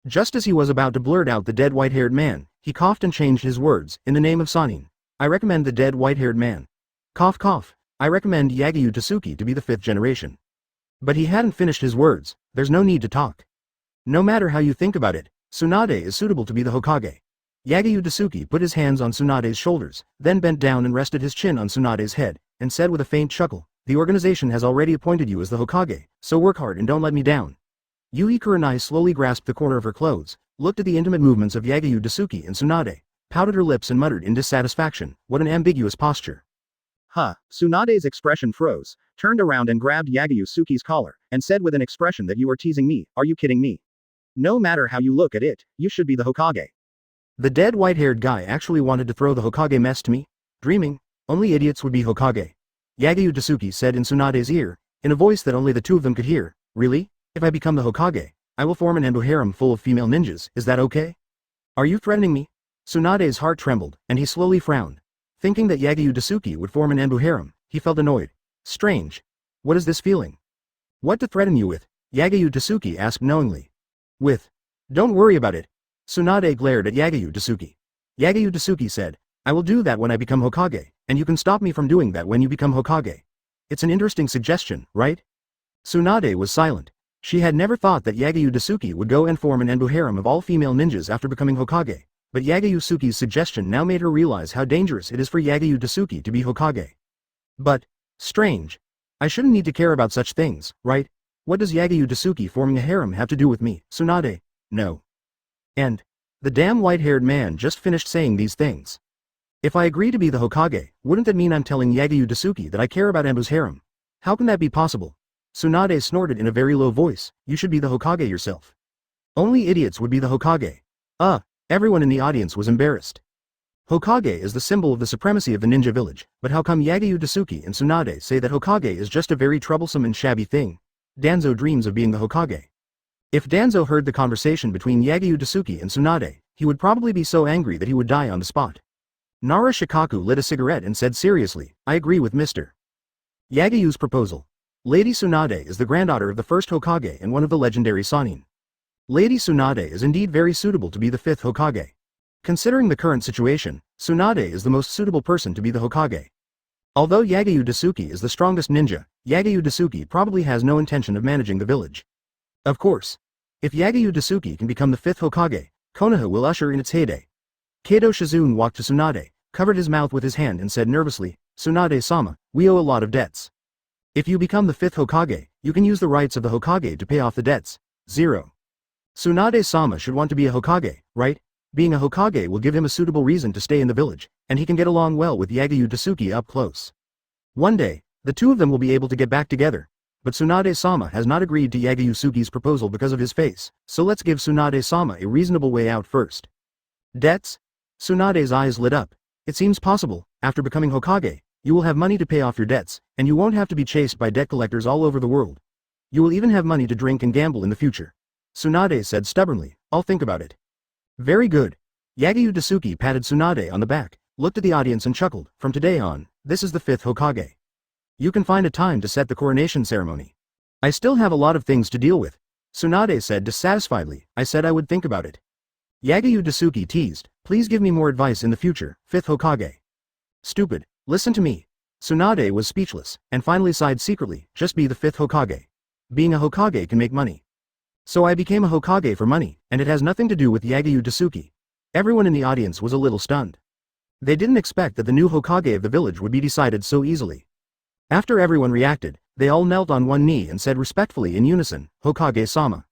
Just as he was about to blurt out the dead white-haired man, he coughed and changed his words. In the name of Sanin, I recommend the dead white-haired man. Cough cough. I recommend Yagyu Tsuki to be the 5th generation. But he hadn't finished his words. There's no need to talk. No matter how you think about it, Tsunade is suitable to be the Hokage. Yagyu Tsuki put his hands on Tsunade's shoulders, then bent down and rested his chin on Tsunade's head, and said with a faint chuckle, the organization has already appointed you as the Hokage, so work hard and don't let me down. Yui Kurenai slowly grasped the corner of her clothes, looked at the intimate movements of Yagyu Tsuki and Tsunade, pouted her lips and muttered in dissatisfaction, what an ambiguous posture. Tsunade's expression froze, turned around and grabbed Yagyu Tsuki's collar, and said with an expression that you are teasing me, are you kidding me? No matter how you look at it, you should be the Hokage. The dead white-haired guy actually wanted to throw the Hokage mess to me? Dreaming. Only idiots would be Hokage. Yagyu Tsuki said in Tsunade's ear, in a voice that only the two of them could hear, really? If I become the Hokage, I will form an Endo harem full of female ninjas, is that okay? Are you threatening me? Tsunade's heart trembled, and he slowly frowned. Thinking that Yagyu Tsuki would form an Endo harem, he felt annoyed. Strange. What is this feeling? What to threaten you with? Yagyu Tsuki asked knowingly. With. Don't worry about it. Tsunade glared at Yagyu Tsuki. Yagyu Tsuki said, I will do that when I become Hokage, and you can stop me from doing that when you become Hokage. It's an interesting suggestion, right? Tsunade was silent. She had never thought that Yagyu Tsuki would go and form an Endo harem of all female ninjas after becoming Hokage, but Yagyu Tsuki's suggestion now made her realize how dangerous it is for Yagyu Tsuki to be Hokage. But, strange. I shouldn't need to care about such things, right? What does Yagyu Tsuki forming a harem have to do with me, Tsunade? No. And, the damn white-haired man just finished saying these things. If I agree to be the Hokage, wouldn't that mean I'm telling Yagyu Tsuki that I care about Embu's harem? How can that be possible? Tsunade snorted in a very low voice, you should be the Hokage yourself. Only idiots would be the Hokage. Everyone in the audience was embarrassed. Hokage is the symbol of the supremacy of the ninja village, but how come Yagyu Tsuki and Tsunade say that Hokage is just a very troublesome and shabby thing? Danzo dreams of being the Hokage. If Danzo heard the conversation between Yagyu Tsuki and Tsunade, he would probably be so angry that he would die on the spot. Nara Shikaku lit a cigarette and said seriously, I agree with Mr. Yagyu's proposal. Lady Tsunade is the granddaughter of the first Hokage and one of the legendary Sanin. Lady Tsunade is indeed very suitable to be the 5th Hokage. Considering the current situation, Tsunade is the most suitable person to be the Hokage. Although Yagyu Tsuki is the strongest ninja, Yagyu Tsuki probably has no intention of managing the village. Of course. If Yagyu Tsuki can become the 5th Hokage, Konoha will usher in its heyday. Kato Shizune walked to Tsunade, covered his mouth with his hand and said nervously, Tsunade-sama, we owe a lot of debts. If you become the 5th Hokage, you can use the rights of the Hokage to pay off the debts. 0. Tsunade-sama should want to be a Hokage, right? Being a Hokage will give him a suitable reason to stay in the village, and he can get along well with Yagyu Tsuki up close. One day, the two of them will be able to get back together, but Tsunade-sama has not agreed to Yagyu Tsuki's proposal because of his face, so let's give Tsunade-sama a reasonable way out first. Debts? Tsunade's eyes lit up. It seems possible, after becoming Hokage, you will have money to pay off your debts, and you won't have to be chased by debt collectors all over the world. You will even have money to drink and gamble in the future. Tsunade said stubbornly, I'll think about it. Very good. Yagyu Tsuki patted Tsunade on the back, looked at the audience and chuckled, from today on, this is the 5th Hokage. You can find a time to set the coronation ceremony. I still have a lot of things to deal with. Tsunade said dissatisfiedly, I said I would think about it. Yagyu Tsuki teased, please give me more advice in the future, 5th Hokage. Stupid, listen to me. Tsunade was speechless, and finally sighed secretly, just be the 5th Hokage. Being a Hokage can make money. So I became a Hokage for money, and it has nothing to do with Yagyu Tsuki. Everyone in the audience was a little stunned. They didn't expect that the new Hokage of the village would be decided so easily. After everyone reacted, they all knelt on one knee and said respectfully in unison, Hokage-sama.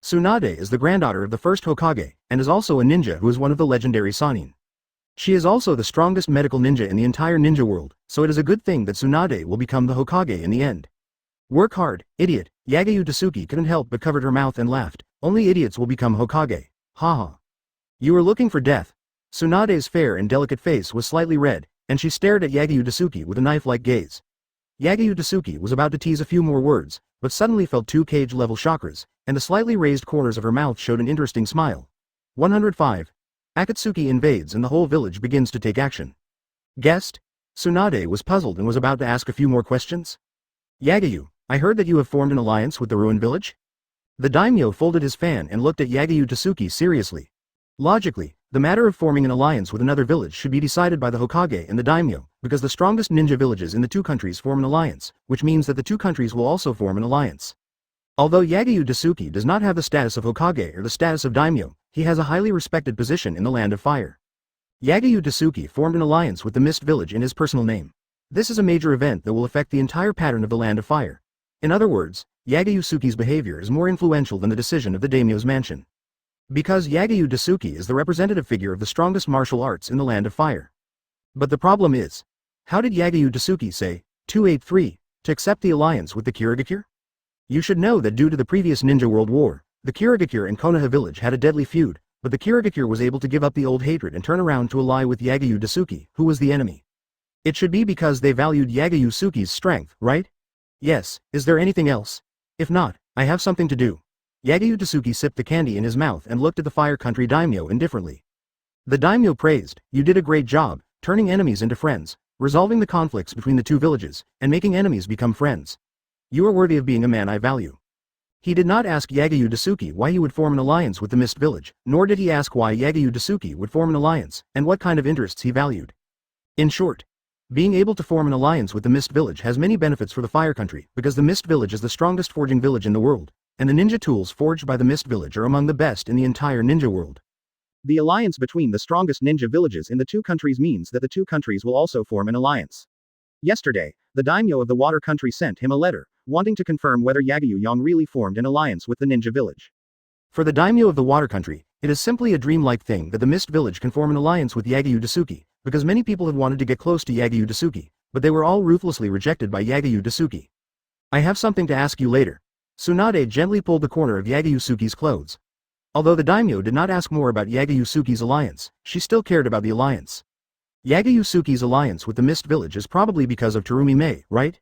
Tsunade is the granddaughter of the first Hokage, and is also a ninja who is one of the legendary Sannin. She is also the strongest medical ninja in the entire ninja world, so it is a good thing that Tsunade will become the Hokage in the end. Work hard, idiot. Yagyu Tsuki couldn't help but covered her mouth and laughed, only idiots will become Hokage. Haha. You were looking for death. Tsunade's fair and delicate face was slightly red, and she stared at Yagyu Tsuki with a knife-like gaze. Yagyu Tsuki was about to tease a few more words, but suddenly felt 2 cage-level chakras, and the slightly raised corners of her mouth showed an interesting smile. 105. Akatsuki invades and the whole village begins to take action. Guest? Tsunade was puzzled and was about to ask a few more questions. Yagyu, I heard that you have formed an alliance with the ruined village? The daimyo folded his fan and looked at Yagyu Tsuki seriously. Logically, the matter of forming an alliance with another village should be decided by the Hokage and the daimyo, because the strongest ninja villages in the 2 countries form an alliance, which means that the 2 countries will also form an alliance. Although Yagyu Tsuki does not have the status of Hokage or the status of daimyo, he has a highly respected position in the Land of Fire. Yagyu Tsuki formed an alliance with the Mist Village in his personal name. This is a major event that will affect the entire pattern of the Land of Fire. In other words, Yagyu Tsuki's behavior is more influential than the decision of the daimyo's mansion. Because Yagyu Tsuki is the representative figure of the strongest martial arts in the Land of Fire. But the problem is, how did Yagyu Tsuki say, 283, to accept the alliance with the Kirigakure? You should know that due to the previous Ninja World War, the Kirigakure and Konoha village had a deadly feud, but the Kirigakure was able to give up the old hatred and turn around to ally with Yagyu Tsuki, who was the enemy. It should be because they valued Yagyu Tsuki's strength, right? Yes, is there anything else? If not, I have something to do. Yagyu Tsuki sipped the candy in his mouth and looked at the Fire Country daimyo indifferently. The daimyo praised, you did a great job, turning enemies into friends, resolving the conflicts between the 2 villages, and making enemies become friends. You are worthy of being a man I value. He did not ask Yagyu Tsuki why he would form an alliance with the Mist Village, nor did he ask why Yagyu Tsuki would form an alliance, and what kind of interests he valued. In short, being able to form an alliance with the Mist Village has many benefits for the Fire Country, because the Mist Village is the strongest forging village in the world, and the ninja tools forged by the Mist Village are among the best in the entire ninja world. The alliance between the strongest ninja villages in the 2 countries means that the 2 countries will also form an alliance. Yesterday, the daimyo of the Water Country sent him a letter, wanting to confirm whether Yagyu Yang really formed an alliance with the ninja village. For the daimyo of the Water Country, it is simply a dreamlike thing that the Mist Village can form an alliance with Yagyu Tsuki, because many people have wanted to get close to Yagyu Tsuki, but they were all ruthlessly rejected by Yagyu Tsuki. I have something to ask you later. Tsunade gently pulled the corner of Yagyu Tsuki's clothes. Although the daimyo did not ask more about Yagyu Tsuki's alliance, she still cared about the alliance. Yagyu Tsuki's alliance with the Mist Village is probably because of Terumi Mei, right?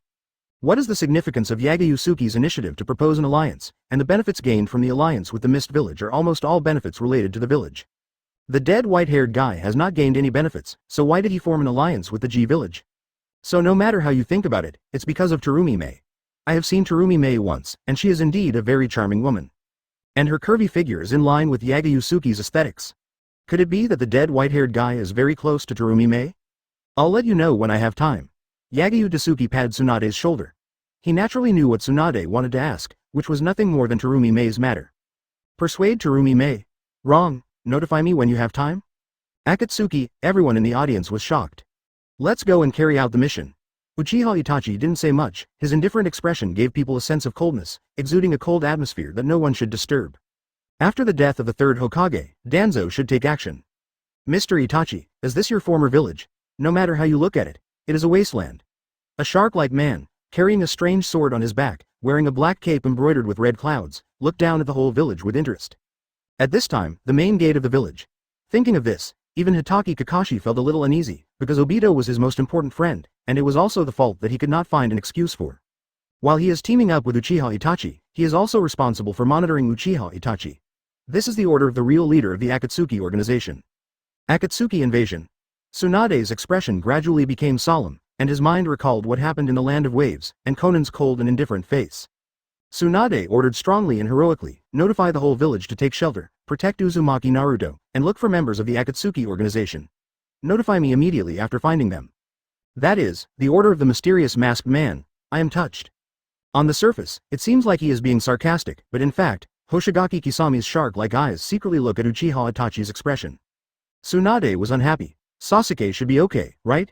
What is the significance of Yagyu Tsuki's initiative to propose an alliance, and the benefits gained from the alliance with the Mist Village are almost all benefits related to the village. The dead white-haired guy has not gained any benefits, so why did he form an alliance with the G village? So no matter how you think about it, it's because of Terumi Mei. I have seen Terumi Mei once, and she is indeed a very charming woman. And her curvy figure is in line with Yagyu Tsuki's aesthetics. Could it be that the dead white-haired guy is very close to Terumi Mei? I'll let you know when I have time. Yagyu Tsuki patted Tsunade's shoulder. He naturally knew what Tsunade wanted to ask, which was nothing more than Terumi Mei's matter. Persuade Terumi Mei. Wrong, notify me when you have time? Akatsuki, everyone in the audience was shocked. Let's go and carry out the mission. Uchiha Itachi didn't say much, his indifferent expression gave people a sense of coldness, exuding a cold atmosphere that no one should disturb. After the death of the third Hokage, Danzo should take action. Mr. Itachi, is this your former village? No matter how you look at it, it is a wasteland. A shark-like man, carrying a strange sword on his back, wearing a black cape embroidered with red clouds, looked down at the whole village with interest. At this time, the main gate of the village. Thinking of this, even Hitaki Kakashi felt a little uneasy, because Obito was his most important friend, and it was also the fault that he could not find an excuse for. While he is teaming up with Uchiha Itachi, he is also responsible for monitoring Uchiha Itachi. This is the order of the real leader of the Akatsuki organization. Akatsuki invasion. Tsunade's expression gradually became solemn, and his mind recalled what happened in the Land of Waves, and Conan's cold and indifferent face. Tsunade ordered strongly and heroically, notify the whole village to take shelter, protect Uzumaki Naruto, and look for members of the Akatsuki organization. Notify me immediately after finding them. That is, the order of the mysterious masked man. I am touched. On the surface, it seems like he is being sarcastic, but in fact, Hoshigaki Kisami's shark-like eyes secretly look at Uchiha Itachi's expression. Tsunade was unhappy. Sasuke should be okay, right?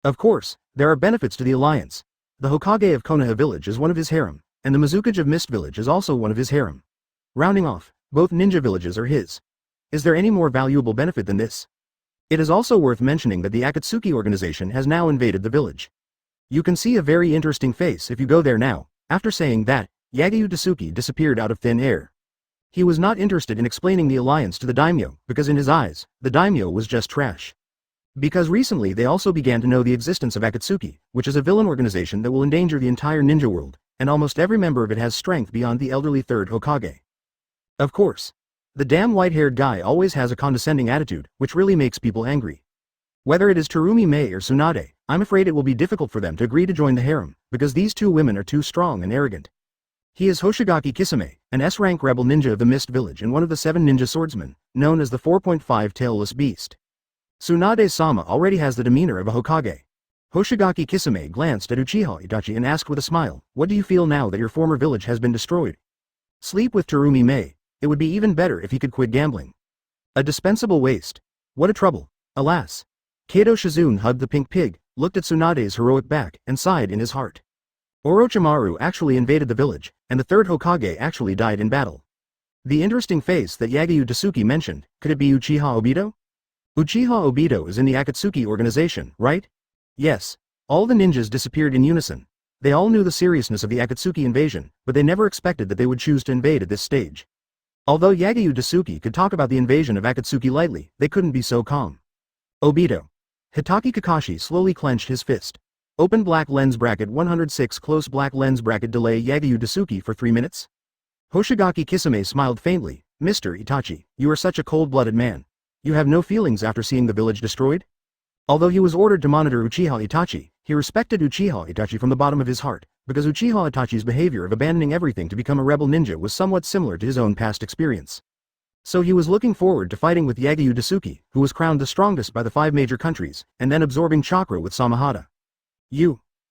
Of course, there are benefits to the alliance. The Hokage of Konoha village is one of his harem, and the Mizukage of Mist village is also one of his harem. Rounding off, both ninja villages are his. Is there any more valuable benefit than this? It is also worth mentioning that the Akatsuki organization has now invaded the village. You can see a very interesting face if you go there now. After saying that, Yagyu Tsuki disappeared out of thin air. He was not interested in explaining the alliance to the daimyo, because in his eyes, the daimyo was just trash. Because recently they also began to know the existence of Akatsuki, which is a villain organization that will endanger the entire ninja world, and almost every member of it has strength beyond the elderly Third Hokage. Of course. The damn white-haired guy always has a condescending attitude, which really makes people angry. Whether it is Terumi Mei or Tsunade, I'm afraid it will be difficult for them to agree to join the harem, because these two women are too strong and arrogant. He is Hoshigaki Kisame, an S-rank rebel ninja of the Mist Village and one of the 7 ninja swordsmen, known as the 4.5 Tailless Beast. Tsunade-sama already has the demeanor of a Hokage. Hoshigaki Kisame glanced at Uchiha Itachi and asked with a smile, "What do you feel now that your former village has been destroyed?" Sleep with Terumi Mei. It would be even better if he could quit gambling. A dispensable waste. What a trouble. Alas. Kato Shizune hugged the pink pig, looked at Tsunade's heroic back, and sighed in his heart. Orochimaru actually invaded the village, and the Third Hokage actually died in battle. The interesting face that Yagyu Tsuki mentioned, could it be Uchiha Obito? Uchiha Obito is in the Akatsuki organization, right? Yes. All the ninjas disappeared in unison. They all knew the seriousness of the Akatsuki invasion, but they never expected that they would choose to invade at this stage. Although Yagyu Tsuki could talk about the invasion of Akatsuki lightly, they couldn't be so calm. Obito. Hitaki Kakashi slowly clenched his fist. Open black lens bracket 106 close black lens bracket delay Yagyu Tsuki for 3 minutes? Hoshigaki Kisame smiled faintly. Mr. Itachi, you are such a cold-blooded man. You have no feelings after seeing the village destroyed? Although he was ordered to monitor Uchiha Itachi, he respected Uchiha Itachi from the bottom of his heart, because Uchiha Itachi's behavior of abandoning everything to become a rebel ninja was somewhat similar to his own past experience. So he was looking forward to fighting with Yagyu Tsuki, who was crowned the strongest by the 5 major countries, and then absorbing chakra with Samahata.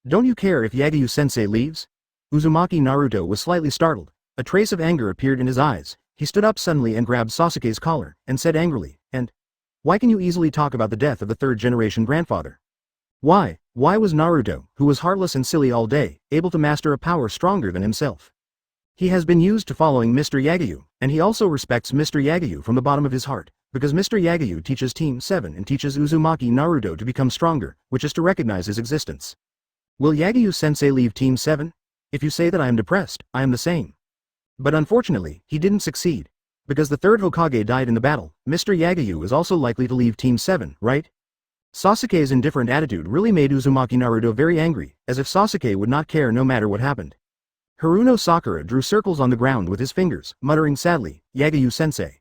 Don't you care if Yagyu-sensei leaves? Uzumaki Naruto was slightly startled. A trace of anger appeared in his eyes. He stood up suddenly and grabbed Sasuke's collar, and said angrily, "And why can you easily talk about the death of the 3rd-generation grandfather? Why was Naruto, who was heartless and silly all day, able to master a power stronger than himself? He has been used to following Mr. Yagyu, and he also respects Mr. Yagyu from the bottom of his heart, because Mr. Yagyu teaches Team 7 and teaches Uzumaki Naruto to become stronger, which is to recognize his existence. Will Yagyu-sensei leave Team 7? If you say that I am depressed, I am the same." But unfortunately, he didn't succeed. Because the 3rd Hokage died in the battle, Mr. Yagyu is also likely to leave Team 7, right? Sasuke's indifferent attitude really made Uzumaki Naruto very angry, as if Sasuke would not care no matter what happened. Haruno Sakura drew circles on the ground with his fingers, muttering sadly, "Yagyu-sensei.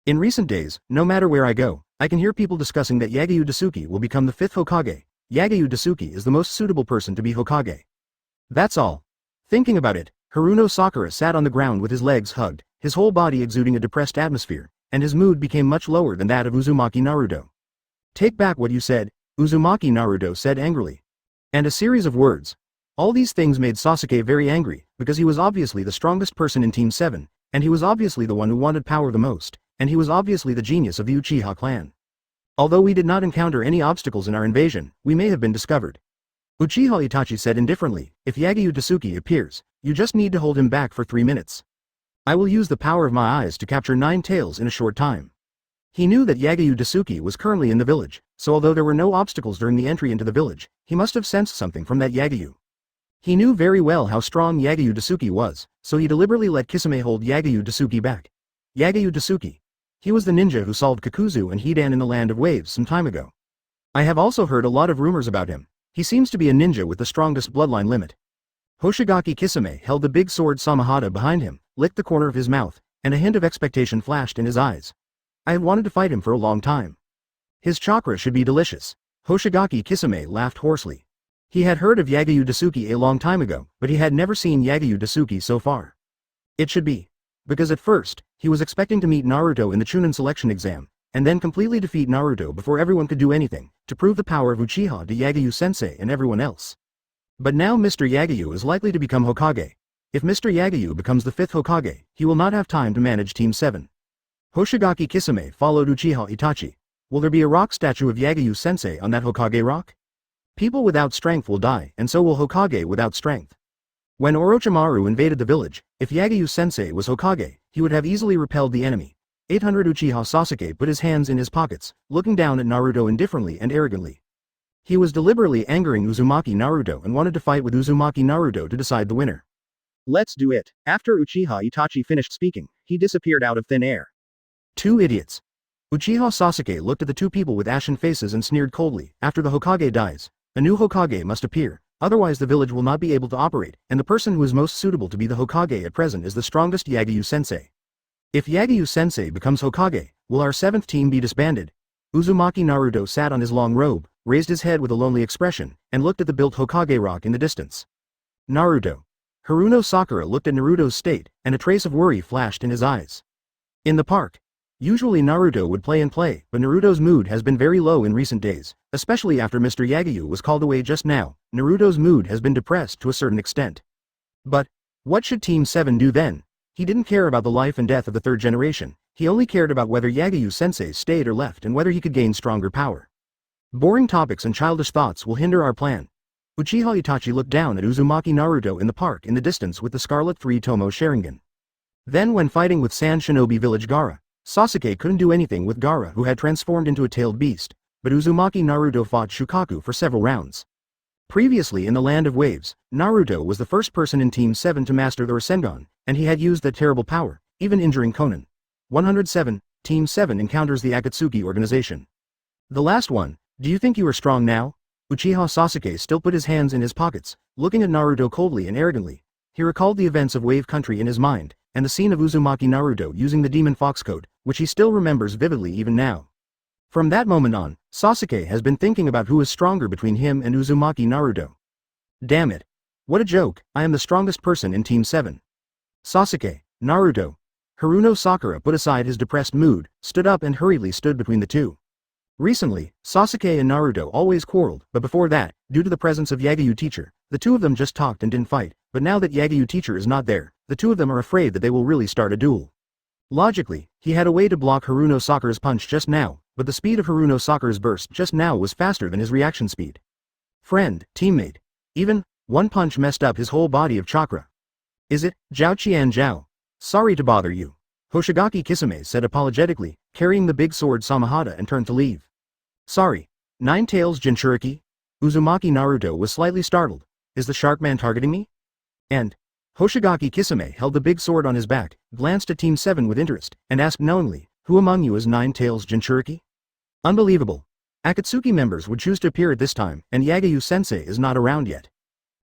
In recent days, no matter where I go, I can hear people discussing that Yagyu Tsuki will become the 5th Hokage. Yagyu Tsuki is the most suitable person to be Hokage. That's all." Thinking about it, Haruno Sakura sat on the ground with his legs hugged, his whole body exuding a depressed atmosphere, and his mood became much lower than that of Uzumaki Naruto. "Take back what you said," Uzumaki Naruto said angrily. And a series of words. All these things made Sasuke very angry, because he was obviously the strongest person in Team 7, and he was obviously the one who wanted power the most, and he was obviously the genius of the Uchiha clan. Although we did not encounter any obstacles in our invasion, we may have been discovered. Uchiha Itachi said indifferently, "If Yagyu Tsuki appears, you just need to hold him back for 3 minutes. I will use the power of my eyes to capture 9 tails in a short time." He knew that Yagyu Tsuki was currently in the village, so although there were no obstacles during the entry into the village, he must have sensed something from that Yagyu. He knew very well how strong Yagyu Tsuki was, so he deliberately let Kisame hold Yagyu Tsuki back. Yagyu Tsuki. He was the ninja who solved Kakuzu and Hidan in the Land of Waves some time ago. I have also heard a lot of rumors about him. He seems to be a ninja with the strongest bloodline limit. Hoshigaki Kisame held the big sword Samahata behind him, licked the corner of his mouth, and a hint of expectation flashed in his eyes. I have wanted to fight him for a long time. His chakra should be delicious. Hoshigaki Kisame laughed hoarsely. He had heard of Yagyu Tsuki a long time ago, but he had never seen Yagyu Tsuki so far. It should be. Because at first, he was expecting to meet Naruto in the Chunin selection exam, and then completely defeat Naruto before everyone could do anything, to prove the power of Uchiha to Yagyu-sensei and everyone else. But now Mr. Yagyu is likely to become Hokage. If Mr. Yagyu becomes the 5th Hokage, he will not have time to manage Team 7. Hoshigaki Kisame followed Uchiha Itachi. Will there be a rock statue of Yagyu-sensei on that Hokage rock? People without strength will die, and so will Hokage without strength. When Orochimaru invaded the village, if Yagyu-sensei was Hokage, he would have easily repelled the enemy. 800 Uchiha Sasuke put his hands in his pockets, looking down at Naruto indifferently and arrogantly. He was deliberately angering Uzumaki Naruto and wanted to fight with Uzumaki Naruto to decide the winner. Let's do it. After Uchiha Itachi finished speaking, he disappeared out of thin air. Two idiots. Uchiha Sasuke looked at the two people with ashen faces and sneered coldly. After the Hokage dies, a new Hokage must appear, otherwise the village will not be able to operate, and the person who is most suitable to be the Hokage at present is the strongest Yagyu-sensei. If Yagyu-sensei becomes Hokage, will our 7th team be disbanded? Uzumaki Naruto sat on his long robe, raised his head with a lonely expression, and looked at the built Hokage rock in the distance. Naruto. Haruno Sakura looked at Naruto's state, and a trace of worry flashed in his eyes. In the park. Usually Naruto would play and play, but Naruto's mood has been very low in recent days, especially after Mr. Yagyu was called away just now. Naruto's mood has been depressed to a certain extent. But what should Team 7 do then? He didn't care about the life and death of the third generation, he only cared about whether Yagyu-sensei stayed or left and whether he could gain stronger power. Boring topics and childish thoughts will hinder our plan. Uchiha Itachi looked down at Uzumaki Naruto in the park in the distance with the Scarlet 3 Tomo Sharingan. Then when fighting with Sand Shinobi Village Gaara, Sasuke couldn't do anything with Gaara who had transformed into a tailed beast, but Uzumaki Naruto fought Shikaku for several rounds. Previously in the Land of Waves, Naruto was the first person in Team 7 to master the Rasengan, and he had used that terrible power, even injuring Konan. 107, Team 7 encounters the Akatsuki organization. The last one, do you think you are strong now? Uchiha Sasuke still put his hands in his pockets, looking at Naruto coldly and arrogantly. He recalled the events of Wave Country in his mind, and the scene of Uzumaki Naruto using the Demon Fox Code, which he still remembers vividly even now. From that moment on, Sasuke has been thinking about who is stronger between him and Uzumaki Naruto. Damn it. What a joke, I am the strongest person in Team 7. Sasuke, Naruto. Haruno Sakura put aside his depressed mood, stood up and hurriedly stood between the two. Recently, Sasuke and Naruto always quarreled, but before that, due to the presence of Yagyu teacher, the two of them just talked and didn't fight, but now that Yagyu teacher is not there, the two of them are afraid that they will really start a duel. Logically, he had a way to block Haruno Sakura's punch just now, but the speed of Haruno Sakura's burst just now was faster than his reaction speed. Friend, teammate. Even, one punch messed up his whole body of chakra. Is it, Zhao Qian Zhao? Sorry to bother you. Hoshigaki Kisame said apologetically, carrying the big sword Samahata and turned to leave. Sorry. Nine Tails Jinchuriki? Uzumaki Naruto was slightly startled. Is the shark man targeting me? And Hoshigaki Kisame held the big sword on his back, glanced at Team 7 with interest, and asked knowingly, who among you is Nine Tails Jinchuriki? Unbelievable. Akatsuki members would choose to appear at this time, and Yagyu-sensei is not around yet.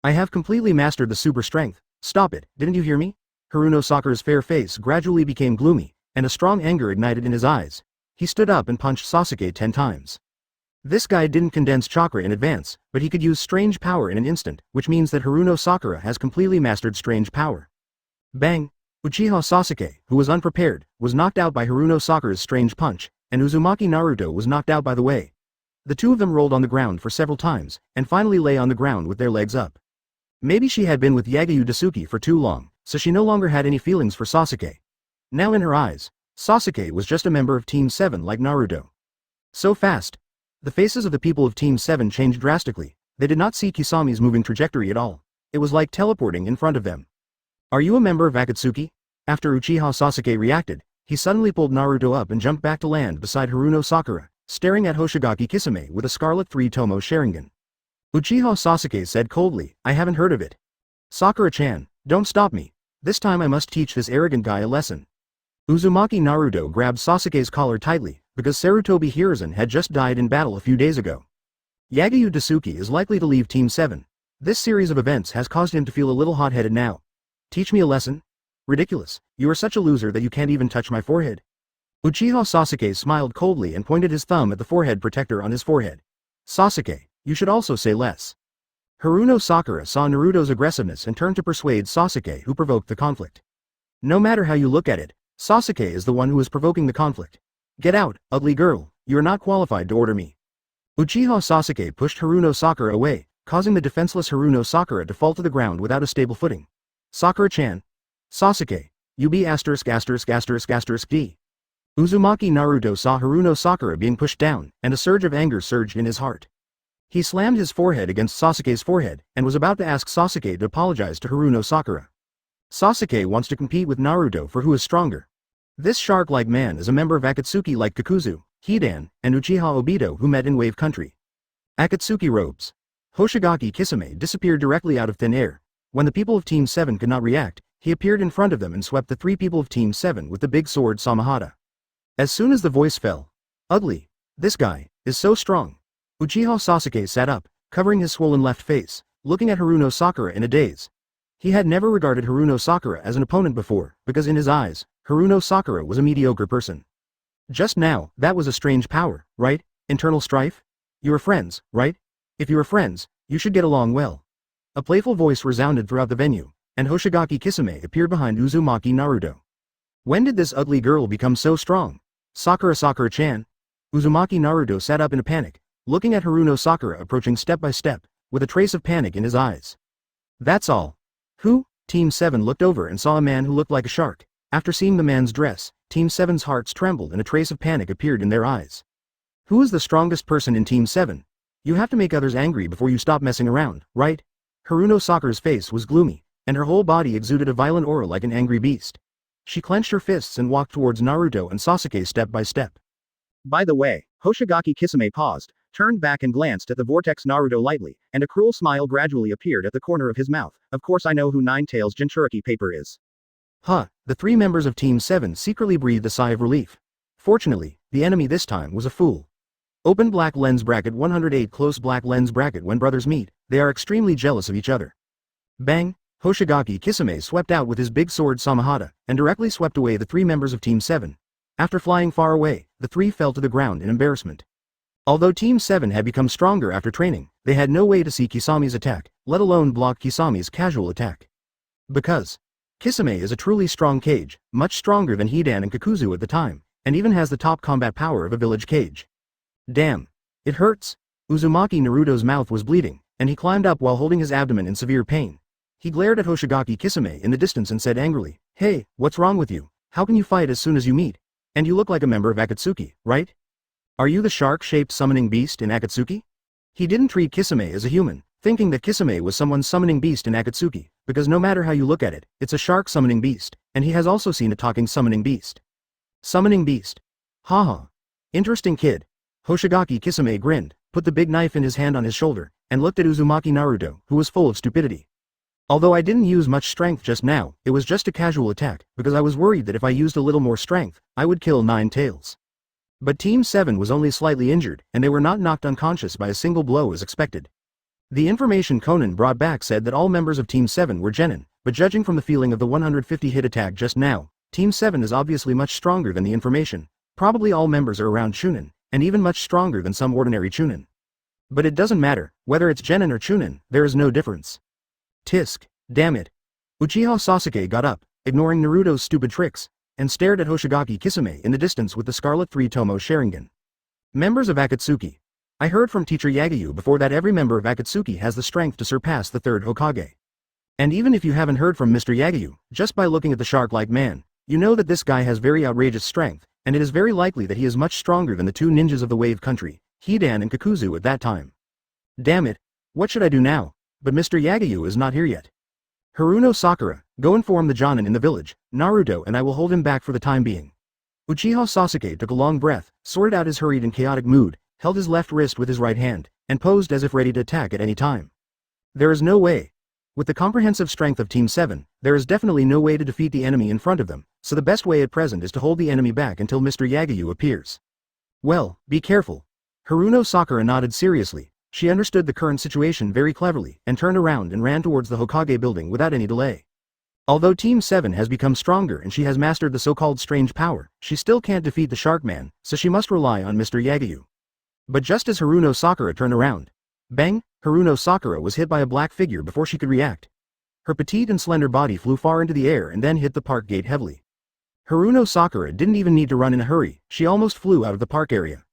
I have completely mastered the super strength. Stop it, didn't you hear me? Haruno Sakura's fair face gradually became gloomy, and a strong anger ignited in his eyes. He stood up and punched Sasuke 10 times. This guy didn't condense chakra in advance, but he could use strange power in an instant, which means that Haruno Sakura has completely mastered strange power. Bang! Uchiha Sasuke, who was unprepared, was knocked out by Haruno Sakura's strange punch, and Uzumaki Naruto was knocked out by the way. The two of them rolled on the ground for several times, and finally lay on the ground with their legs up. Maybe she had been with Yagyu Tsuki for too long, so she no longer had any feelings for Sasuke. Now in her eyes, Sasuke was just a member of Team 7 like Naruto. So fast. The faces of the people of Team 7 changed drastically. They did not see Kisami's moving trajectory at all. It was like teleporting in front of them. Are you a member of Akatsuki? After Uchiha Sasuke reacted, he suddenly pulled Naruto up and jumped back to land beside Haruno Sakura, staring at Hoshigaki Kisame with a Scarlet 3 Tomo Sharingan. Uchiha Sasuke said coldly, I haven't heard of it. Sakura-chan, don't stop me. This time I must teach this arrogant guy a lesson. Uzumaki Naruto grabbed Sasuke's collar tightly, because Sarutobi Hiruzen had just died in battle a few days ago. Yagyu Tsuki is likely to leave Team 7. This series of events has caused him to feel a little hot-headed now. Teach me a lesson? Ridiculous, you are such a loser that you can't even touch my forehead. Uchiha Sasuke smiled coldly and pointed his thumb at the forehead protector on his forehead. Sasuke, you should also say less. Haruno Sakura saw Naruto's aggressiveness and turned to persuade Sasuke, who provoked the conflict. No matter how you look at it, Sasuke is the one who is provoking the conflict. Get out, ugly girl, you are not qualified to order me. Uchiha Sasuke pushed Haruno Sakura away, causing the defenseless Haruno Sakura to fall to the ground without a stable footing. Sakura-chan. Sasuke, you be **************. Uzumaki Naruto saw Haruno Sakura being pushed down, and a surge of anger surged in his heart. He slammed his forehead against Sasuke's forehead, and was about to ask Sasuke to apologize to Haruno Sakura. Sasuke wants to compete with Naruto for who is stronger. This shark-like man is a member of Akatsuki like Kakuzu, Hidan, and Uchiha Obito who met in Wave Country. Akatsuki robes. Hoshigaki Kisame disappeared directly out of thin air. When the people of Team 7 could not react, he appeared in front of them and swept the 3 people of Team 7 with the big sword Samahata. As soon as the voice fell, ugly, this guy, is so strong. Uchiha Sasuke sat up, covering his swollen left face, looking at Haruno Sakura in a daze. He had never regarded Haruno Sakura as an opponent before, because in his eyes, Haruno Sakura was a mediocre person. Just now, that was a strange power, right? Internal strife? You are friends, right? If you are friends, you should get along well. A playful voice resounded throughout the venue, and Hoshigaki Kisame appeared behind Uzumaki Naruto. When did this ugly girl become so strong? Sakura-chan? Uzumaki Naruto sat up in a panic, looking at Haruno Sakura approaching step by step, with a trace of panic in his eyes. That's all. Who? Team 7 looked over and saw a man who looked like a shark. After seeing the man's dress, Team 7's hearts trembled and a trace of panic appeared in their eyes. Who is the strongest person in Team 7? You have to make others angry before you stop messing around, right? Haruno Sakura's face was gloomy, and her whole body exuded a violent aura like an angry beast. She clenched her fists and walked towards Naruto and Sasuke step by step. By the way, Hoshigaki Kisame paused, turned back and glanced at the vortex Naruto lightly, and a cruel smile gradually appeared at the corner of his mouth. Of course I know who Nine Tails Jinchuriki paper is. Huh, the 3 members of Team 7 secretly breathed a sigh of relief. Fortunately, the enemy this time was a fool. Open black lens bracket 108 close black lens bracket. When brothers meet, they are extremely jealous of each other. Bang! Hoshigaki Kisame swept out with his big sword Samahata, and directly swept away the 3 members of Team 7. After flying far away, the 3 fell to the ground in embarrassment. Although Team 7 had become stronger after training, they had no way to see Kisame's attack, let alone block Kisame's casual attack. Because Kisame is a truly strong Kage, much stronger than Hidan and Kakuzu at the time, and even has the top combat power of a village Kage. Damn. It hurts. Uzumaki Naruto's mouth was bleeding, and he climbed up while holding his abdomen in severe pain. He glared at Hoshigaki Kisame in the distance and said angrily, "Hey, what's wrong with you? How can you fight as soon as you meet? And you look like a member of Akatsuki, right? Are you the shark-shaped summoning beast in Akatsuki?" He didn't treat Kisame as a human, thinking that Kisame was someone's summoning beast in Akatsuki, because no matter how you look at it, it's a shark summoning beast, and he has also seen a talking summoning beast. Summoning beast. Haha. Interesting kid. Hoshigaki Kisame grinned, put the big knife in his hand on his shoulder, and looked at Uzumaki Naruto, who was full of stupidity. Although I didn't use much strength just now, it was just a casual attack, because I was worried that if I used a little more strength, I would kill Nine Tails. But Team 7 was only slightly injured, and they were not knocked unconscious by a single blow as expected. The information Conan brought back said that all members of Team 7 were genin, but judging from the feeling of the 150 hit attack just now, Team 7 is obviously much stronger than the information. Probably all members are around Chunin, and even much stronger than some ordinary Chunin. But it doesn't matter, whether it's genin or Chunin, there is no difference. Tisk, damn it. Uchiha Sasuke got up, ignoring Naruto's stupid tricks, and stared at Hoshigaki Kisame in the distance with the Scarlet 3 Tomo Sharingan. Members of Akatsuki. I heard from Teacher Yagyu before that every member of Akatsuki has the strength to surpass the Third Hokage. And even if you haven't heard from Mr. Yagyu, just by looking at the shark-like man, you know that this guy has very outrageous strength, and it is very likely that he is much stronger than the 2 ninjas of the Wave Country, Hidan and Kakuzu at that time. Damn it, what should I do now? But Mr. Yagyu is not here yet. Haruno Sakura, go inform the Jōnin in the village, Naruto and I will hold him back for the time being. Uchiha Sasuke took a long breath, sorted out his hurried and chaotic mood, held his left wrist with his right hand, and posed as if ready to attack at any time. There is no way. With the comprehensive strength of Team 7, there is definitely no way to defeat the enemy in front of them, so the best way at present is to hold the enemy back until Mr. Yagyu appears. Well, be careful. Haruno Sakura nodded seriously. She understood the current situation very cleverly, and turned around and ran towards the Hokage building without any delay. Although Team 7 has become stronger and she has mastered the so-called strange power, she still can't defeat the Shark Man, so she must rely on Mr. Yagyu. But just as Haruno Sakura turned around, bang, Haruno Sakura was hit by a black figure before she could react. Her petite and slender body flew far into the air and then hit the park gate heavily. Haruno Sakura didn't even need to run in a hurry, she almost flew out of the park area.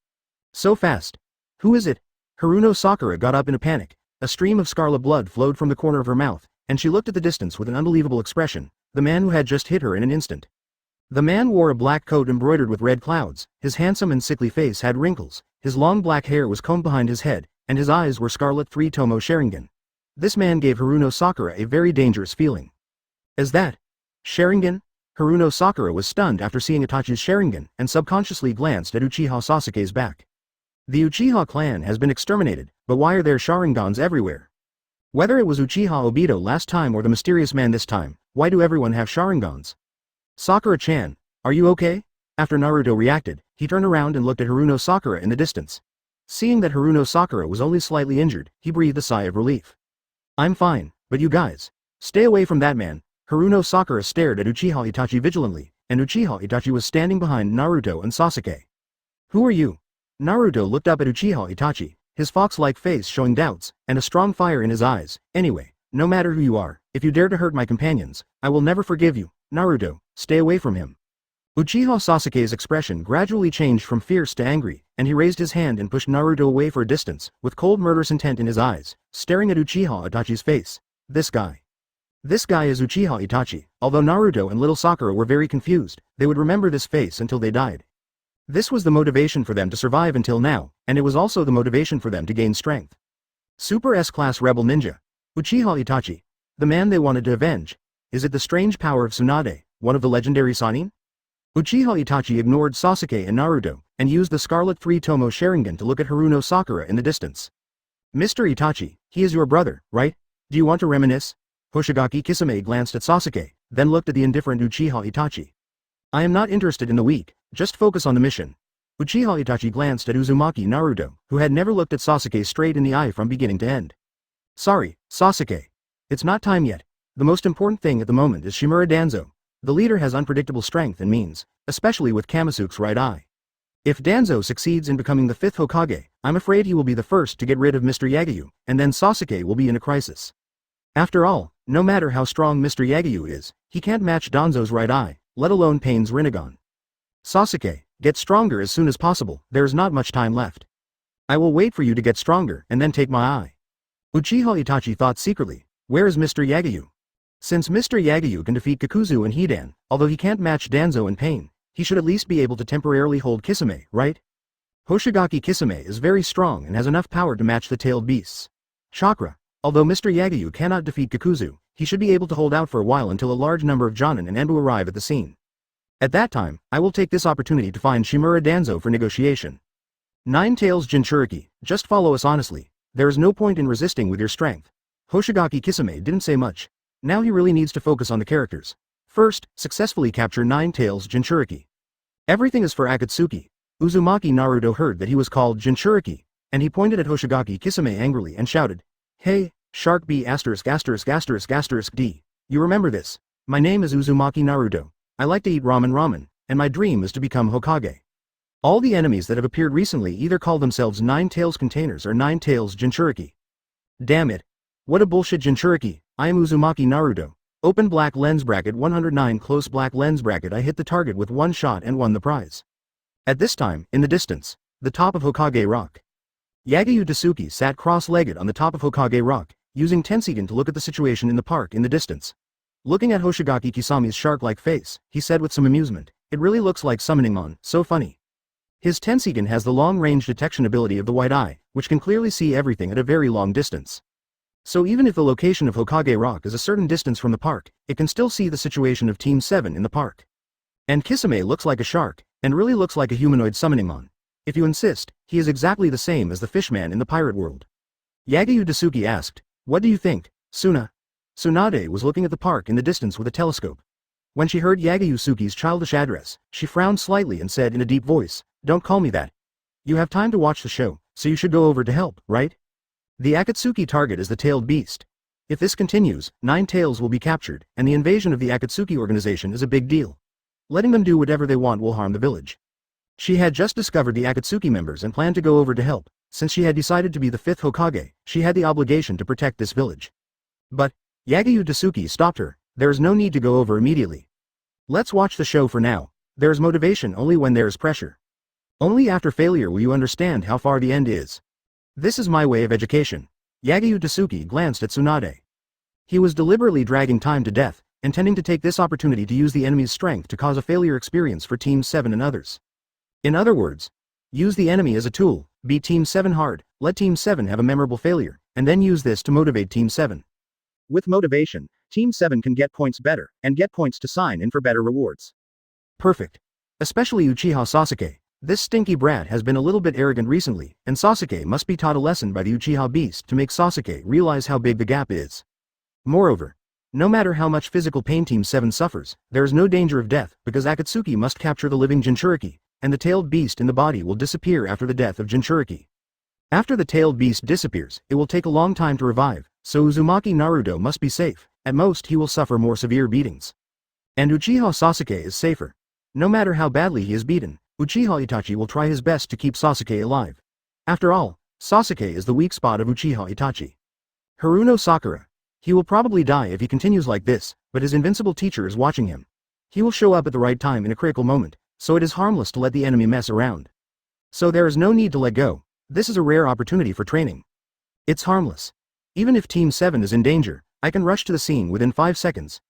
So fast. Who is it? Haruno Sakura got up in a panic. A stream of scarlet blood flowed from the corner of her mouth, and she looked at the distance with an unbelievable expression, the man who had just hit her in an instant. The man wore a black coat embroidered with red clouds, his handsome and sickly face had wrinkles, his long black hair was combed behind his head, and his eyes were scarlet three-tomo Sharingan. This man gave Haruno Sakura a very dangerous feeling. Is that Sharingan? Haruno Sakura was stunned after seeing Itachi's Sharingan, and subconsciously glanced at Uchiha Sasuke's back. The Uchiha clan has been exterminated, but why are there Sharingans everywhere? Whether it was Uchiha Obito last time or the mysterious man this time, why do everyone have Sharingans? Sakura-chan, are you okay? After Naruto reacted, he turned around and looked at Haruno Sakura in the distance. Seeing that Haruno Sakura was only slightly injured, he breathed a sigh of relief. I'm fine, but you guys, stay away from that man. Haruno Sakura stared at Uchiha Itachi vigilantly, and Uchiha Itachi was standing behind Naruto and Sasuke. Who are you? Naruto looked up at Uchiha Itachi, his fox-like face showing doubts, and a strong fire in his eyes. Anyway, no matter who you are, if you dare to hurt my companions, I will never forgive you. Naruto, stay away from him. Uchiha Sasuke's expression gradually changed from fierce to angry, and he raised his hand and pushed Naruto away for a distance, with cold murderous intent in his eyes, staring at Uchiha Itachi's face. This guy is Uchiha Itachi. Although Naruto and little Sakura were very confused, they would remember this face until they died. This was the motivation for them to survive until now, and it was also the motivation for them to gain strength. Super S-class rebel ninja. Uchiha Itachi. The man they wanted to avenge. Is it the strange power of Tsunade, one of the legendary Sannin? Uchiha Itachi ignored Sasuke and Naruto, and used the scarlet three-tomo Sharingan to look at Haruno Sakura in the distance. Mr. Itachi, he is your brother, right? Do you want to reminisce? Hoshigaki Kisame glanced at Sasuke, then looked at the indifferent Uchiha Itachi. I am not interested in the weak, just focus on the mission. Uchiha Itachi glanced at Uzumaki Naruto, who had never looked at Sasuke straight in the eye from beginning to end. Sorry, Sasuke. It's not time yet. The most important thing at the moment is Shimura Danzo. The leader has unpredictable strength and means, especially with Kamisuke's right eye. If Danzo succeeds in becoming the 5th Hokage, I'm afraid he will be the first to get rid of Mr. Yagyu, and then Sasuke will be in a crisis. After all, no matter how strong Mr. Yagyu is, he can't match Danzo's right eye, let alone Pain's Rinnegan. Sasuke, get stronger as soon as possible, there's not much time left. I will wait for you to get stronger and then take my eye. Uchiha Itachi thought secretly, where is Mr. Yagyu? Since Mr. Yagyu can defeat Kakuzu and Hidan, although he can't match Danzo and Pain, he should at least be able to temporarily hold Kisame, right? Hoshigaki Kisame is very strong and has enough power to match the tailed beasts. Chakra. Although Mr. Yagyu cannot defeat Kakuzu, he should be able to hold out for a while until a large number of Jōnin and Enbu arrive at the scene. At that time, I will take this opportunity to find Shimura Danzo for negotiation. Nine Tails Jinchuriki, just follow us honestly. There is no point in resisting with your strength. Hoshigaki Kisame didn't say much. Now he really needs to focus on the characters. First, successfully capture Nine Tails Jinchuriki. Everything is for Akatsuki. Uzumaki Naruto heard that he was called Jinchuriki, and he pointed at Hoshigaki Kisame angrily and shouted, Hey, Shark B***************************** D. You remember this. My name is Uzumaki Naruto. I like to eat ramen, and my dream is to become Hokage. All the enemies that have appeared recently either call themselves Nine Tails Containers or Nine Tails Jinchuriki. Damn it. What a bullshit Jinchuriki. I am Uzumaki Naruto. Open black lens bracket 109 close black lens bracket. I hit the target with one shot and won the prize. At this time, in the distance, the top of Hokage Rock. Yagyu Tsuki sat cross-legged on the top of Hokage Rock, using Tensigen to look at the situation in the park in the distance. Looking at Hoshigaki Kisame's shark-like face, he said with some amusement, it really looks like summoning on, so funny. His Tensigen has the long-range detection ability of the white eye, which can clearly see everything at a very long distance. So even if the location of Hokage Rock is a certain distance from the park, it can still see the situation of Team 7 in the park. And Kisame looks like a shark, and really looks like a humanoid summoning on. If you insist, he is exactly the same as the fishman in the pirate world. Yagyu Tsuki asked, what do you think, Suna? Tsunade was looking at the park in the distance with a telescope. When she heard Yagyu Tsuki's childish address, she frowned slightly and said in a deep voice, "Don't call me that. You have time to watch the show, so you should go over to help, right? The Akatsuki target is the tailed beast. If this continues, 9 tails will be captured, and the invasion of the Akatsuki organization is a big deal. Letting them do whatever they want will harm the village." She had just discovered the Akatsuki members and planned to go over to help. Since she had decided to be the 5th Hokage, she had the obligation to protect this village. But Yagyu Tsuki stopped her. "There is no need to go over immediately. Let's watch the show for now. There is motivation only when there is pressure. Only after failure will you understand how far the end is. This is my way of education." Yagyu Tsuki glanced at Tsunade. He was deliberately dragging time to death, intending to take this opportunity to use the enemy's strength to cause a failure experience for Team 7 and others. In other words, use the enemy as a tool, beat Team 7 hard, let Team 7 have a memorable failure, and then use this to motivate Team 7. With motivation, Team 7 can get points better, and get points to sign in for better rewards. Perfect. Especially Uchiha Sasuke. This stinky brat has been a little bit arrogant recently, and Sasuke must be taught a lesson by the Uchiha beast to make Sasuke realize how big the gap is. Moreover, no matter how much physical pain Team 7 suffers, there is no danger of death, because Akatsuki must capture the living Jinchuriki, and the tailed beast in the body will disappear after the death of Jinchuriki. After the tailed beast disappears, it will take a long time to revive, so Uzumaki Naruto must be safe. At most he will suffer more severe beatings. And Uchiha Sasuke is safer. No matter how badly he is beaten, Uchiha Itachi will try his best to keep Sasuke alive. After all, Sasuke is the weak spot of Uchiha Itachi. Haruno Sakura. He will probably die if he continues like this, but his invincible teacher is watching him. He will show up at the right time in a critical moment, so it is harmless to let the enemy mess around. So there is no need to let go. This is a rare opportunity for training. It's harmless. Even if Team 7 is in danger, I can rush to the scene within 5 seconds.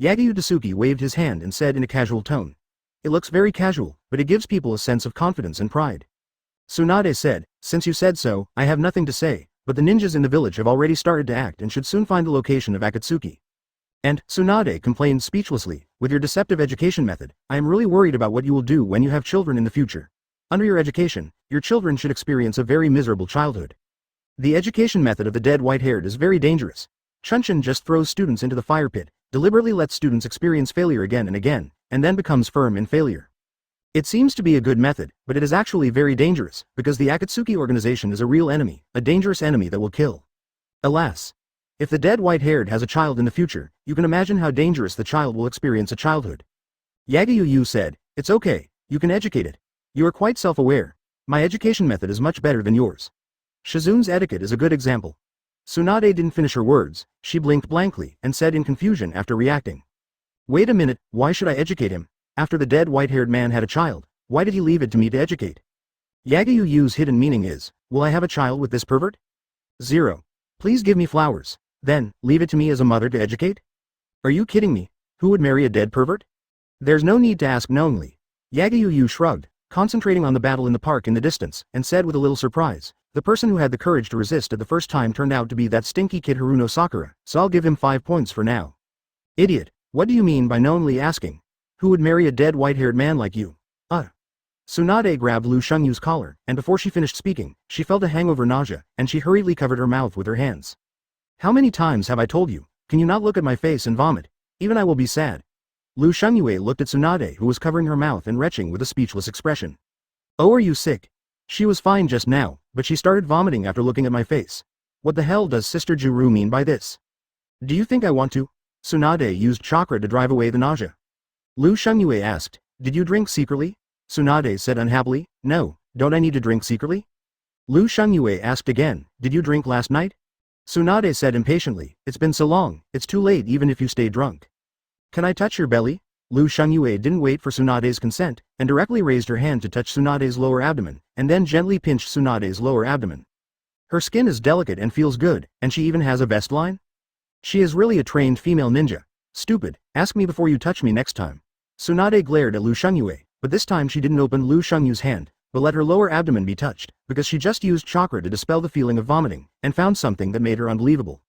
Yagyu Tsuki waved his hand and said in a casual tone. It looks very casual, but it gives people a sense of confidence and pride. Tsunade said, "Since you said so, I have nothing to say, but the ninjas in the village have already started to act and should soon find the location of Akatsuki." And Tsunade complained speechlessly, "With your deceptive education method, I am really worried about what you will do when you have children in the future. Under your education, your children should experience a very miserable childhood. The education method of the dead white-haired is very dangerous. Chunshin just throws students into the fire pit, deliberately lets students experience failure again and again, and then becomes firm in failure. It seems to be a good method, but it is actually very dangerous, because the Akatsuki organization is a real enemy, a dangerous enemy that will kill. Alas. If the dead white-haired has a child in the future, you can imagine how dangerous the child will experience a childhood." Yagyu Yu said, "It's okay, you can educate it. You are quite self-aware. My education method is much better than yours." Shizun's etiquette is a good example. Tsunade didn't finish her words, she blinked blankly, and said in confusion after reacting. "Wait a minute, why should I educate him? After the dead white-haired man had a child, why did he leave it to me to educate?" Yagyu Yu's hidden meaning is, will I have a child with this pervert? 0. Please give me flowers. Then, leave it to me as a mother to educate? Are you kidding me? Who would marry a dead pervert? There's no need to ask knowingly. Yagyu Yu shrugged, concentrating on the battle in the park in the distance, and said with a little surprise, "The person who had the courage to resist at the first time turned out to be that stinky kid Haruno Sakura, so I'll give him 5 points for now." Idiot, what do you mean by knowingly asking? Who would marry a dead white-haired man like you? Tsunade grabbed Lu Shungyu's collar, and before she finished speaking, she felt a hangover nausea, and she hurriedly covered her mouth with her hands. "How many times have I told you? Can you not look at my face and vomit? Even I will be sad." Lu Shungyue looked at Tsunade, who was covering her mouth and retching with a speechless expression. "Oh, are you sick?" She was fine just now, but she started vomiting after looking at my face. What the hell does Sister Juru mean by this? Do you think I want to? Tsunade used chakra to drive away the nausea. Lu Shungyue asked, "Did you drink secretly?" Tsunade said unhappily, "No, don't I need to drink secretly?" Lu Shungyue asked again, "Did you drink last night?" Tsunade said impatiently, "It's been so long, it's too late even if you stay drunk." "Can I touch your belly?" Lu Shungyue didn't wait for Tsunade's consent, and directly raised her hand to touch Tsunade's lower abdomen, and then gently pinched Tsunade's lower abdomen. Her skin is delicate and feels good, and she even has a vest line? She is really a trained female ninja. Stupid, ask me before you touch me next time. Tsunade glared at Lu Shungyue, but this time she didn't open Lu Shungyu's hand, but let her lower abdomen be touched, because she just used chakra to dispel the feeling of vomiting, and found something that made her unbelievable.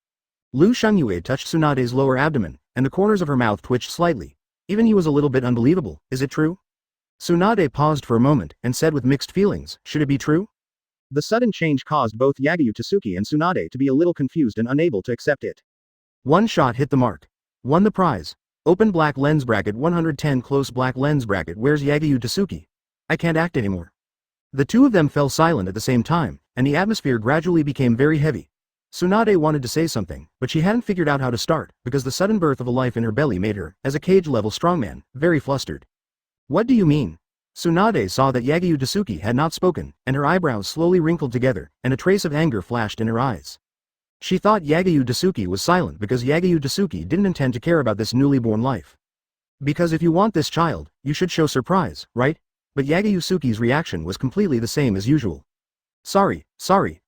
Lu Shungyue touched Tsunade's lower abdomen, and the corners of her mouth twitched slightly. Even he was a little bit unbelievable, is it true? Tsunade paused for a moment, and said with mixed feelings, should it be true? The sudden change caused both Yagyu Tsuki and Tsunade to be a little confused and unable to accept it. One shot hit the mark. Won the prize. Open black lens bracket 110 close black lens bracket where's Yagyu Tsuki? I can't act anymore. The two of them fell silent at the same time, and the atmosphere gradually became very heavy. Tsunade wanted to say something, but she hadn't figured out how to start, because the sudden birth of a life in her belly made her, as a cage-level strongman, very flustered. What do you mean? Tsunade saw that Yagyu Tsuki had not spoken, and her eyebrows slowly wrinkled together, and a trace of anger flashed in her eyes. She thought Yagyu Tsuki was silent because Yagyu Tsuki didn't intend to care about this newly born life. Because if you want this child, you should show surprise, right? But Yagyu Tsuki's reaction was completely the same as usual. Sorry,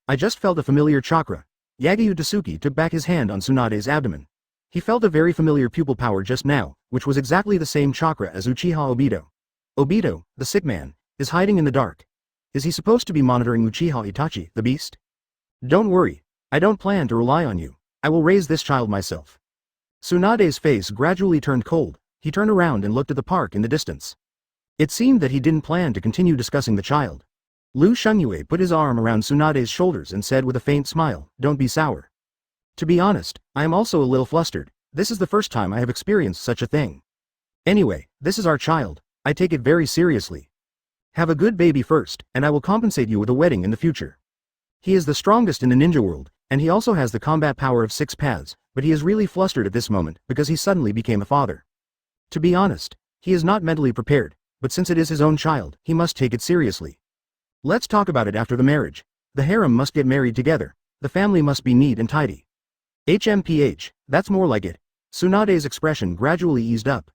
I just felt a familiar chakra. Yagyu Tsuki took back his hand on Tsunade's abdomen. He felt a very familiar pupil power just now, which was exactly the same chakra as Uchiha Obito. Obito, the sick man, is hiding in the dark. Is he supposed to be monitoring Uchiha Itachi, the beast? Don't worry, I don't plan to rely on you. I will raise this child myself. Tsunade's face gradually turned cold. He turned around and looked at the park in the distance. It seemed that he didn't plan to continue discussing the child. Lu Shungyue put his arm around Tsunade's shoulders and said with a faint smile, "Don't be sour. To be honest, I am also a little flustered. This is the first time I have experienced such a thing. Anyway, this is our child. I take it very seriously. Have a good baby first, and I will compensate you with a wedding in the future." He is the strongest in the ninja world, and he also has the combat power of 6 paths, but he is really flustered at this moment because he suddenly became a father. To be honest, he is not mentally prepared, but since it is his own child, he must take it seriously. Let's talk about it after the marriage. The harem must get married together. The family must be neat and tidy. HMPH, that's more like it. Tsunade's expression gradually eased up.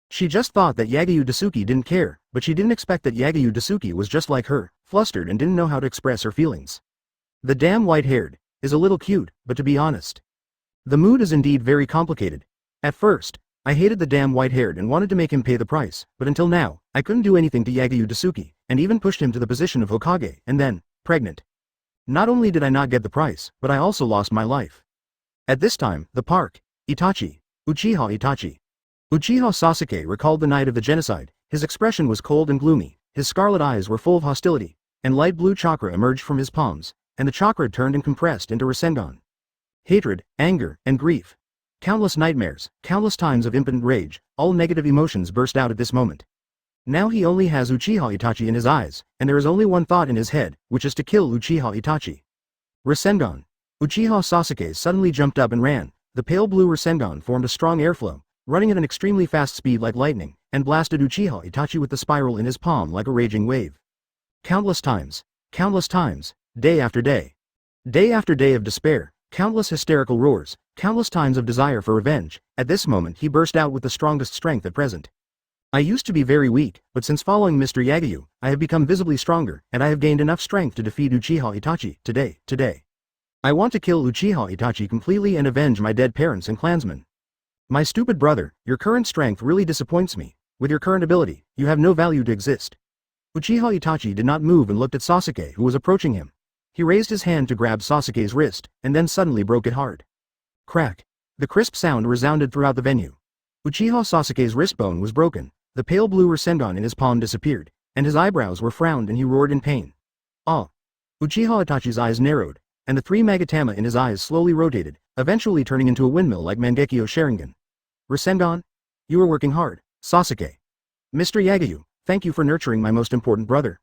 She just thought that Yagyu Tsuki didn't care, but she didn't expect that Yagyu Tsuki was just like her, flustered and didn't know how to express her feelings. The damn white-haired is a little cute, but to be honest, the mood is indeed very complicated. At first, I hated the damn white-haired and wanted to make him pay the price, but until now, I couldn't do anything to Yagyu Tsuki, and even pushed him to the position of Hokage, and then, pregnant. Not only did I not get the price, but I also lost my life. At this time, the park, Itachi, Uchiha Itachi. Uchiha Sasuke recalled the night of the genocide. His expression was cold and gloomy, his scarlet eyes were full of hostility, and light blue chakra emerged from his palms, and the chakra turned and compressed into Rasengan. Hatred, anger, and grief. Countless nightmares, countless times of impotent rage, all negative emotions burst out at this moment. Now he only has Uchiha Itachi in his eyes, and there is only one thought in his head, which is to kill Uchiha Itachi. Rasengan. Uchiha Sasuke suddenly jumped up and ran. The pale blue Rasengan formed a strong airflow, running at an extremely fast speed like lightning, and blasted Uchiha Itachi with the spiral in his palm like a raging wave. Countless times, day after day of despair, countless hysterical roars, countless times of desire for revenge. At this moment he burst out with the strongest strength at present. I used to be very weak, but since following Mr. Yagyu, I have become visibly stronger, and I have gained enough strength to defeat Uchiha Itachi today. I want to kill Uchiha Itachi completely and avenge my dead parents and clansmen. My stupid brother, your current strength really disappoints me. With your current ability, you have no value to exist. Uchiha Itachi did not move and looked at Sasuke who was approaching him. He raised his hand to grab Sasuke's wrist, and then suddenly broke it hard. Crack. The crisp sound resounded throughout the venue. Uchiha Sasuke's wristbone was broken, the pale blue Rasengan in his palm disappeared, and his eyebrows were frowned and he roared in pain. Ah! Uchiha Itachi's eyes narrowed, and the 3 Magatama in his eyes slowly rotated, eventually turning into a windmill like Mangekyo Sharingan. Rasengan? You are working hard, Sasuke. Mr. Yagyu, thank you for nurturing my most important brother.